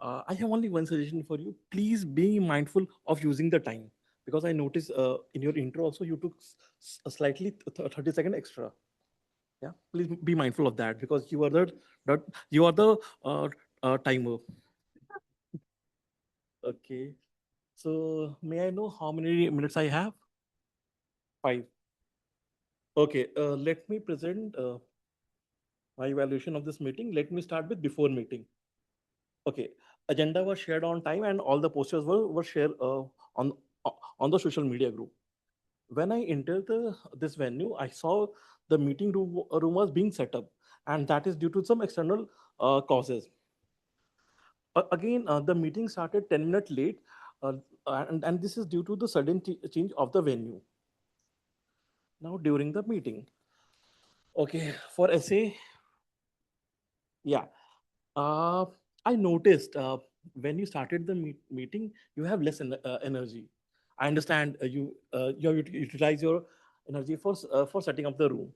I have only one suggestion for you. Please be mindful of using the time, because I noticed in your intro also you took a slightly 30-second extra. Yeah, please be mindful of that, because you are the timer. Okay, so may I know how many minutes I have? 5. Okay, let me present my evaluation of this meeting. Let me start with before meeting. Okay, agenda was shared on time and all the posters were shared on the social media group. When I entered this venue, I saw the meeting room was being set up, and that is due to some external causes. Again, the meeting started 10 minutes late, and this is due to the sudden change of the venue. Now, during the meeting, okay, for essay, yeah, I noticed when you started the meeting, you have less energy. I understand you utilize your energy for setting up the room,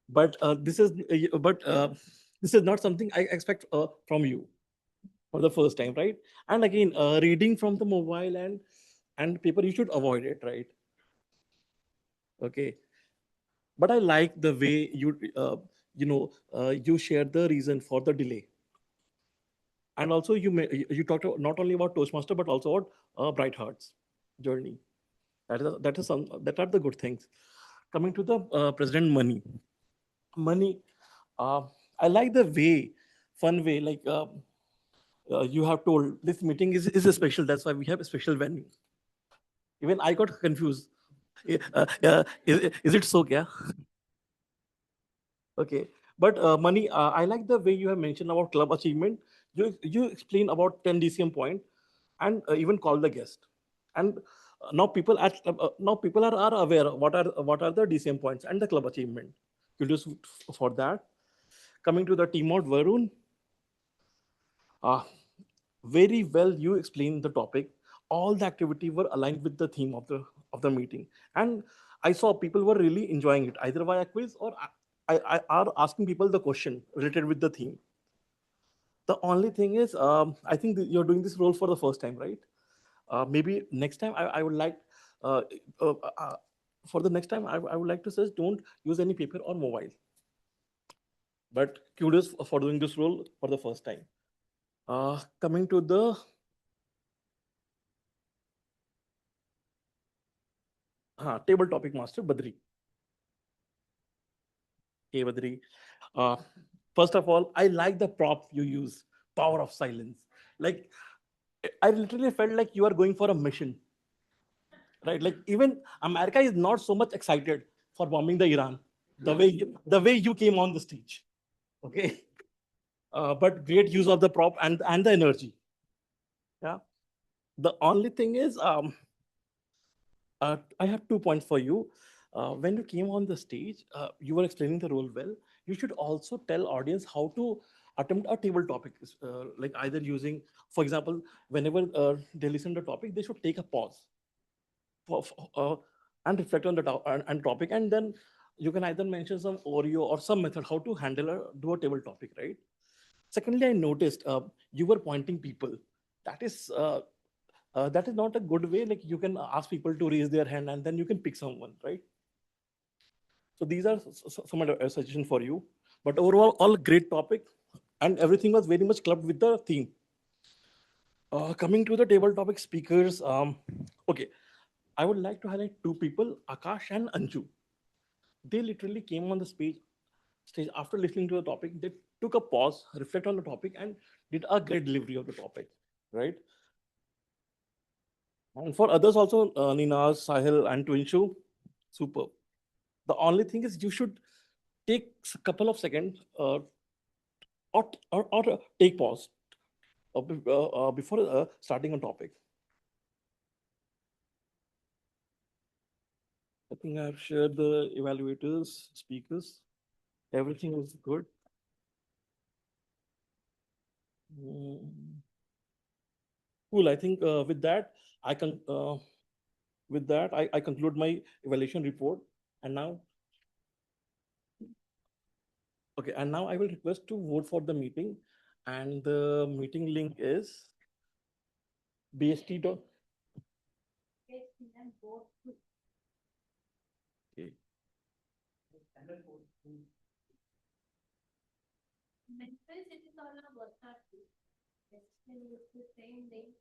but this is not something I expect from you for the first time, right? And again, reading from the mobile and paper, you should avoid it, right? Okay, but I like the way you share the reason for the delay. And also you talked not only about Toastmaster, but also about Bright Hearts journey. That are the good things. Coming to the President money, I like the way, fun way, like you have told this meeting is a special. That's why we have a special venue. Even I got confused. Is it so? Yeah. Okay, but money. I like the way you have mentioned about club achievement. You explain about 10 DCM point, and even call the guest. And now people are aware what are the DCM points and the club achievement. Kudos for that. Coming to the team out, Varun. Very well you explained the topic. All the activity were aligned with the theme of the meeting, and I saw people were really enjoying it, either via quiz or I are asking people the question related with the theme. The only thing is, I think you're doing this role for the first time, right? Maybe next time I would like, for the next time, I would like to say, don't use any paper or mobile. But kudos for doing this role for the first time. Coming to the table topic master, Badri. Hey, Badri. First of all, I like the prop you use, power of silence. Like, I literally felt like you are going for a mission, right? Like even America is not so much excited for bombing the Iran, the way you came on the stage, okay? But great use of the prop and the energy. Yeah. The only thing is, I have 2 points for you. When you came on the stage, you were explaining the role well. You should also tell audience how to attempt a table topic, like either using, for example, whenever they listen to the topic, they should take a pause and reflect on the topic, and then you can either mention some Oreo or some method how to do a table topic, right? Secondly, I noticed you were pointing people. That is that is not a good way. Like you can ask people to raise their hand and then you can pick someone, right? So these are some suggestions for you. But overall, all great topic, and everything was very much clubbed with the theme. Coming to the table topic speakers, okay, I would like to highlight two people, Akash and Anju. They literally came on the stage after listening to the topic. They took a pause, reflect on the topic, and did a great delivery of the topic, right? And for others also, Ninaz, Sahil, and Twinshu, superb. The only thing is you should take a couple of seconds or take pause before starting a topic. I think I've shared the evaluators, speakers. Everything was good. Cool. I think with that, I conclude my evaluation report. And now, okay, and now I will request to vote for the meeting. And the meeting link is BST. Okay. It is on our WhatsApp group. It's the same link.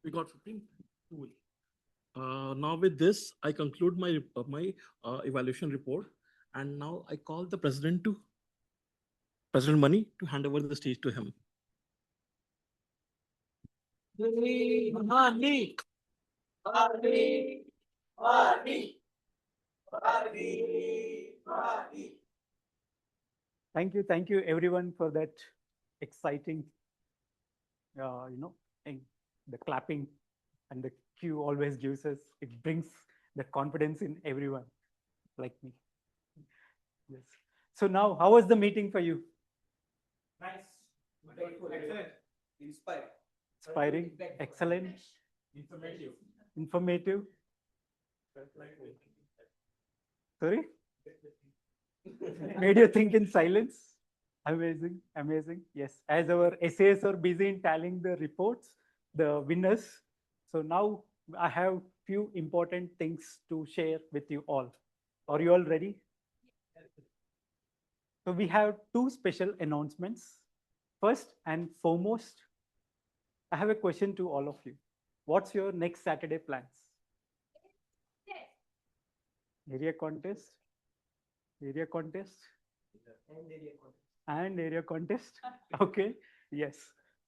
We got 15. Cool. Now with this, I conclude my evaluation report, and now I call the President Mani to hand over the stage to him. Money. Money. Money. Money. Thank you everyone for that exciting, thing. The clapping and the cue always gives us, it brings the confidence in everyone like me. Yes. So now, how was the meeting for you? Nice. Excellent. Inspiring. Inspiring, excellent, Informative. informative. Sorry? Made you think in silence? Amazing, amazing. Yes, as our essays are busy in tallying the reports, the winners. So now I have few important things to share with you all. Are you all ready? So we have two special announcements. First and foremost, I have a question to all of you. What's your next Saturday plans? Area contest? Area contest? And area contest? Okay, yes.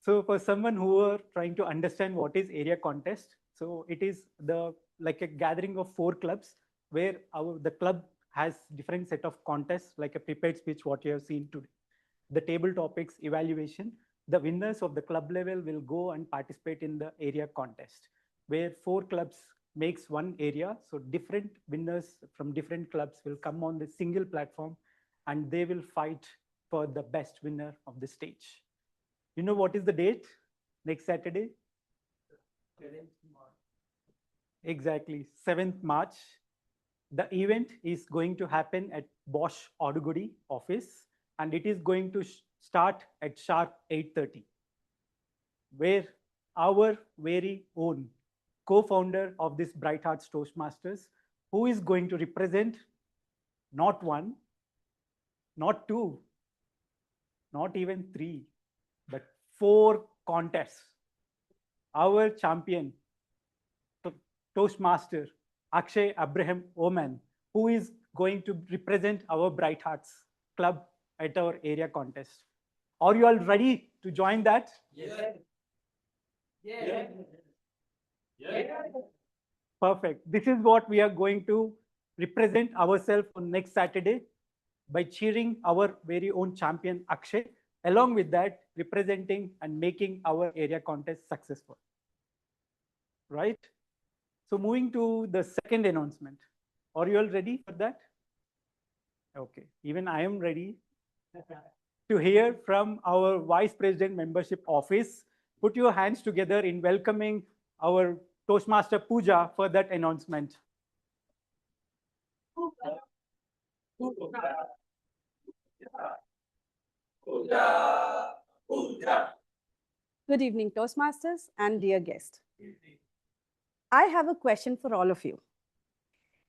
So for someone who are trying to understand what is area contest, so it is like a gathering of 4 clubs where the club has different set of contests, like a prepared speech, what you have seen today. The table topics, evaluation, the winners of the club level will go and participate in the area contest, where 4 clubs makes one area. So different winners from different clubs will come on the single platform and they will fight for the best winner of the stage. You know what is the date? Next Saturday? 7th March. Exactly, 7th March. The event is going to happen at Bosch Odugudi office, and it is going to start at sharp 8:30, where our very own co-founder of this Bright Hearts Toastmasters, who is going to represent not 1, not 2, not even 3, but 4 contests. Our champion, Toastmaster, Akshay Abraham Oman, who is going to represent our Bright Hearts Club at our area contest. Are you all ready to join that? Yes. Yes. Yes. Perfect. This is what we are going to represent ourselves on next Saturday by cheering our very own champion Akshay, along with that representing and making our area contest successful. Right? So moving to the second announcement. Are you all ready for that? Okay, even I am ready to hear from our Vice President Membership Office. Put your hands together in welcoming our Toastmaster Pooja for that announcement. Good evening, Toastmasters and dear guest. I have a question for all of you.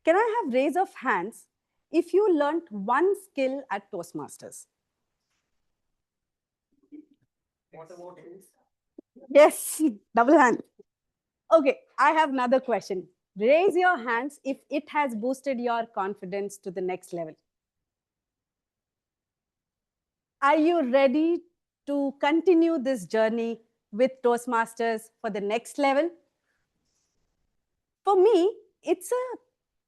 Can I have raise of hands if you learnt one skill at Toastmasters? What about this? Yes, double hand. Okay, I have another question. Raise your hands if it has boosted your confidence to the next level. Are you ready to continue this journey with Toastmasters for the next level? For me, it's a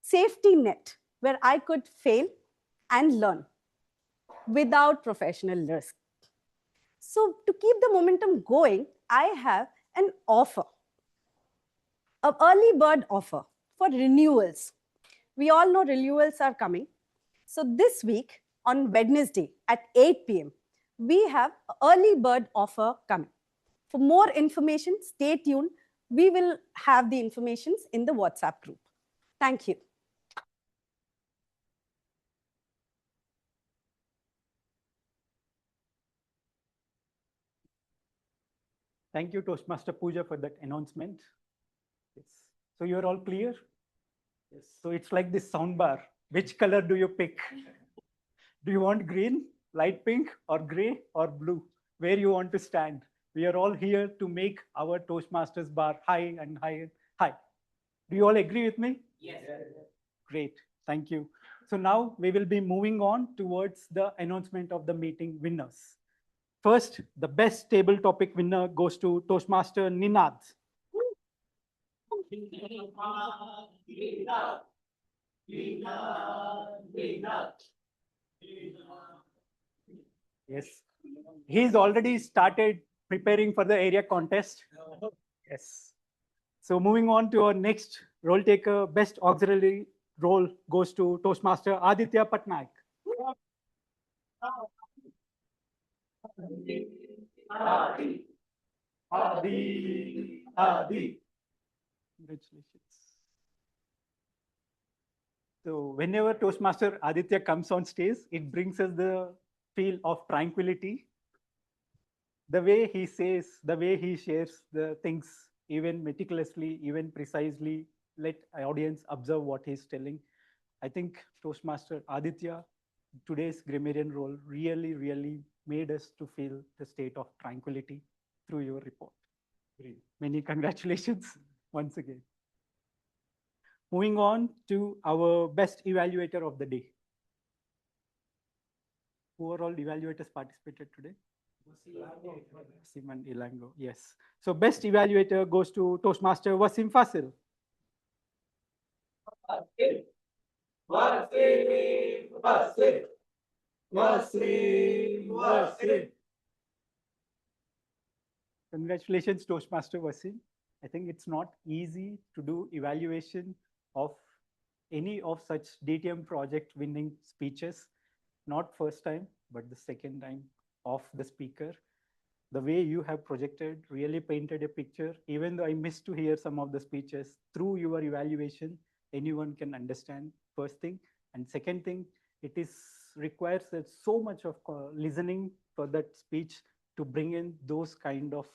safety net where I could fail and learn without professional risk. So to keep the momentum going, I have an offer, an early bird offer for renewals. We all know renewals are coming. So this week on Wednesday at 8 p.m., we have an early bird offer coming. For more information, stay tuned. We will have the information in the WhatsApp group. Thank you. Thank you, Toastmaster Pooja, for that announcement. Yes. So you're all clear? Yes. So it's like this sound bar. Which color do you pick? Do you want green, light pink, or gray, or blue? Where you want to stand? We are all here to make our Toastmasters bar high and high and high. Do you all agree with me? Yes. Great. Thank you. So now we will be moving on towards the announcement of the meeting winners. First, the best table topic winner goes to Toastmaster Ninad. Yes, he's already started preparing for the area contest. Yes. So moving on to our next role taker, best auxiliary role goes to Toastmaster Aditya Patnaik. Congratulations. So whenever Toastmaster Aditya comes on stage, it brings us the feel of tranquility. The way he says, the way he shares the things, even meticulously, even precisely, let our audience observe what he's telling. I think Toastmaster Aditya, today's grammarian role, really made us to feel the state of tranquility through your report. Many congratulations once again. Moving on to our best evaluator of the day. Who are all evaluators participated today? Wasim and Ilango, yes. So best evaluator goes to Toastmaster Wasim Fasil. Congratulations, Toastmaster Wasim. I think it's not easy to do evaluation of any of such DTM project winning speeches. Not first time, but the second time of the speaker. The way you have projected really painted a picture. Even though I missed to hear some of the speeches, through your evaluation, anyone can understand, first thing. And second thing, it is requires so much of listening for that speech to bring in those kind of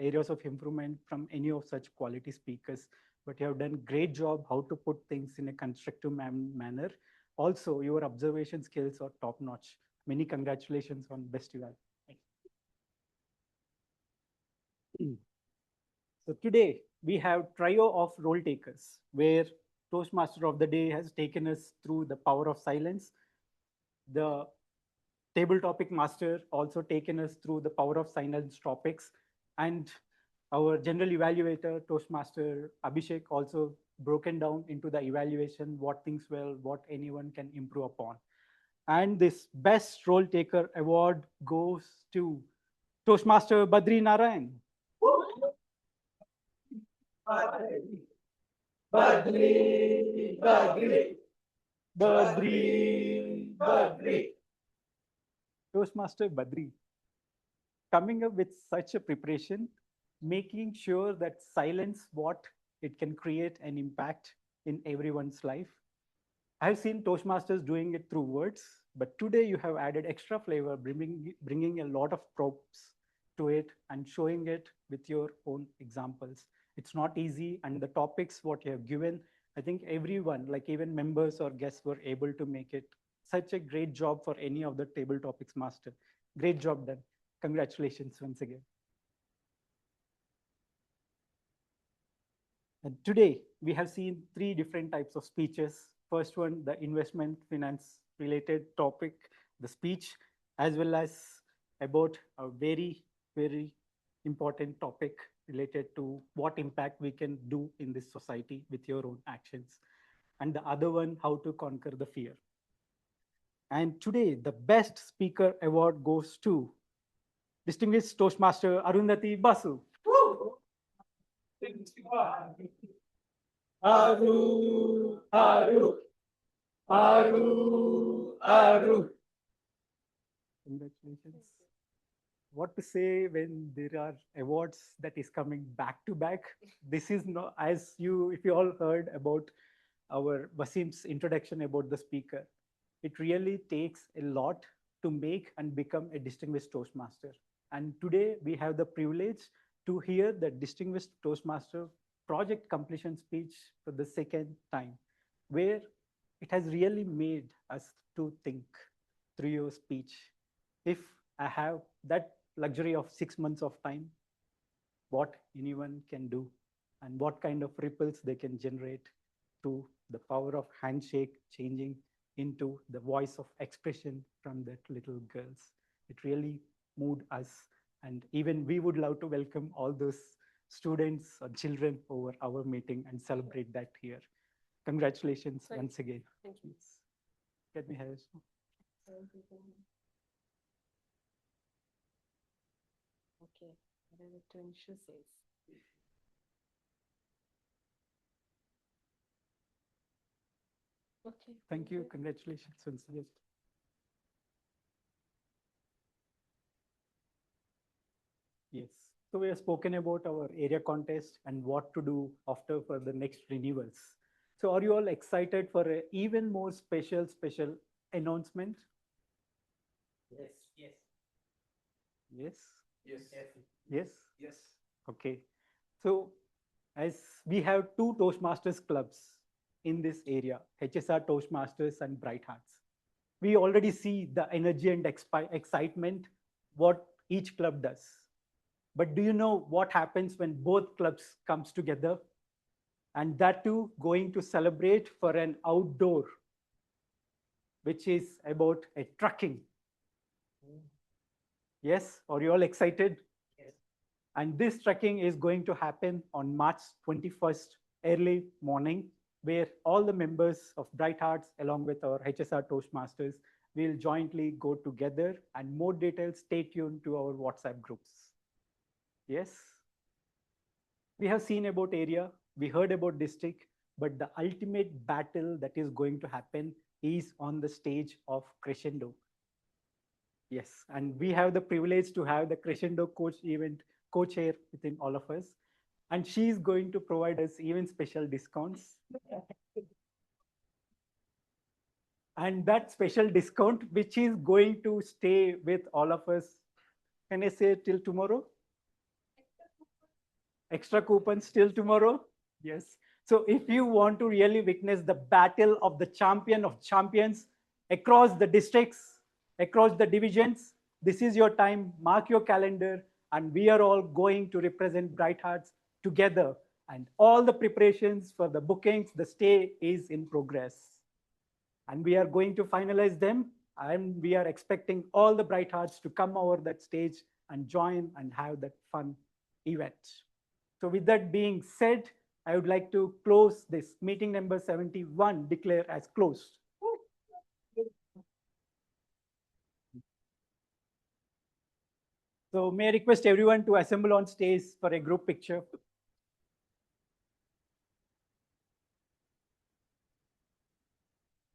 areas of improvement from any of such quality speakers. But you have done great job how to put things in a constructive manner. Also, your observation skills are top notch. Many congratulations on best eval. So today we have trio of role takers where Toastmaster of the day has taken us through the power of silence. The table topic master also taken us through the power of silence topics, and our general evaluator Toastmaster Abhishek also broken down into the evaluation, what things well, what anyone can improve upon. And this best role taker award goes to Toastmaster Badri Narayan. Badri. Toastmaster Badri, coming up with such a preparation, making sure that silence what it can create an impact in everyone's life. I've seen Toastmasters doing it through words, but today you have added extra flavor, bringing a lot of props to it and showing it with your own examples. It's not easy, and the topics what you have given, I think everyone, like even members or guests, were able to make it such a great job for any of the table topics master. Great job done. Congratulations once again. And today we have seen 3 different types of speeches. First one, the investment finance related topic, the speech, as well as about a very important topic related to what impact we can do in this society with your own actions. And the other one, how to conquer the fear. And today, the best speaker award goes to distinguished Toastmaster Arundhati Basu. Aru. Congratulations. What to say when there are awards that is coming back to back? This is not, as if you all heard about our Wasim's introduction about the speaker, it really takes a lot to make and become a distinguished Toastmaster. And today we have the privilege to hear the distinguished Toastmaster project completion speech for the second time, where it has really made us to think through your speech. If I have that luxury of 6 months of time, what anyone can do and what kind of ripples they can generate to the power of handshake changing into the voice of expression from that little girls. It really moved us. And even we would love to welcome all those students or children over our meeting and celebrate that here. Congratulations Thank once again. Thank you. Let me have this. Okay, whatever Tanisha says. Okay. Thank you. Congratulations once again. Yes. So we have spoken about our area contest and what to do after for the next renewals. So are you all excited for an even more special announcement? Yes. Yes. Yes. Yes. Yes. Yes. Okay. So as we have two Toastmasters clubs in this area, HSR Toastmasters and Bright Hearts. We already see the energy and excitement what each club does. But do you know what happens when both clubs comes together? And that too going to celebrate for an outdoor, which is about a trekking. Yes, are you all excited? Yes. And this trekking is going to happen on March 21st, early morning, where all the members of Bright Hearts, along with our HSR Toastmasters, will jointly go together. And more details, stay tuned to our WhatsApp groups. Yes. We have seen about area, we heard about district, but the ultimate battle that is going to happen is on the stage of Crescendo. Yes, and we have the privilege to have the Crescendo co-chair within all of us. And she is going to provide us even special discounts. And that special discount, which is going to stay with all of us, can I say till tomorrow? Extra coupons till tomorrow? Yes. So if you want to really witness the battle of the champion of champions across the districts, across the divisions, this is your time. Mark your calendar, and we are all going to represent Bright Hearts together. And all the preparations for the bookings, the stay is in progress. And we are going to finalize them. And we are expecting all the Bright Hearts to come over that stage and join and have that fun event. So with that being said, I would like to close this meeting number 71, declare as closed. So may I request everyone to assemble on stage for a group picture.